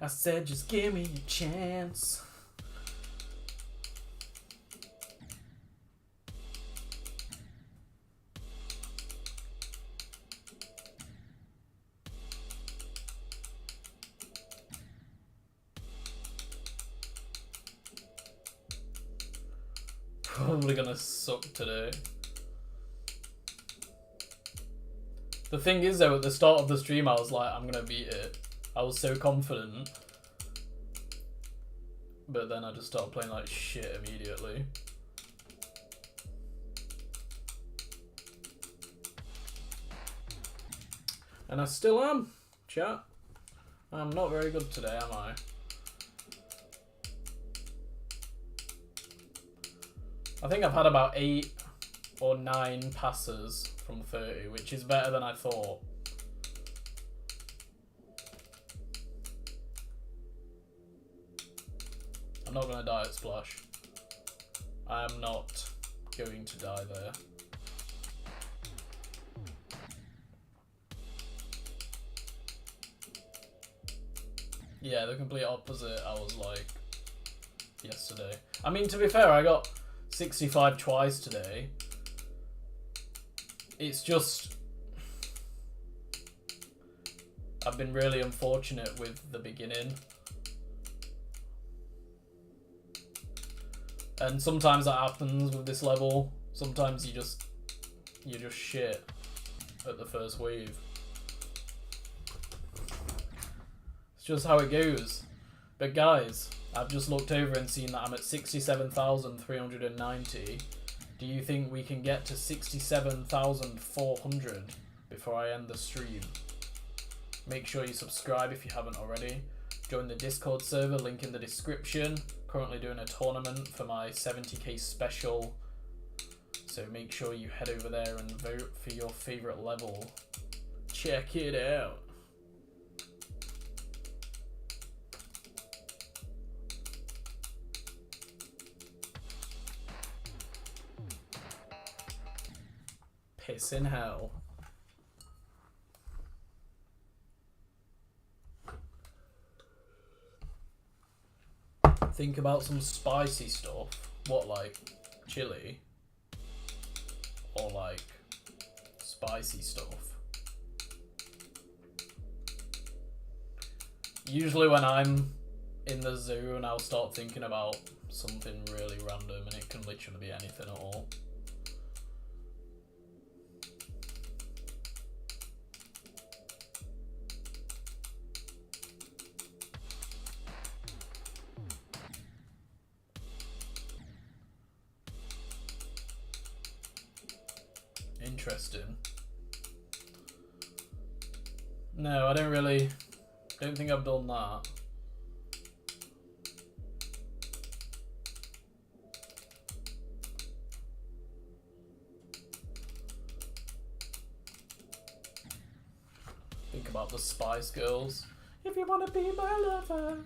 I said just give me a chance. probably gonna suck today. The thing is though, at the start of the stream I was like, I'm gonna beat it. I was so confident. But then I just started playing like shit immediately. And I still am, chat. I'm not very good today, am I? I think I've had about 8 or 9 passes from 30, which is better than I thought. I'm not going to die at Splash. I am not going to die there. Yeah, the complete opposite I was like yesterday. I mean, to be fair, I got 65 twice today. It's just I've been really unfortunate with the beginning. And sometimes that happens with this level. Sometimes you're just shit at the first wave. It's just how it goes. But guys, I've just looked over and seen that I'm at 67,390. Do you think we can get to 67,400 before I end the stream? Make sure you subscribe if you haven't already. Join the Discord server, link in the description. Currently doing a tournament for my 70k special. So make sure you head over there and vote for your favourite level. Check it out. Piss in hell. Think about some spicy stuff. What, like chili? Or like spicy stuff? Usually when I'm in the zone, I'll start thinking about something really random, and it can literally be anything at all. Interesting. No, I don't think I've done that. Think about the Spice Girls. If you want to be my lover.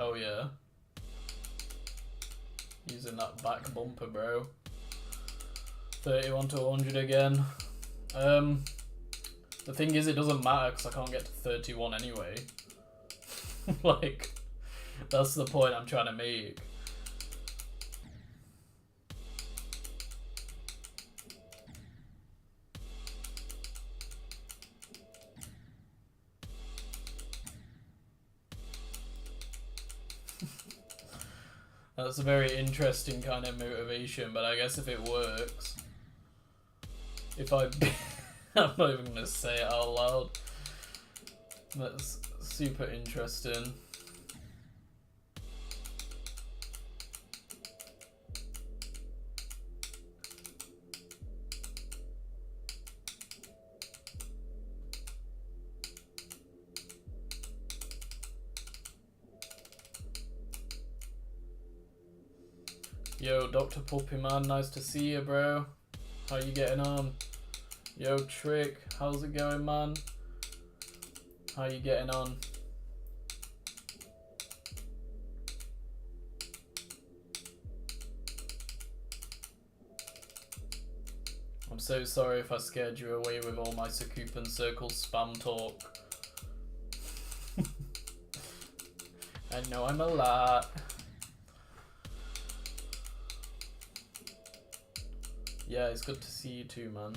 Oh yeah. Using that back bumper, bro. 31 to 100 again. The thing is, it doesn't matter because I can't get to 31 anyway. Like, that's the point I'm trying to make. That's a very interesting kind of motivation, but I guess if it works, I'm not even gonna say it out loud. That's super interesting. Yo, Dr. Puppy Man, nice to see you, bro. How you getting on? Yo, Trick, how's it going, man? How you getting on? I'm so sorry if I scared you away with all my Sakupan Circle spam talk. I know I'm a lot. Yeah, it's good to see you too, man.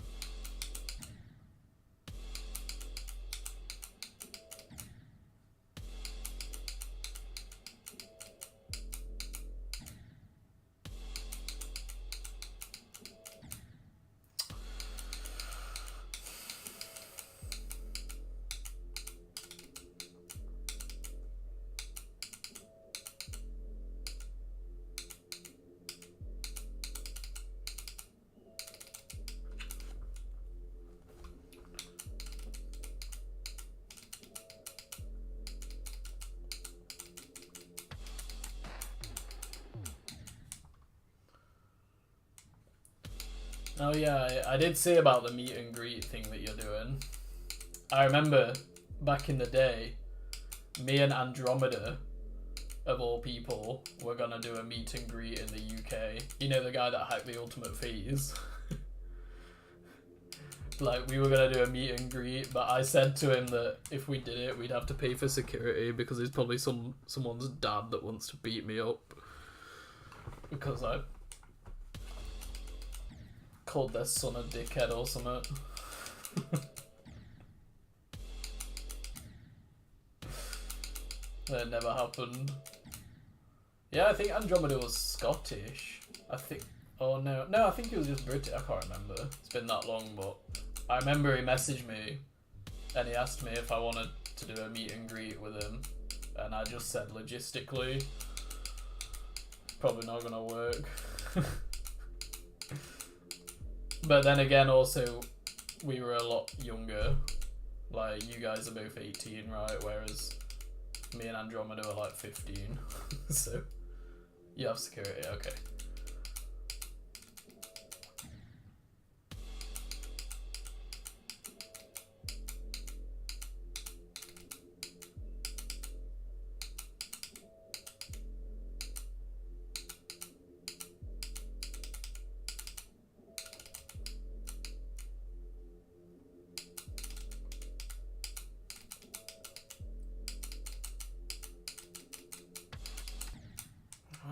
Oh yeah, I did see about the meet and greet thing that you're doing. I remember back in the day, me and Andromeda, of all people, were gonna do a meet and greet in the UK. You know, the guy that hacked the ultimate fees? Like, we were gonna do a meet and greet, but I said to him that if we did it, we'd have to pay for security because there's probably someone's dad that wants to beat me up. Because I called their son a dickhead or something. That never happened. Yeah, I think Andromeda was Scottish. I think. Oh no, I think he was just British. I can't remember. It's been that long, but I remember he messaged me and he asked me if I wanted to do a meet and greet with him, and I just said logistically, probably not gonna work. But then again, also, we were a lot younger. Like, you guys are both 18, right? Whereas me and Andromeda are like 15. So, you have security, okay.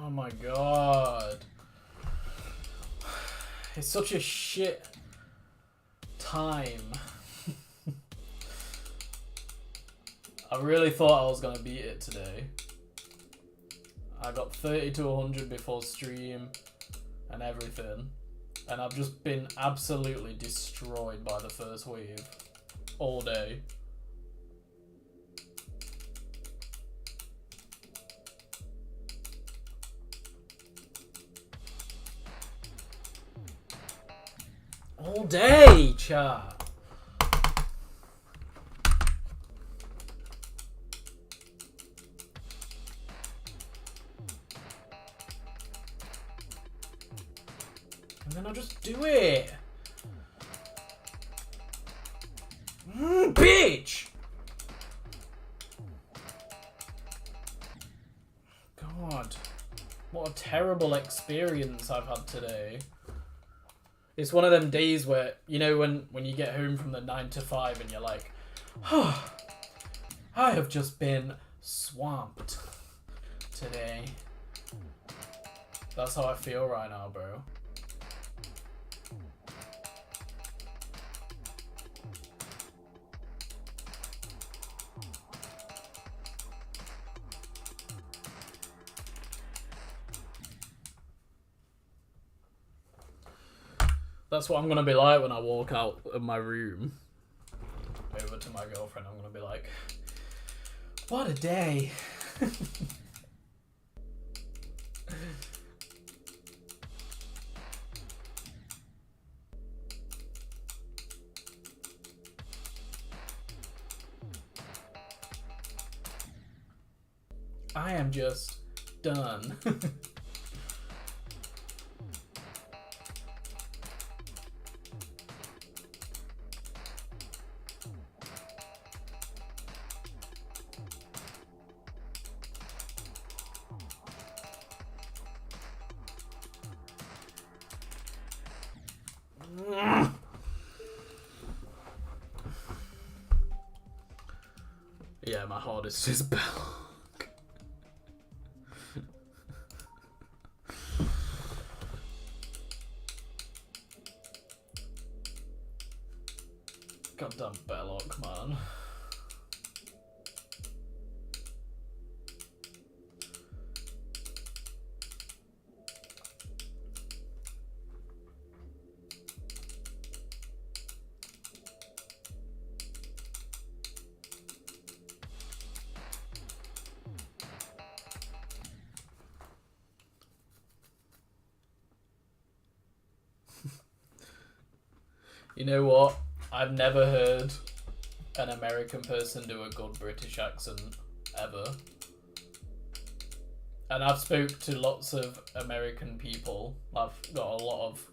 Oh my god. It's such a shit time. I really thought I was gonna beat it today. I got 30 to 100 before stream and everything. And I've just been absolutely destroyed by the first wave all day. All day, chat. And then I'll just do it. Bitch! God. What a terrible experience I've had today. It's one of them days where, you know, when you get home from the 9 to 5 and you're like, oh, I have just been swamped today. That's how I feel right now, bro. That's what I'm going to be like when I walk out of my room over to my girlfriend. I'm going to be like, what a day. I am just done. Yeah, my hardest is Belk. Damn Belloc, man. You know what? I've never heard an American person do a good British accent, ever. And I've spoke to lots of American people. I've got a lot of,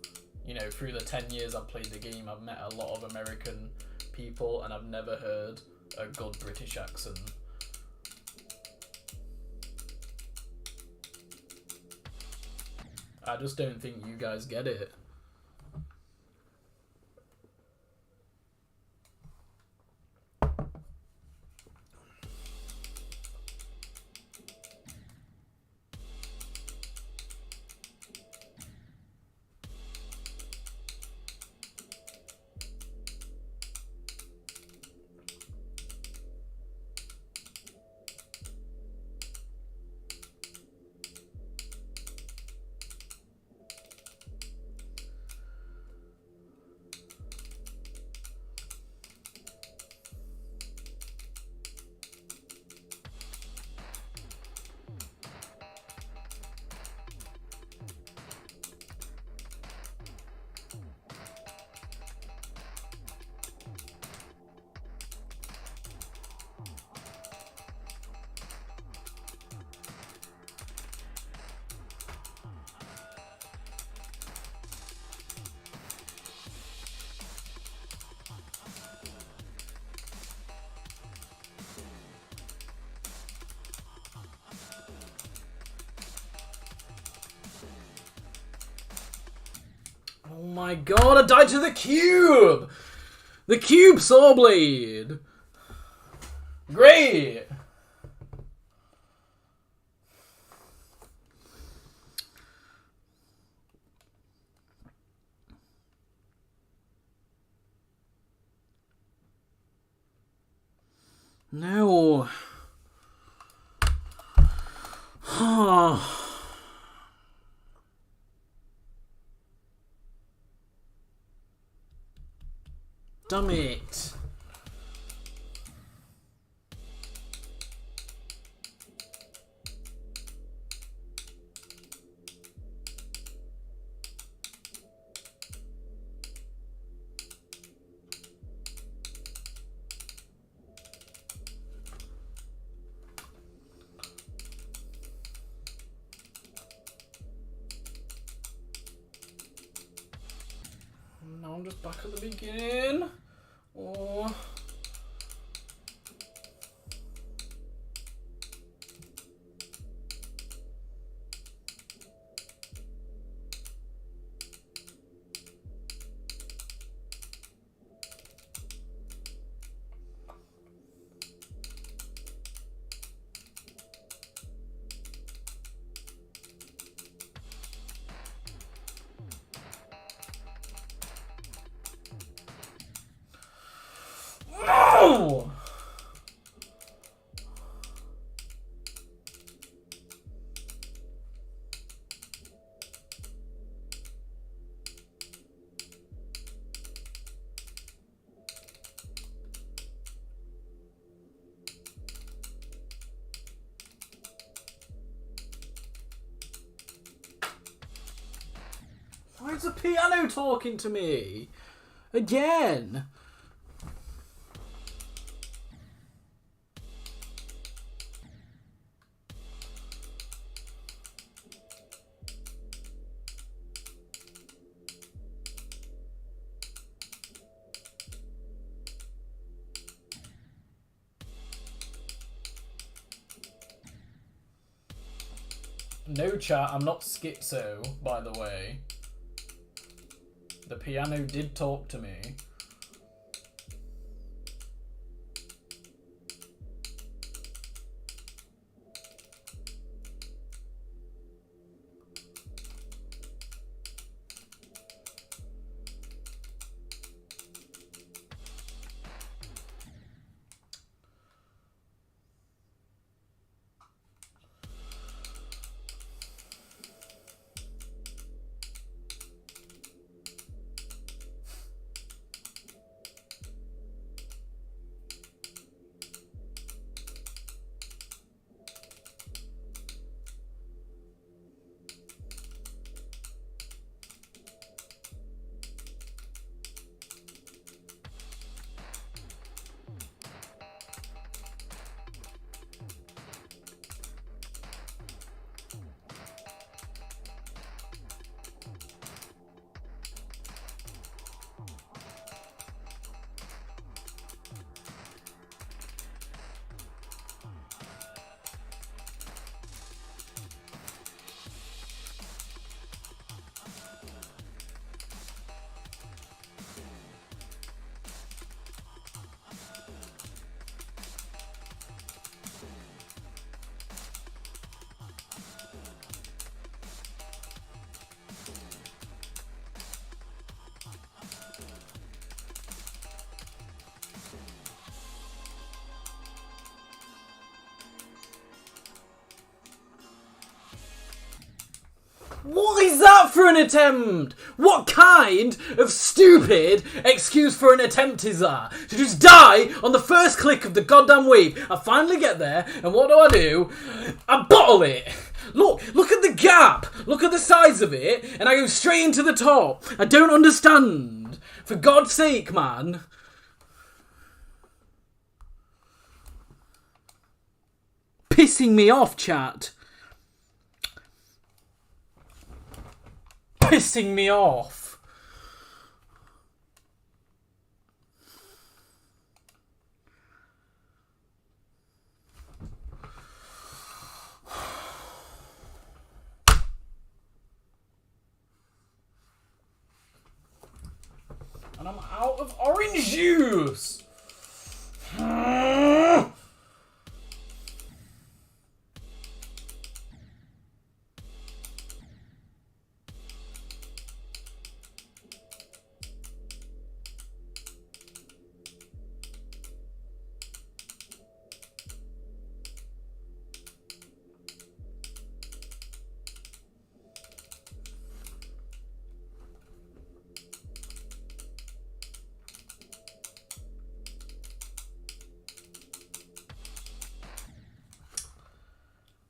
you know, through the 10 years I've played the game, I've met a lot of American people, and I've never heard a good British accent. I just don't think you guys get it. Oh my god, I died to the cube! The cube saw blade! Great! No. Damn it. Now I'm just back at the beginning. Oh. No! Why is the piano talking to me? Again? No chat, I'm not schizo, by the way. The piano did talk to me. What is that for an attempt? What kind of stupid excuse for an attempt is that? To just die on the first click of the goddamn weave. I finally get there, and what do? I bottle it. Look at the gap. Look at the size of it, and I go straight into the top. I don't understand. For God's sake, man. Pissing me off, chat. Pissing me off. And I'm out of orange juice.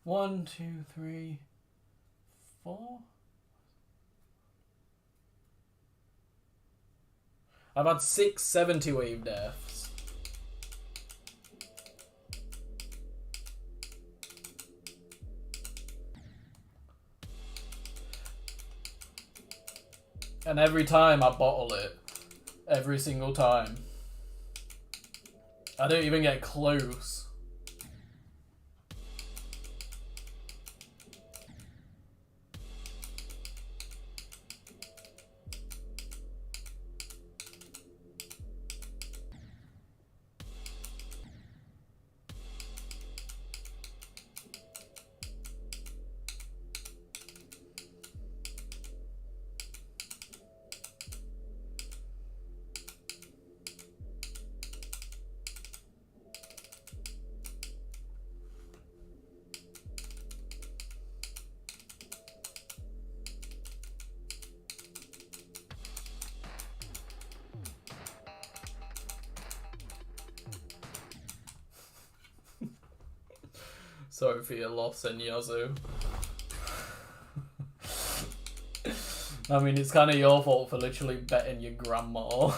One, two, three, four. I've had 670 wave deaths. And every time I bottle it. Every single time. I don't even get close. Sorry for your loss, Enyazu. I mean, it's kind of your fault for literally betting your grandma.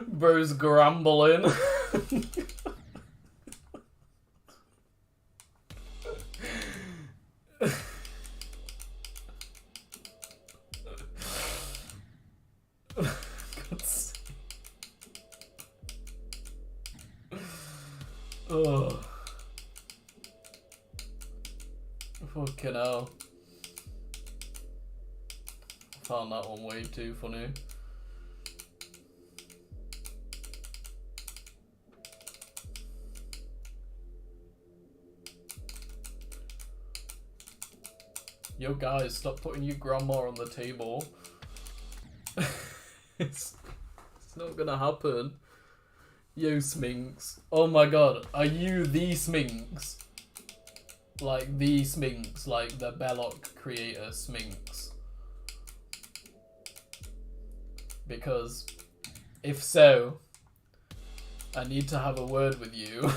Bro's grumbling. Oh. Fucking hell. I found that one way too funny. Yo guys, stop putting your grandma on the table. it's not gonna happen. Yo, Sminx. Oh my god, are you the Sminx? Like the Sminx, like the Belloc creator Sminx? Because if so, I need to have a word with you.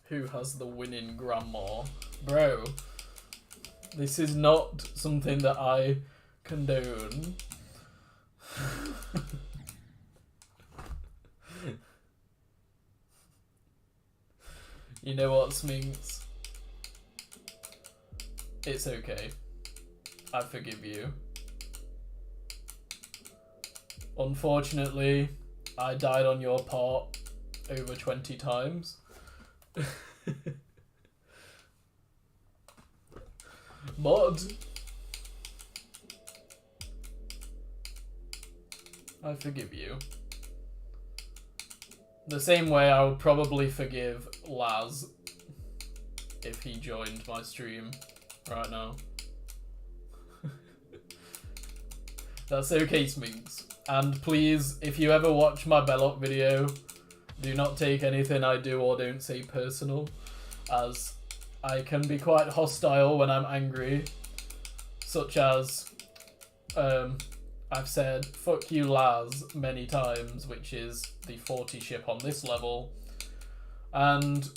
Who has the winning grandma? Bro, this is not something that I condone. You know what, Sminx? It's okay. I forgive you. Unfortunately, I died on your part over 20 times. Mod. I forgive you. The same way I would probably forgive Laz if he joined my stream right now. That's okay, Sminks. And please, if you ever watch my Belloc video, do not take anything I do or don't say personal, as I can be quite hostile when I'm angry, such as, I've said, fuck you Laz many times, which is the 40 ship on this level, and,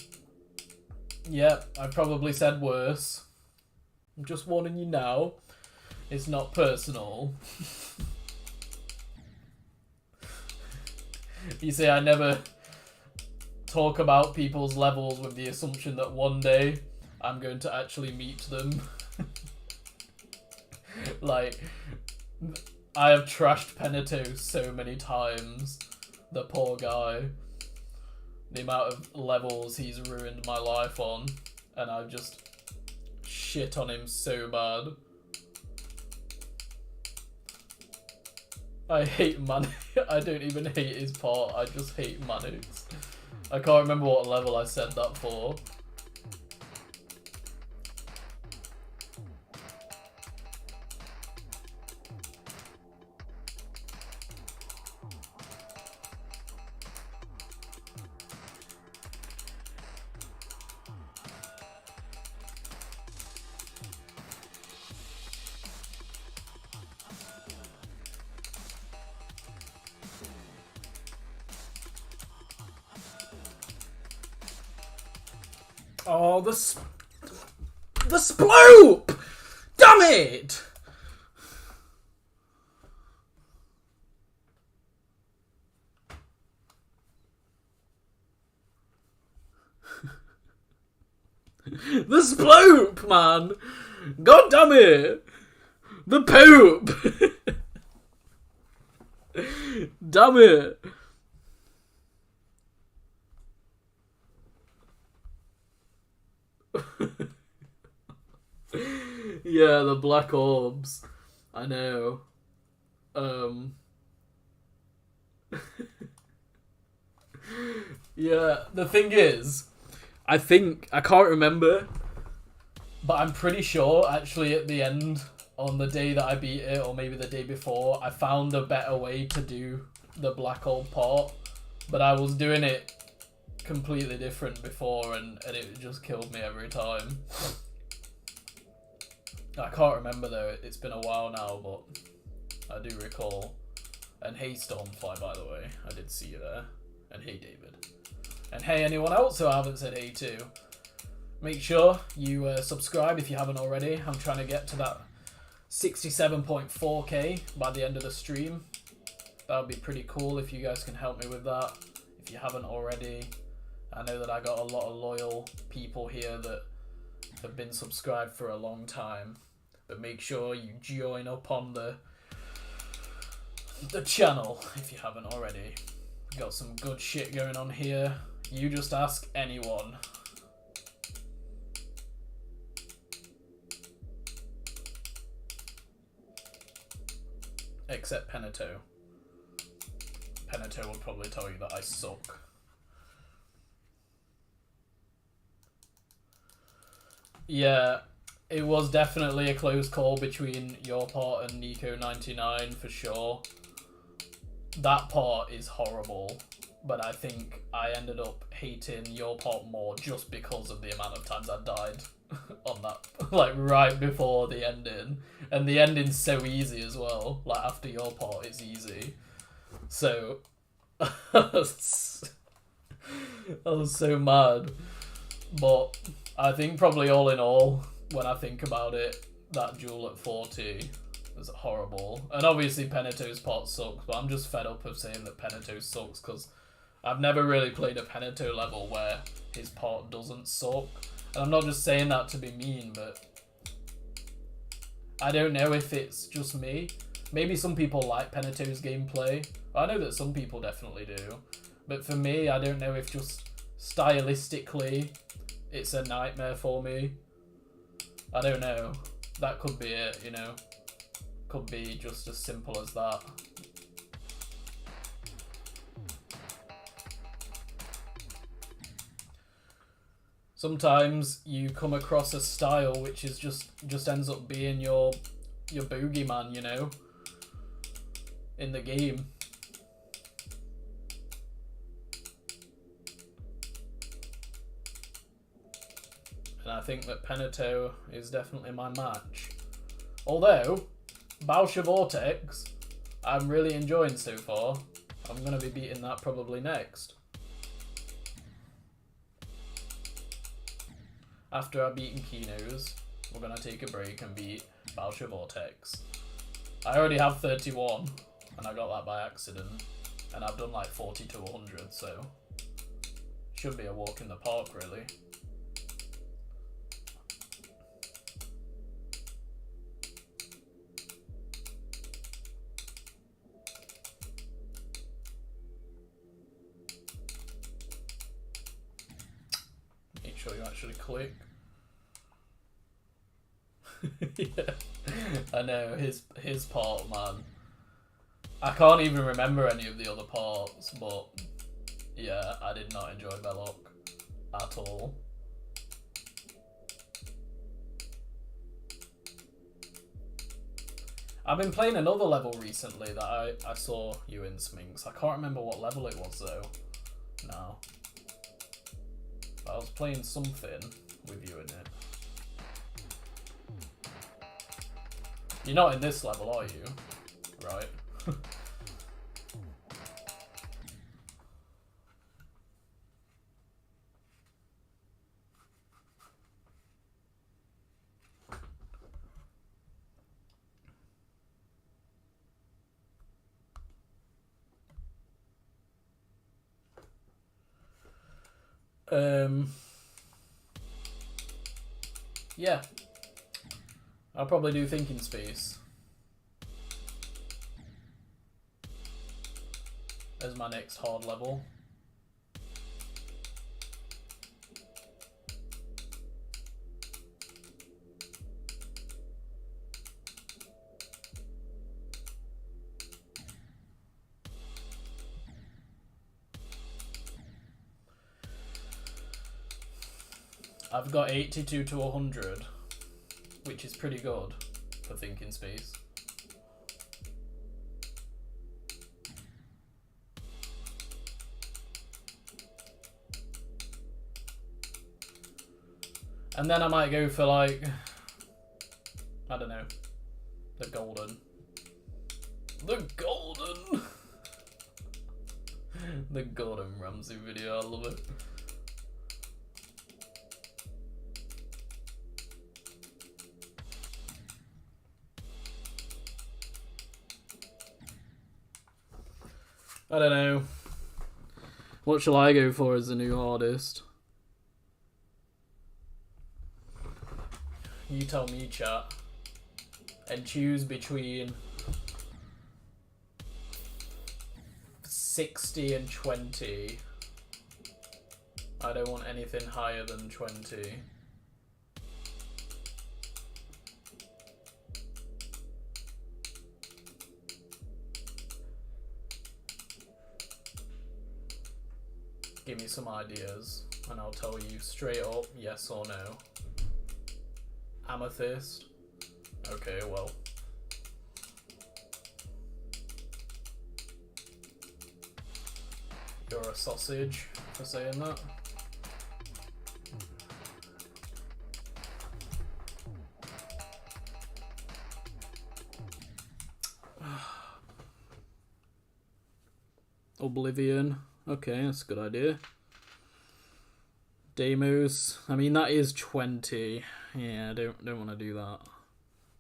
yeah, I've probably said worse. I'm just warning you now, it's not personal. You see, I never talk about people's levels with the assumption that one day I'm going to actually meet them. Like, I have trashed Peneto so many times. The poor guy. The amount of levels he's ruined my life on. And I've just shit on him so bad. I hate Manix. I don't even hate his part, I just hate Manix. I can't remember what level I said that for. Oh, the sploop! Damn it! The sploop, man! God damn it! The poop! Damn it! Yeah, the black orbs. I know. Yeah, the thing is, I can't remember, but I'm pretty sure actually at the end, on the day that I beat it, or maybe the day before, I found a better way to do the black orb part, but I was doing it completely different before, and it just killed me every time. I can't remember though, it's been a while now, but I do recall. And hey Stormfly, by the way, I did see you there. And hey David. And hey anyone else who I haven't said hey to. Make sure you subscribe if you haven't already. I'm trying to get to that 67.4k by the end of the stream. That would be pretty cool if you guys can help me with that. If you haven't already. I know that I got a lot of loyal people here that have been subscribed for a long time. But make sure you join up on the channel if you haven't already. Got some good shit going on here. You just ask anyone. Except Peneto. Peneto will probably tell you that I suck. Yeah, it was definitely a close call between your part and Nico99 for sure. That part is horrible, but I think I ended up hating your part more just because of the amount of times I died on that, like right before the ending. And the ending's so easy as well, like after your part it's easy. So, I was so mad. But I think probably all in all, when I think about it, that duel at 40 was horrible. And obviously Peneto's part sucks, but I'm just fed up of saying that Peneto sucks because I've never really played a Peneto level where his part doesn't suck. And I'm not just saying that to be mean, but I don't know if it's just me. Maybe some people like Peneto's gameplay. I know that some people definitely do. But for me, I don't know if just stylistically it's a nightmare for me. I don't know. That could be it, you know. Could be just as simple as that. Sometimes you come across a style which is just ends up being your boogeyman, you know, in the game. And I think that Penato is definitely my match. Although, Bausha Vortex, I'm really enjoying so far. I'm going to be beating that probably next. After I've beaten KENOS, we're going to take a break and beat Bausha Vortex. I already have 31, and I got that by accident. And I've done like 40 to 100, so should be a walk in the park, really. Make sure you actually click. Yeah, I know, his part, man. I can't even remember any of the other parts, but yeah, I did not enjoy Belloc at all. I've been playing another level recently that I saw you in, Sminx. I can't remember what level it was though. No. But I was playing something with you in it. You're not in this level, are you? Right. Yeah. I'll probably do Thinking Space as my next hard level. I've got 82 to 100, which is pretty good for Thinking Space. And then I might go for like, I don't know, the golden. The golden! The Gordon Ramsay video, I love it. I don't know. What shall I go for as the new hardest? You tell me, chat. And choose between 60 and 20. I don't want anything higher than 20. Give me some ideas, and I'll tell you straight up, yes or no. Amethyst? Okay, well. You're a sausage for saying that. Oblivion. Okay, that's a good idea. Deimos. I mean, that is 20. Yeah, I don't want to do that,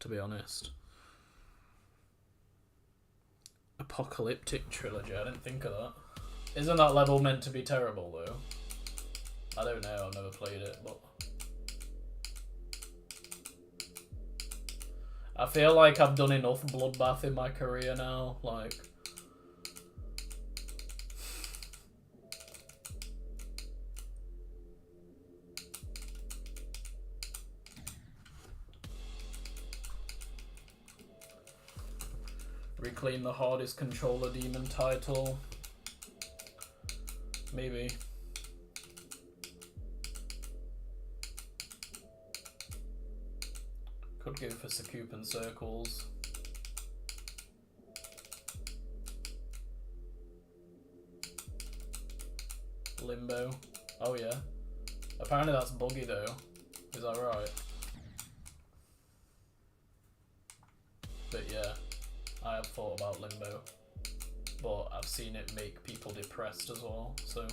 to be honest. Apocalyptic Trilogy. I didn't think of that. Isn't that level meant to be terrible, though? I don't know. I've never played it, but I feel like I've done enough Bloodbath in my career now. Like, reclaim the hardest controller demon title. Maybe. Could go for Sakupan Circles. Limbo. Oh yeah. Apparently that's buggy though. Is that right? But yeah, I have thought about Limbo. But I've seen it make people depressed as well, so...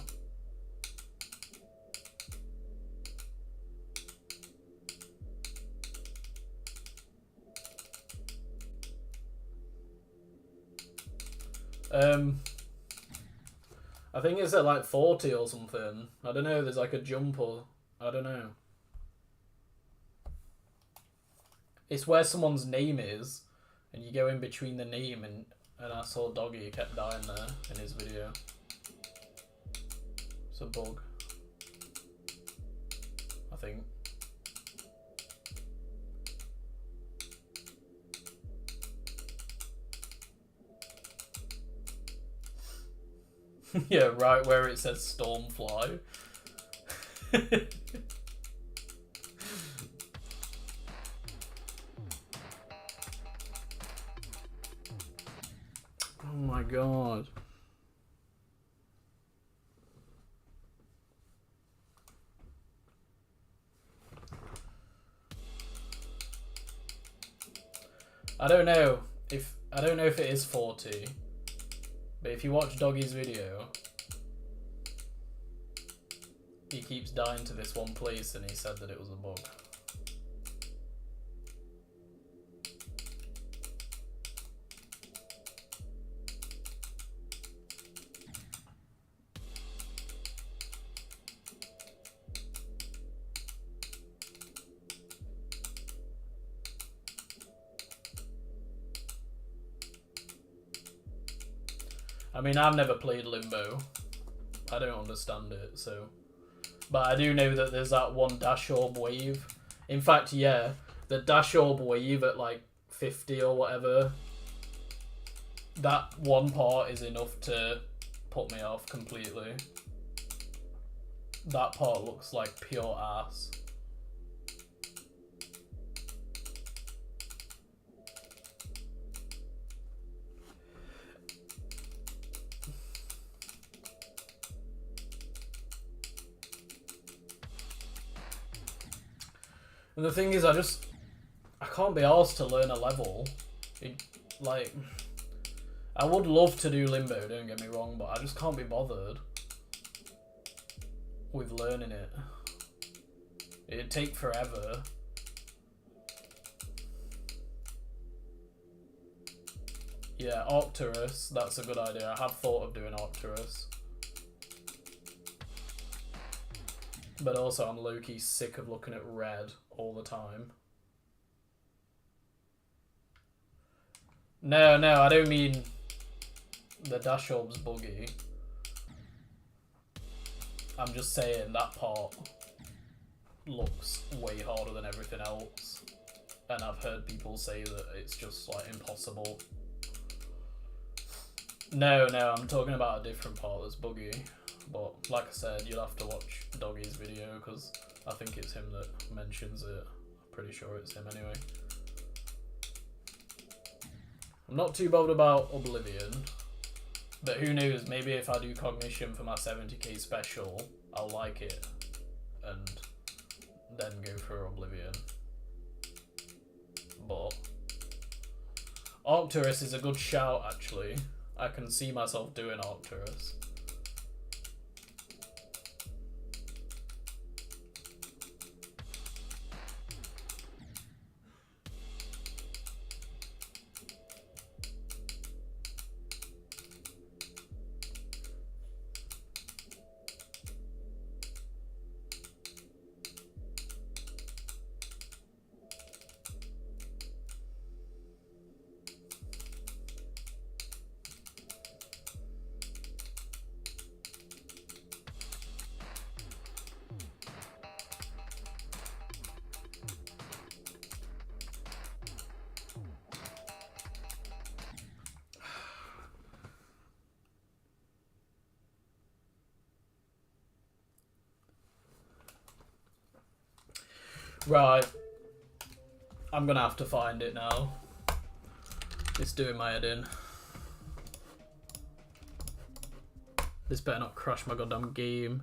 I think it's at like 40 or something. I don't know, there's like a jump or... I don't know. It's where someone's name is, and you go in between the name, and I saw Doggy kept dying there in his video. It's a bug. I think. Yeah, right where it says Stormfly. Oh my god. I don't know if it is 40. But if you watch Doggy's video, he keeps dying to this one place and he said that it was a bug. I mean, I've never played Limbo. I don't understand it, so... But I do know that there's that one Dash Orb wave. In fact, yeah, the Dash Orb wave at like 50 or whatever, that one part is enough to put me off completely. That part looks like pure ass. And the thing is, I can't be arsed to learn a level. I would love to do Limbo, don't get me wrong, but I just can't be bothered with learning it. It'd take forever. Yeah, Arcturus, that's a good idea. I have thought of doing Arcturus. But also, I'm low-key sick of looking at red all the time. No, I don't mean the Dash Orb's buggy. I'm just saying that part looks way harder than everything else. And I've heard people say that it's just, like, impossible. No, I'm talking about a different part that's buggy. But like I said, you'll have to watch Doggy's video because I think it's him that mentions it. I'm pretty sure it's him anyway. I'm not too bothered about Oblivion, but who knows, maybe if I do Cognition for my 70k special, I'll like it and then go for Oblivion. But Arcturus is a good shout actually. I can see myself doing Arcturus. Right. I'm gonna have to find it now. It's doing my head in. This better not crash my goddamn game.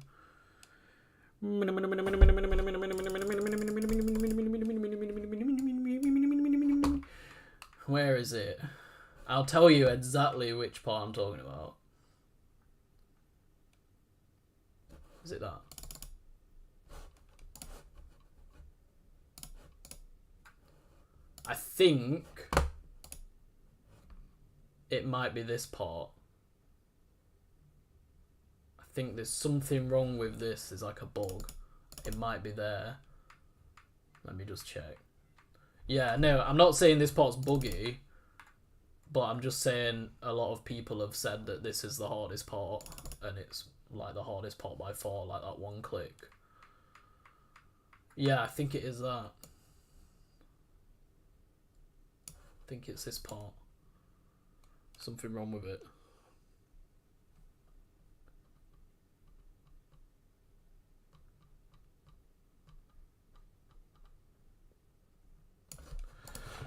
Where is it? I'll tell you exactly which part I'm talking about. Is it that? I think it might be this part. I think there's something wrong with this. There's like a bug. It might be there. Let me just check. Yeah, no, I'm not saying this part's buggy, but I'm just saying a lot of people have said that this is the hardest part, and it's like the hardest part by far, like that one click. Yeah, I think it is that. I think it's this part. Something wrong with it.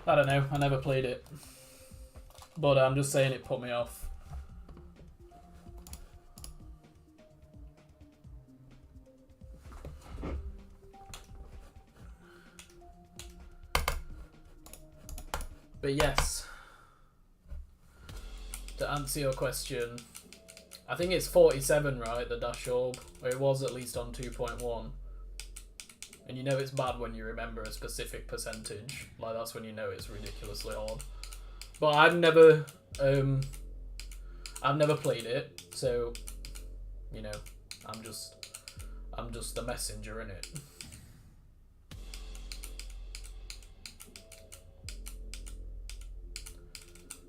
I don't know, I never played it. But I'm just saying it put me off. But yes, to answer your question, I think it's 47, right, the dash orb? Or it was at least on 2.1. And you know it's bad when you remember a specific percentage. Like, that's when you know it's ridiculously hard. But I've never played it, so, you know, I'm just the messenger in it.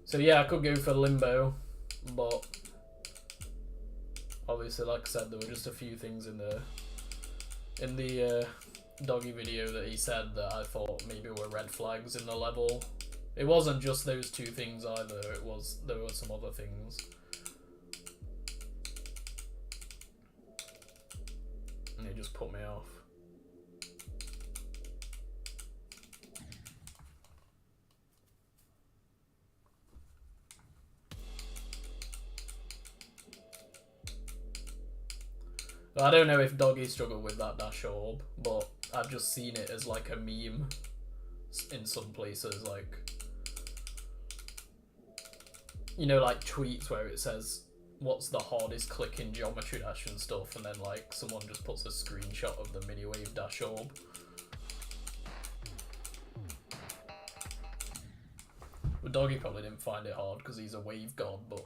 So yeah, I could go for Limbo, but obviously, like I said, there were just a few things in the doggy video that he said that I thought maybe were red flags in the level. It wasn't just those two things either. There were some other things. And it just put me off. I don't know if Doggy struggled with that dash orb, but I've just seen it as like a meme in some places, like, you know, like tweets where it says what's the hardest click in Geometry Dash and stuff, and then like someone just puts a screenshot of the mini wave dash orb. But Doggy probably didn't find it hard because he's a wave god, but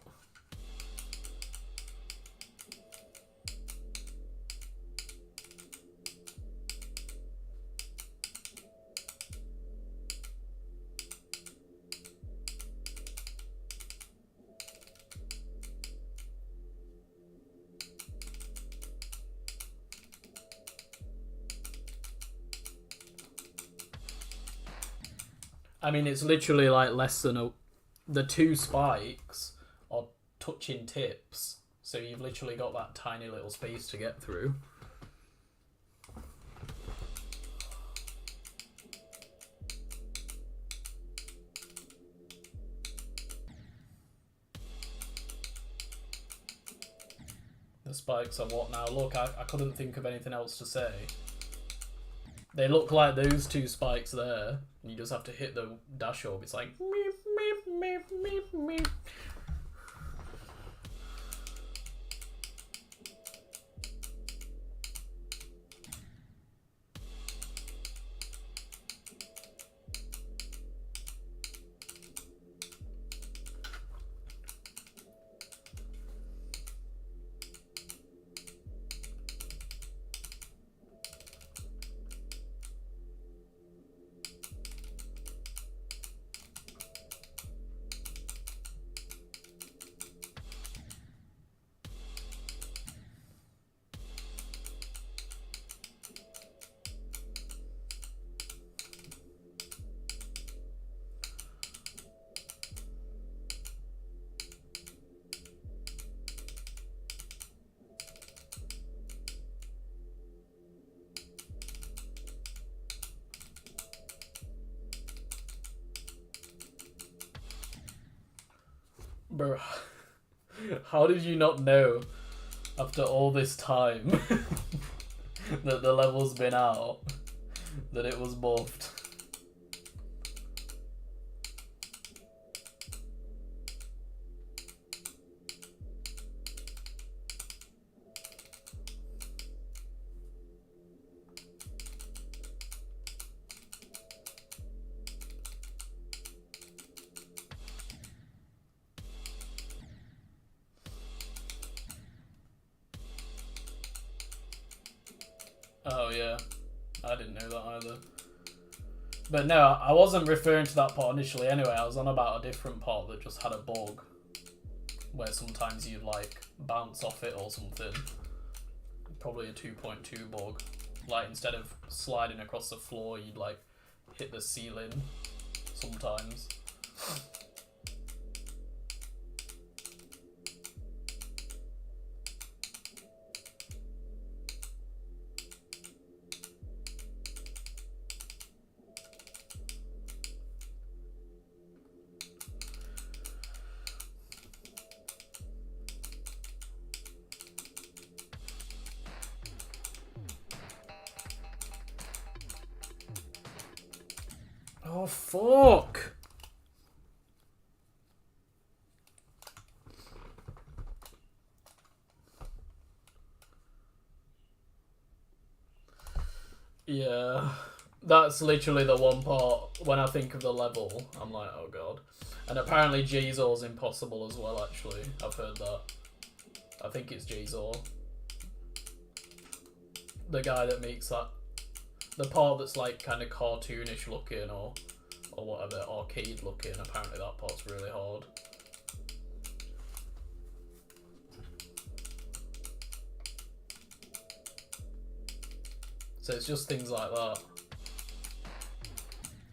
I mean, it's literally like less than the two spikes are touching tips, so you've literally got that tiny little space to get through. The spikes are what now? Look, I couldn't think of anything else to say. They look like those two spikes there, and you just have to hit the dash orb. It's like meep, meep, meep, meep, meep. Bro, how did you not know after all this time that the level's been out that it was buffed? Oh yeah, I didn't know that either. But no, I wasn't referring to that part initially anyway. I was on about a different part that just had a bug where sometimes you'd like bounce off it or something. Probably a 2.2 bug. Like instead of sliding across the floor, you'd like hit the ceiling sometimes. Oh, fuck! Yeah, that's literally the one part when I think of the level, I'm like, oh god. And apparently Jazor's impossible as well, actually. I've heard that. I think it's Jazor. The guy that makes that. The part that's like kind of cartoonish looking or whatever, arcade looking, apparently that part's really hard. So it's just things like that.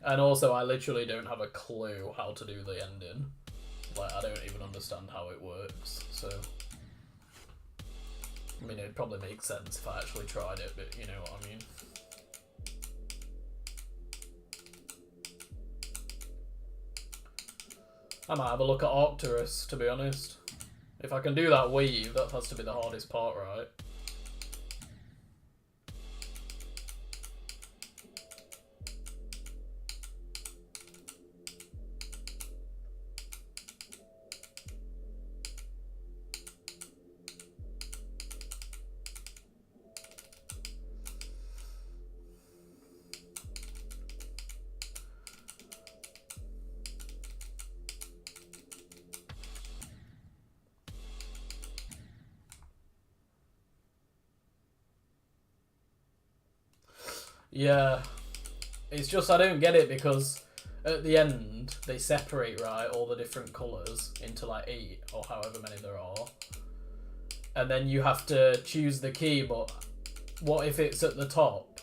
And also I literally don't have a clue how to do the ending. Like I don't even understand how it works, so... I mean, it'd probably make sense if I actually tried it, but you know what I mean. I might have a look at Arcturus, to be honest. If I can do that weave, that has to be the hardest part, right? Yeah, it's just I don't get it because at the end they separate, right, all the different colours into like 8 or however many there are, and then you have to choose the key, but what if it's at the top?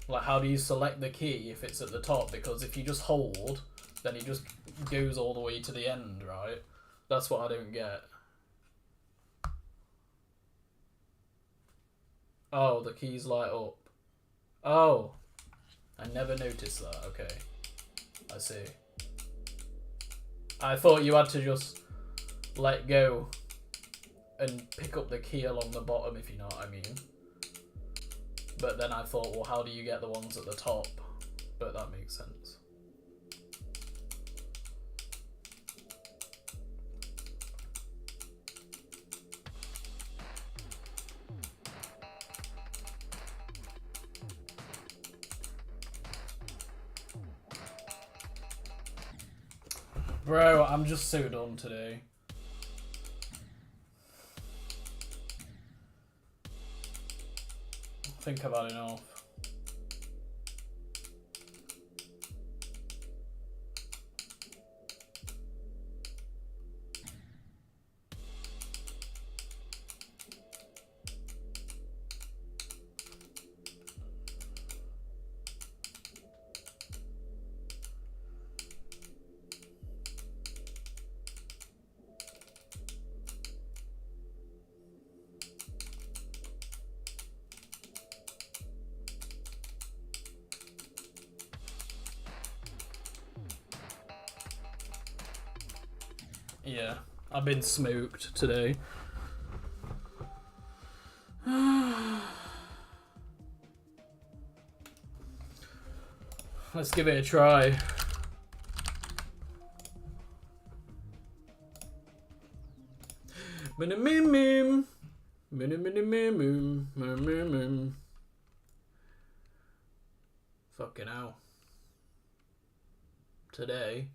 Like how do you select the key if it's at the top? Because if you just hold, then it just goes all the way to the end, right? That's what I don't get. Oh, the keys light up. Oh, I never noticed that. Okay, I see. I thought you had to just let go and pick up the key along the bottom, if you know what I mean. But then I thought, well, how do you get the ones at the top? But that makes sense. Bro, I'm just so done today. I think I've had enough. Yeah, I've been smoked today. Let's give it a try. Fucking hell. Today.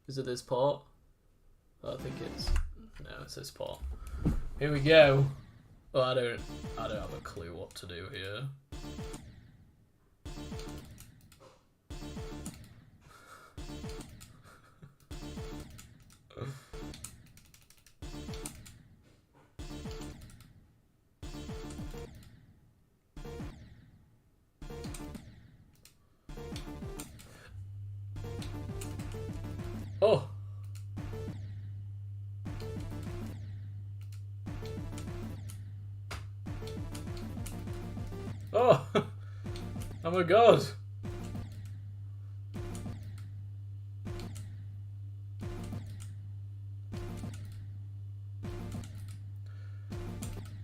Is it this part? Oh, I think it's... No, it's this part. Here we go. Oh, I don't have a clue what to do here. Oh. Oh. Oh my god.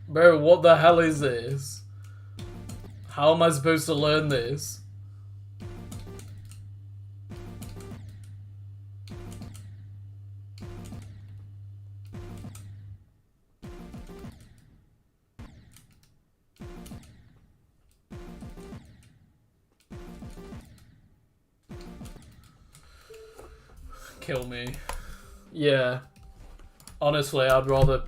Bro, what the hell is this? How am I supposed to learn this? Kill me. Yeah. Honestly, I'd rather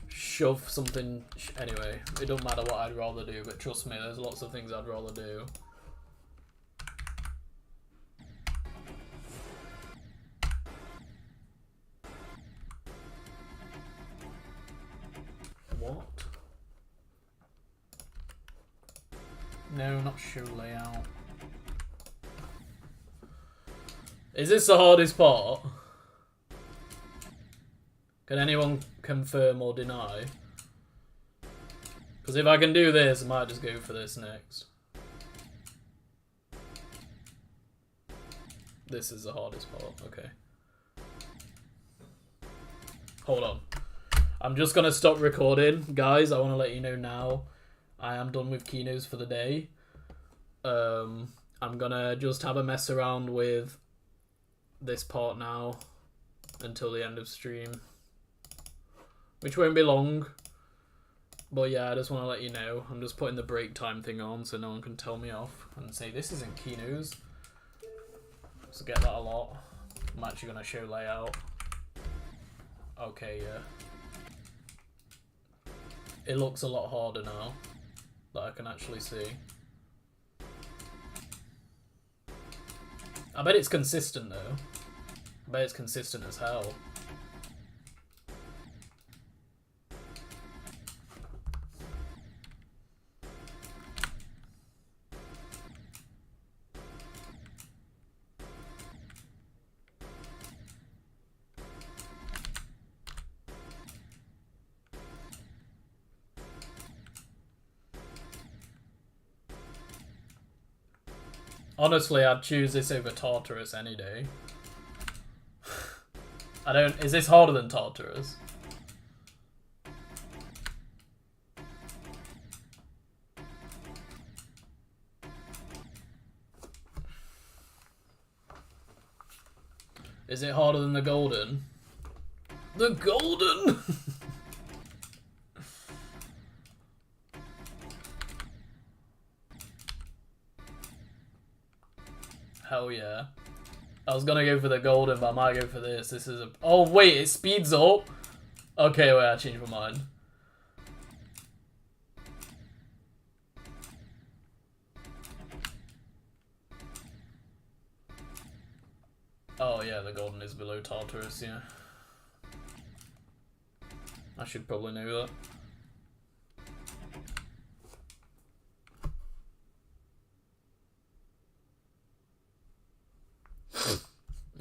shove something... Anyway, it don't matter what I'd rather do, but trust me, there's lots of things I'd rather do. What? No, not show layout. Is this the hardest part? Can anyone confirm or deny? Because if I can do this, I might just go for this next. This is the hardest part, okay. Hold on. I'm just going to stop recording. Guys, I want to let you know now, I am done with KENOS for the day. I'm going to just have a mess around with this part now until the end of stream, which won't be long, but yeah, I just want to let you know I'm just putting the break time thing on so no one can tell me off and say this isn't KENOS. So get that a lot. I'm actually going to show layout. Okay, yeah, it looks a lot harder now that I can actually see. I bet it's consistent though. I bet it's consistent as hell. Honestly, I'd choose this over Tartarus any day. I don't... Is this harder than Tartarus? Is it harder than the Golden? The Golden! Hell yeah. I was gonna go for the Golden, but I might go for this. This is a... Oh, wait, it speeds up? Okay, wait, I changed my mind. Oh yeah, the golden is below Tartarus, yeah. I should probably know that.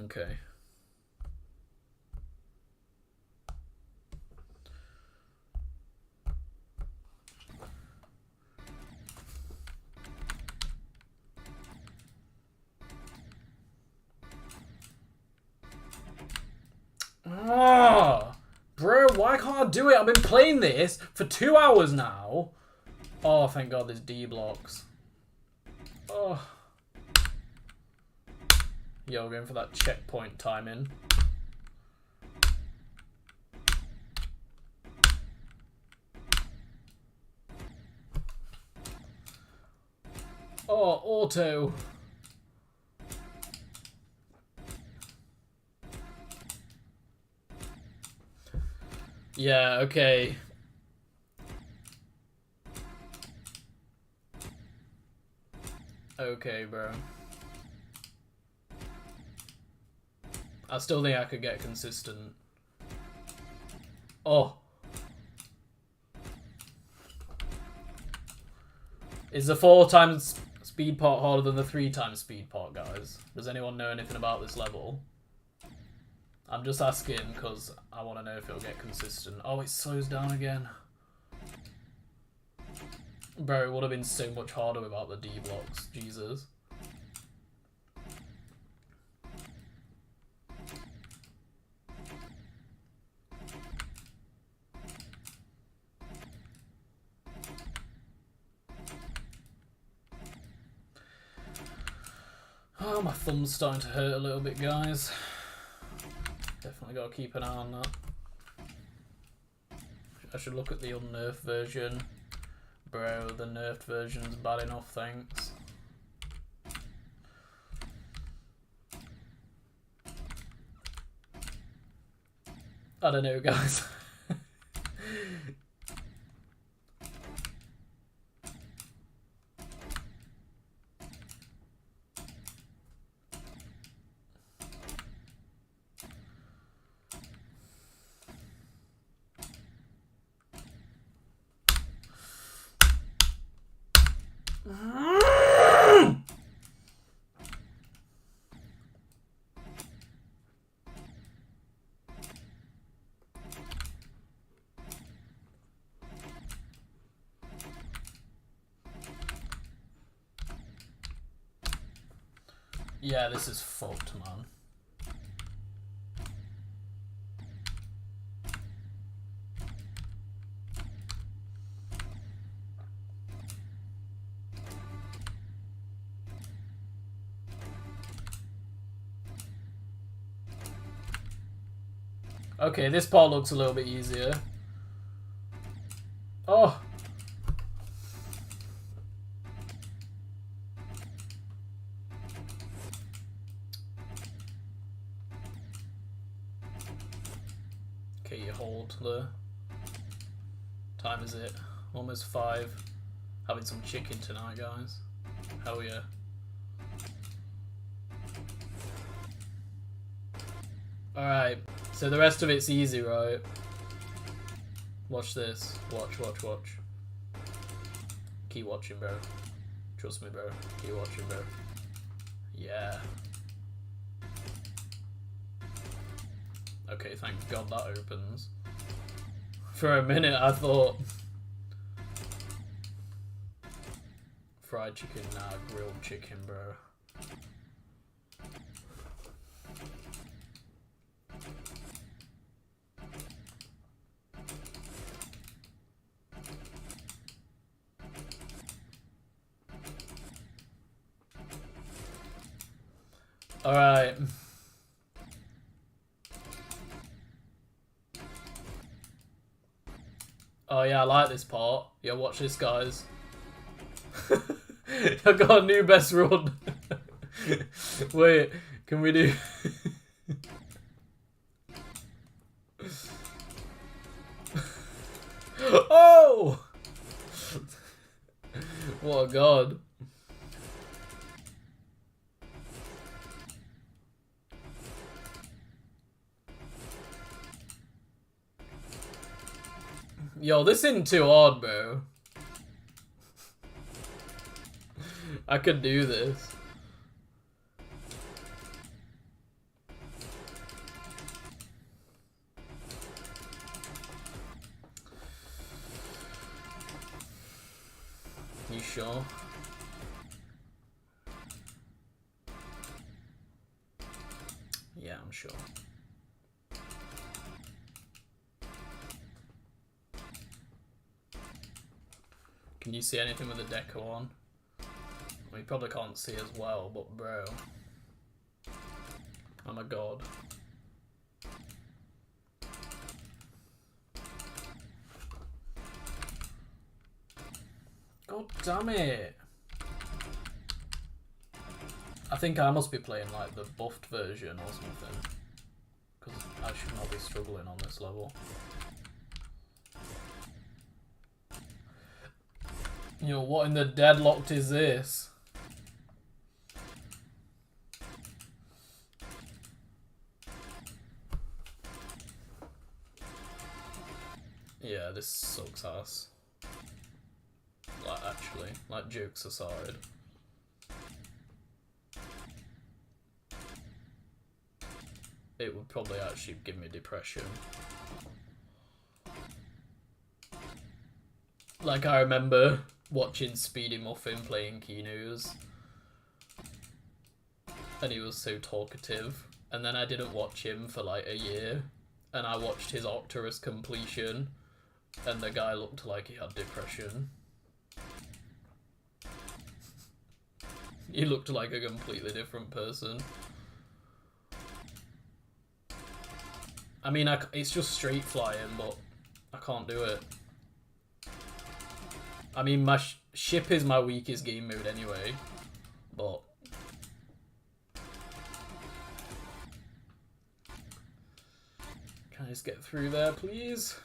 Okay. Oh, bro, why can't I do it? I've been playing this for 2 hours now. Oh, thank God there's D blocks. Oh. Yeah, we're going for that checkpoint timing. Oh, auto. Yeah, okay. Okay, bro. I still think I could get consistent. Oh. Is the 4 times speed part harder than the 3 times speed part, guys? Does anyone know anything about this level? I'm just asking because I want to know if it'll get consistent. Oh, it slows down again. Bro, it would have been so much harder without the D blocks. Jesus. Oh, my thumb's starting to hurt a little bit, guys. Definitely got to keep an eye on that. I should look at the unnerfed version. Bro, the nerfed version's bad enough, thanks. I don't know, guys. Yeah, this is fucked, man. Okay, this part looks a little bit easier. Oh! Okay, you hold the... Time is it? Almost 5. Having some chicken tonight, guys. Hell yeah. Alright, so the rest of it's easy, right? Watch this. Watch, watch, watch. Keep watching, bro. Trust me, bro. Keep watching, bro. Yeah. Okay, thank God that opens. For a minute, I thought... Fried chicken, nah, grilled chicken, bro. Alright. Oh yeah, I like this part. Yeah, watch this, guys. I got a new best run. Wait, can we do... Oh! What a god. Yo, this isn't too hard, bro. I could do this. You sure? Yeah, I'm sure. Can you see anything with the deco on? Well, you probably can't see as well, but bro. I'm a god. God damn it. I think I must be playing like the buffed version or something. Because I should not be struggling on this level. Yo, what in the deadlocked is this? Yeah, this sucks ass. Like, actually, like, jokes aside. It would probably actually give me depression. Like, I remember watching Speedy Muffin playing KENOS. And he was so talkative. And then I didn't watch him for like a year. And I watched his Octorus completion. And the guy looked like he had depression. He looked like a completely different person. I mean, it's just straight flying, but I can't do it. I mean, my ship is my weakest game mode anyway, but... Can I just get through there, please?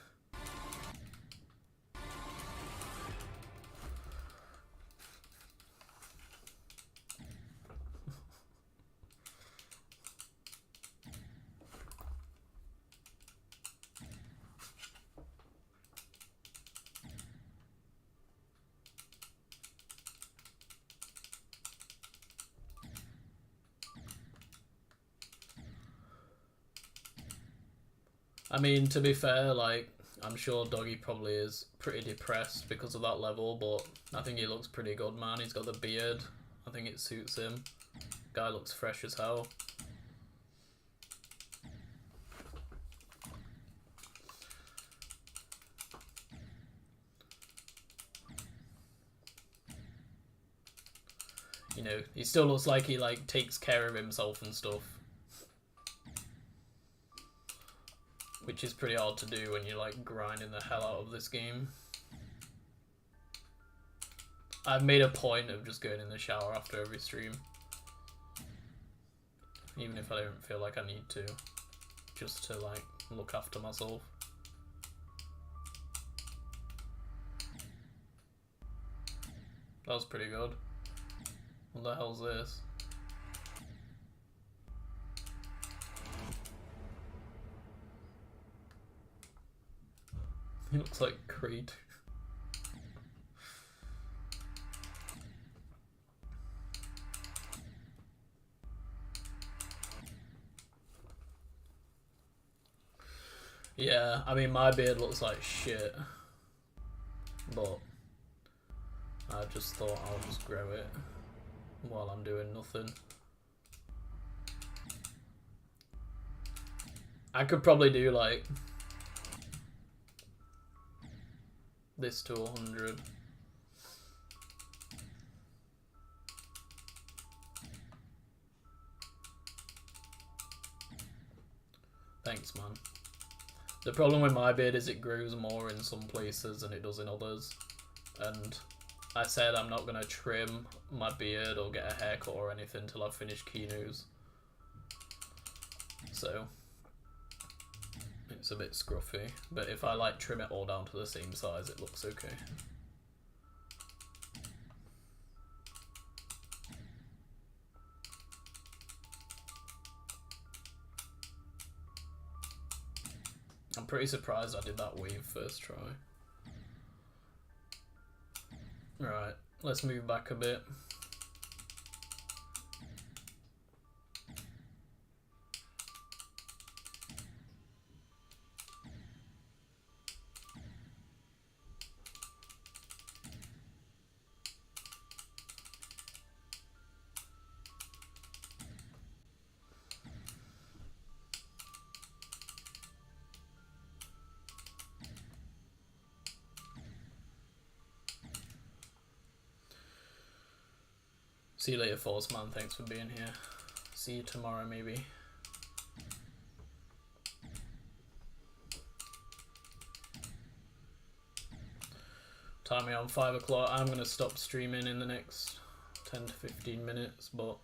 I mean, to be fair, like, I'm sure Doggy probably is pretty depressed because of that level, but I think he looks pretty good, man. He's got the beard. I think it suits him. Guy looks fresh as hell. You know, he still looks like he, like, takes care of himself and stuff. Which is pretty hard to do when you're like grinding the hell out of this game. I've made a point of just going in the shower after every stream. Even if I don't feel like I need to. Just to like look after myself. That was pretty good. What the hell's this? He looks like Creed. Yeah, I mean my beard looks like shit. But I just thought I'll just grow it while I'm doing nothing. I could probably do like this to 100. Thanks, man. The problem with my beard is it grows more in some places than it does in others. And I said I'm not going to trim my beard or get a haircut or anything until I've finished KENOS. So it's a bit scruffy, but if I like trim it all down to the same size, it looks okay. I'm pretty surprised I did that wave first try. Right, let's move back a bit. See you later, Force Man. Thanks for being here. See you tomorrow, maybe. Time me on 5 o'clock. I'm gonna stop streaming in the next 10 to 15 minutes, but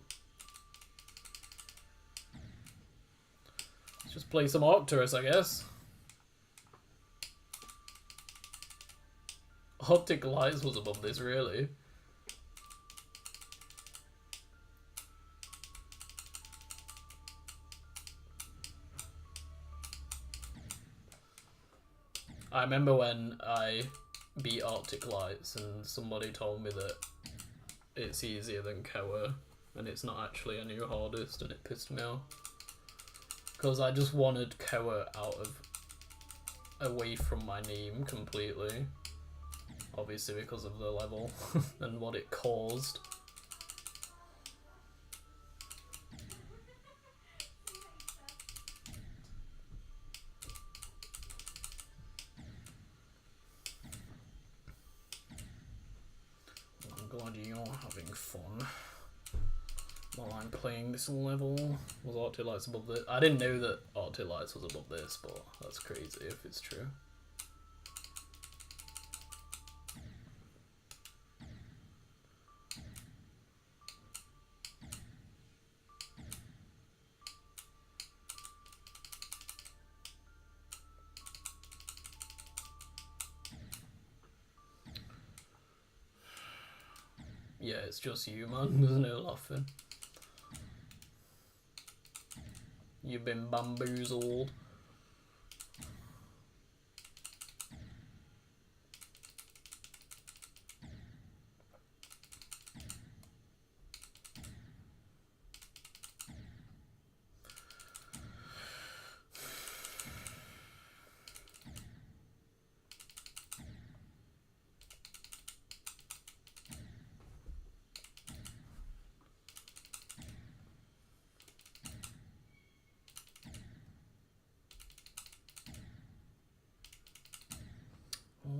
let's just play some Arcturus, I guess. Optic Lights was above this, really. I remember when I beat Arctic Lights and somebody told me that it's easier than Koa and it's not actually a new hardest, and it pissed me off. Because I just wanted Koa away from my name completely. Obviously because of the level and what it caused. God, you're having fun while I'm playing this level. Was Arctic Lights above this? I didn't know that Arctic Lights was above this, but that's crazy if it's true. Yeah, it's just you, man. There's no laughing. You've been bamboozled.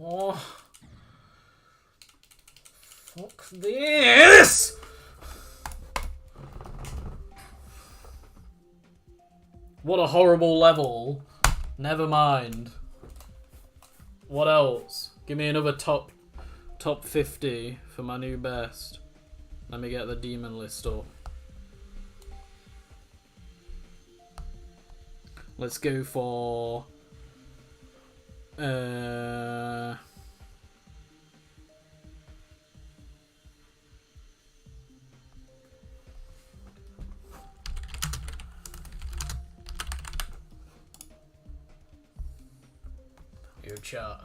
Oh, fuck this! What a horrible level. Never mind. What else? Give me another top 50 for my new best. Let me get the demon list up. Let's go for your chat.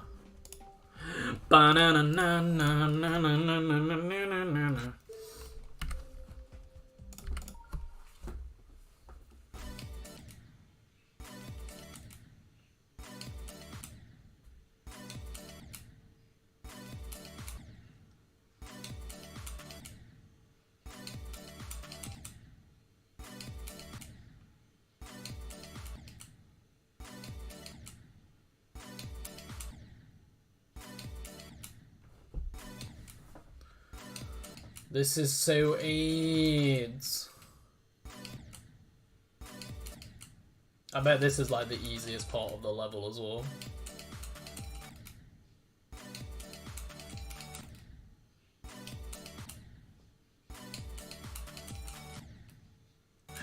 This is so AIDS. I bet this is like the easiest part of the level as well.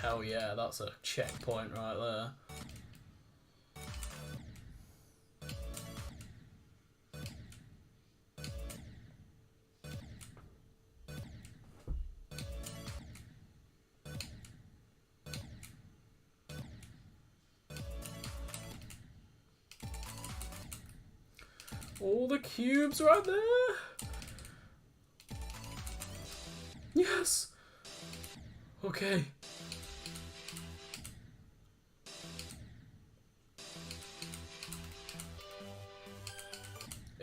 Hell yeah, that's a checkpoint right there. All the cubes right there. Yes! Okay.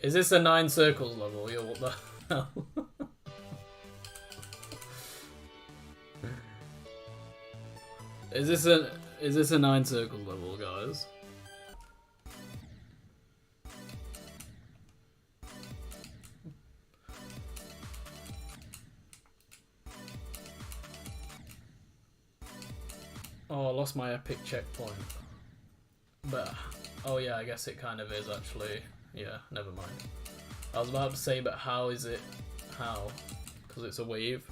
Is this a 9 circles level? Yo, what the hell? Is this a 9 circles level, guys? Oh, I lost my epic checkpoint. But, oh yeah, I guess it kind of is actually. Yeah, never mind. I was about to say, but how is it? How? Because it's a wave.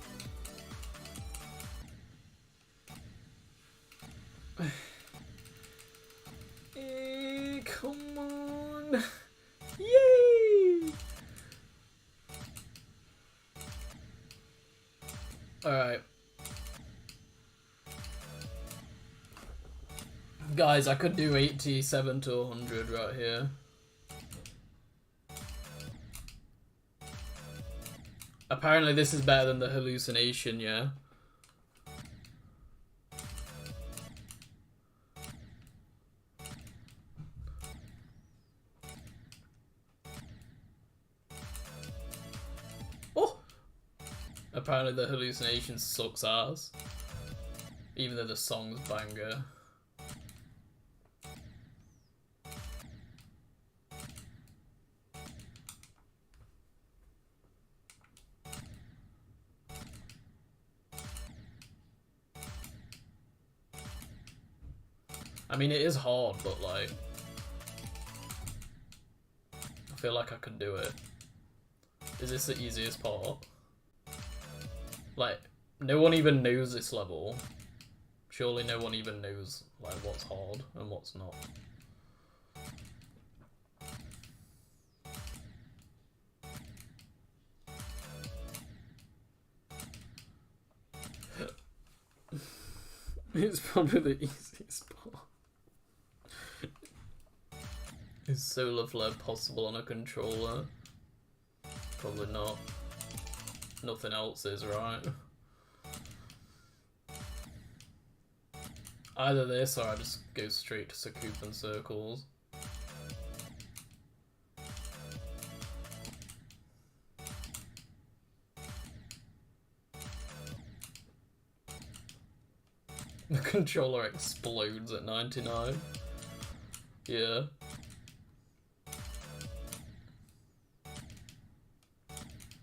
Come on! Yay! Alright. Guys, I could do 87 to 100 right here. Apparently this is better than the hallucination, yeah? Oh! Apparently the hallucination sucks ass. Even though the song's banger. I mean, it is hard, but like, I feel like I could do it. Is this the easiest part? Like, no one even knows this level. Surely no one even knows like what's hard and what's not. It's probably the easiest part. Is solar flare possible on a controller? Probably not. Nothing else is, right? Either this or I just go straight to Sakup and circles. The controller explodes at 99. Yeah.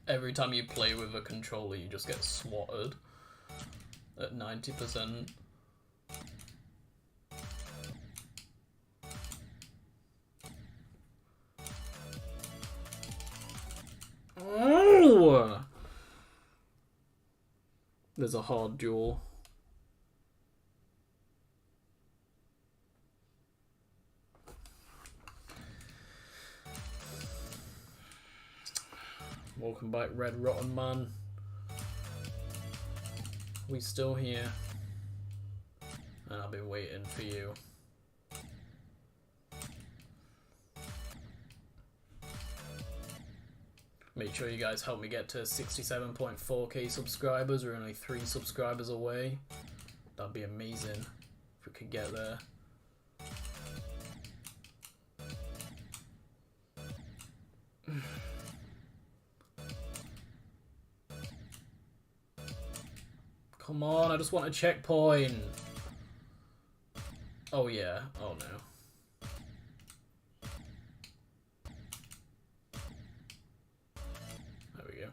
Every time you play with a controller, you just get swatted at 90%. Oh! There's a hard duel. Welcome back, Red Rotten Man. We still here. And I've been waiting for you. Make sure you guys help me get to 67.4k subscribers. We're only 3 subscribers away. That'd be amazing if we could get there. Come on, I just want a checkpoint. Oh yeah, oh no. There we go.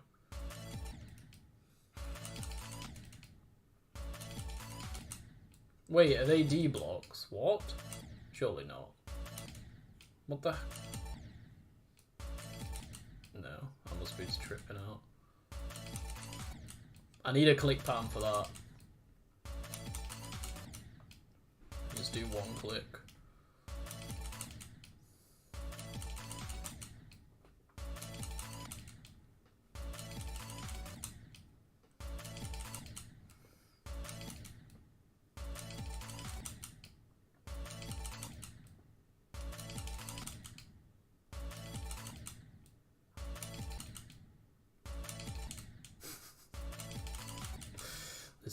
Wait, are they D blocks? What? Surely not. What the? No, I must be just tripping out. I need a click pattern for that. Just do 1 click.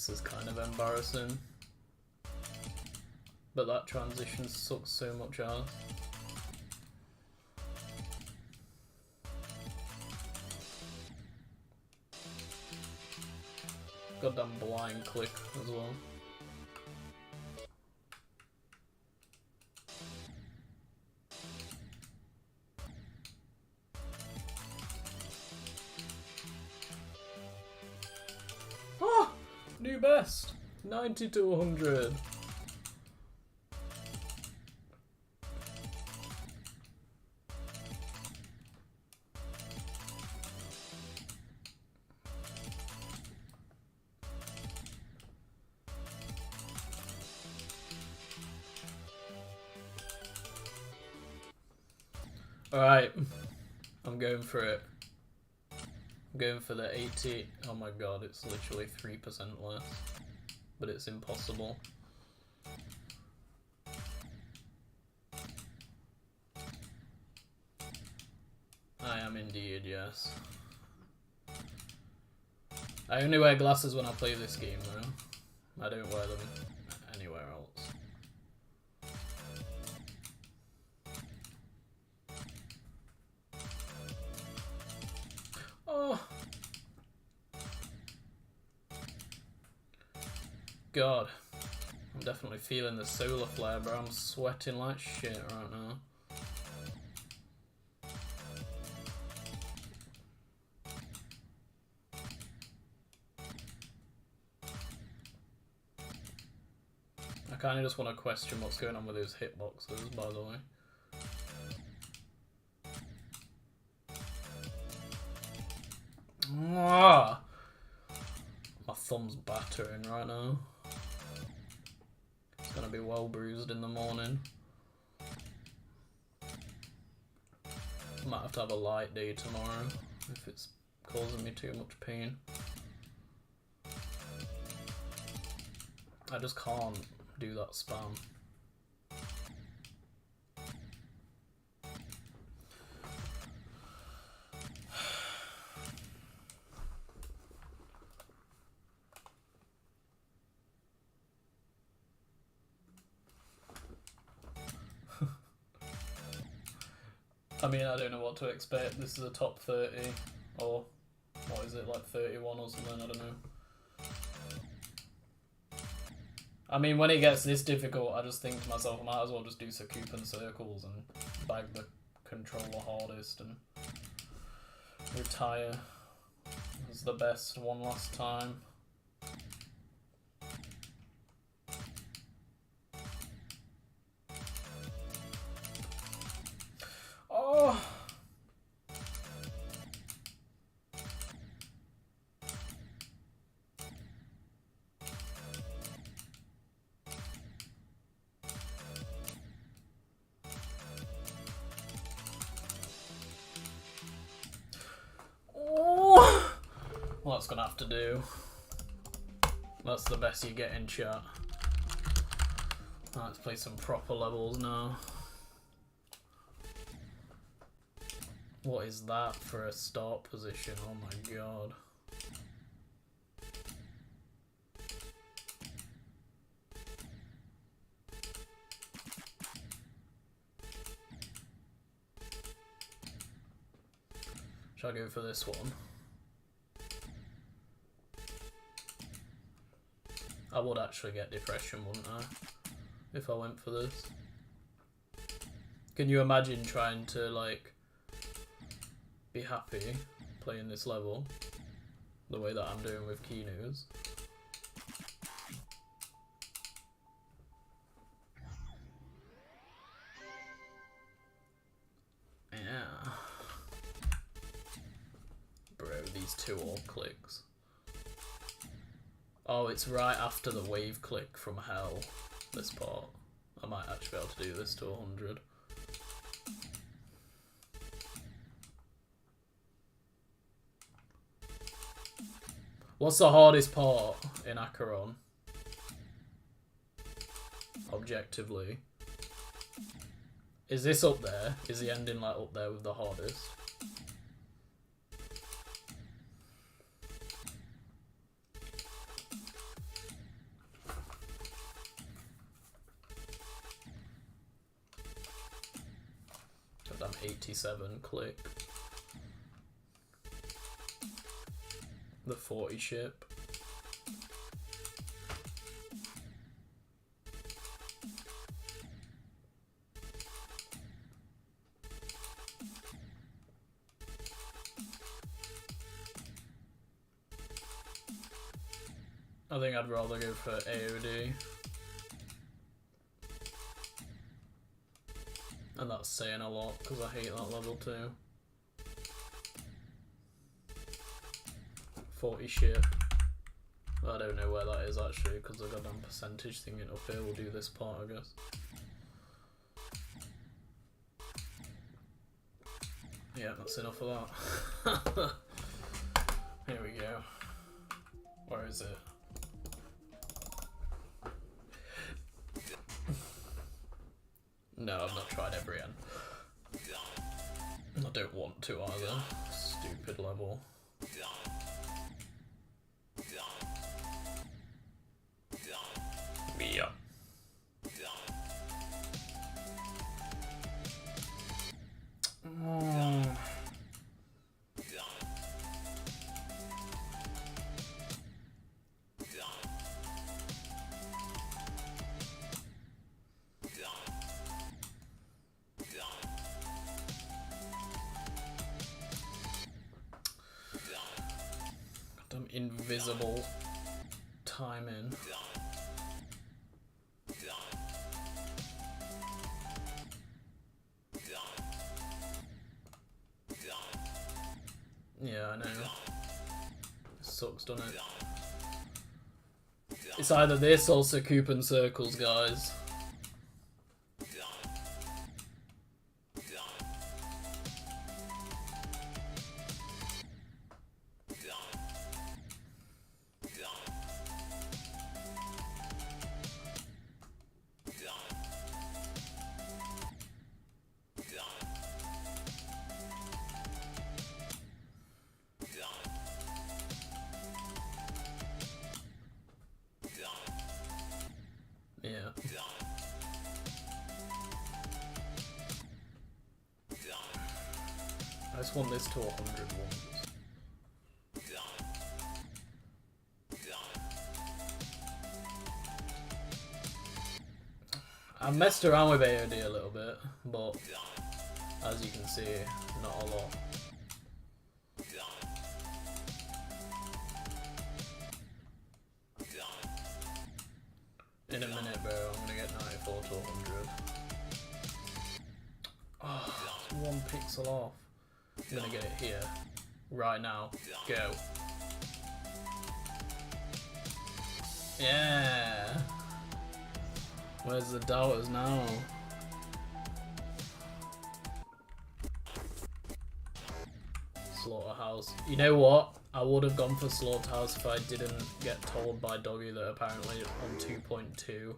This is kind of embarrassing. But that transition sucks so much ass. Goddamn blind click as well. Oh! New best! 90 to 100. Alright, I'm going for it. I'm going for the 80. Oh my god, it's literally 3% less. But it's impossible. I am indeed, yes. I only wear glasses when I play this game though. I don't wear them anywhere else. Oh! God. I'm definitely feeling the solar flare, bro. I'm sweating like shit right now. I kind of just want to question what's going on with those hitboxes, by the way. Ah! My thumb's battering right now. It's gonna be well bruised in the morning. Might have to have a light day tomorrow if it's causing me too much pain. I just can't do that spam. I mean, I don't know what to expect. This is a top 30, or what is it, like 31 or something, I don't know. I mean, when it gets this difficult, I just think to myself, I might as well just do Sakupan circles and bag the controller hardest and retire as the best one last time. Oh! Oh! Well, that's gonna have to do. That's the best you get in chat. Let's play some proper levels now. What is that for a start position? Oh my god. Shall I go for this one? I would actually get depression, wouldn't I? If I went for this. Can you imagine trying to, like, be happy playing this level the way that I'm doing with KENOS? Yeah. Bro, these two all clicks. Oh, it's right after the wave click from hell, this part. I might actually be able to do this to 100. What's the hardest part in Acheron? Objectively. Is this up there? Is the ending like up there with the hardest? 87 click. The 40 ship. I think I'd rather go for AOD. And that's saying a lot, because I hate that level 2. 40 ship. I don't know where that is actually, because I've got a percentage thing up here. We'll do this part, I guess. Yeah, that's enough of that. Here we go. Where is it? No, I've not tried every end. I don't want to either. Stupid level. Yeah. Goddamn invisible timing. Yeah, I know. It sucks, doesn't it? It's either this or Coop and Circles, guys. Yeah. I just want this to 100 ones. I messed around with AOD a little bit, but as you can see, not a lot. In a minute, bro, I'm gonna get 94 to 100. Oh, it's 1 pixel off. I'm gonna get it here. Right now. Go. Yeah! Where's the doubters now? Slaughterhouse. You know what? I would have gone for Slaughterhouse if I didn't get told by Doggy that apparently on 2.2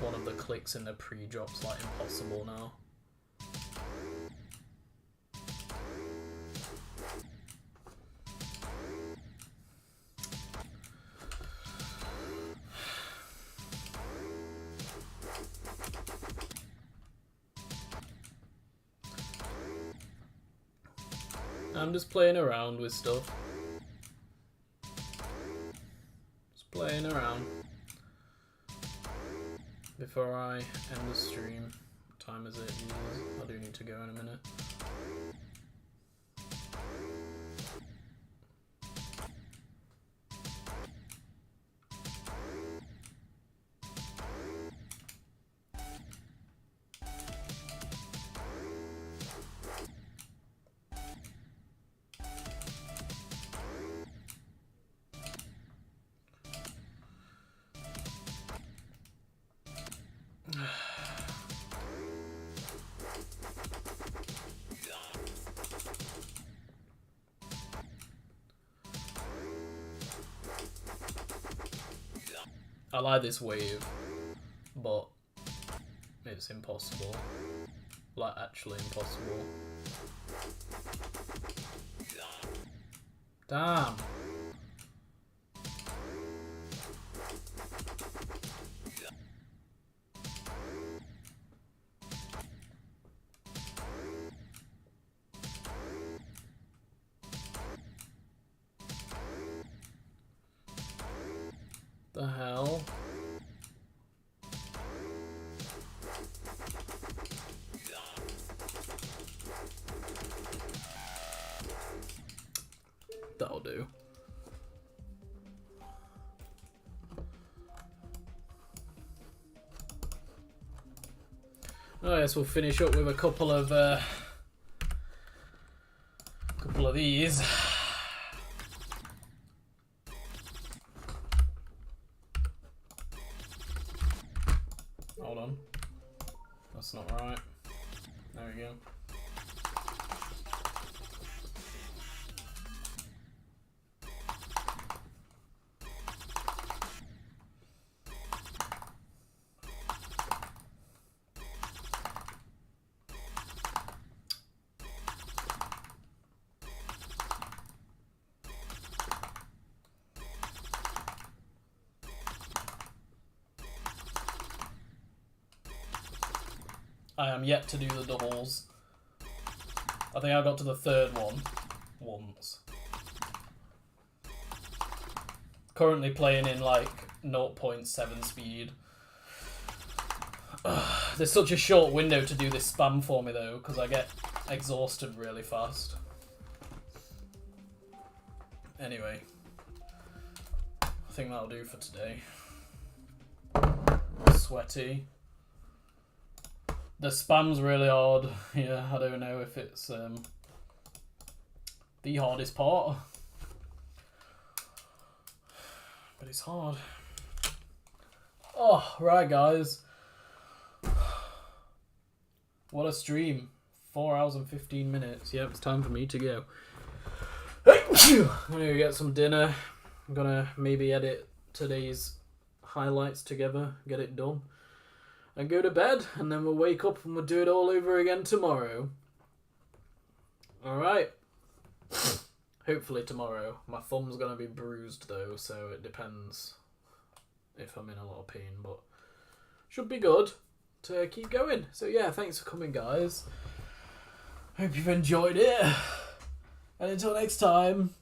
one of the clicks in the pre-drop's like impossible now. I'm just playing around with stuff. Just playing around. Before I end the stream, what time is it? I do need to go in a minute. I like this wave, but it's impossible. Like, actually impossible. Damn! The hell? That'll do. I guess we'll finish up with a couple of these. Hold on, that's not right. There we go. I am yet to do the doubles. I think I got to the third one once. Currently playing in like 0.7 speed. There's such a short window to do this spam for me though, because I get exhausted really fast. Anyway, I think that'll do for today. Sweaty. The spam's really hard. Yeah, I don't know if it's the hardest part. But it's hard. Oh, right guys. What a stream. 4 hours and 15 minutes. Yep, it's time for me to go. I'm gonna go get some dinner. I'm gonna maybe edit today's highlights together, get it done. And go to bed, and then we'll wake up and we'll do it all over again tomorrow. Alright. Hopefully tomorrow. My thumb's going to be bruised though, so it depends if I'm in a lot of pain, but should be good to keep going. So yeah, thanks for coming guys. Hope you've enjoyed it. And until next time,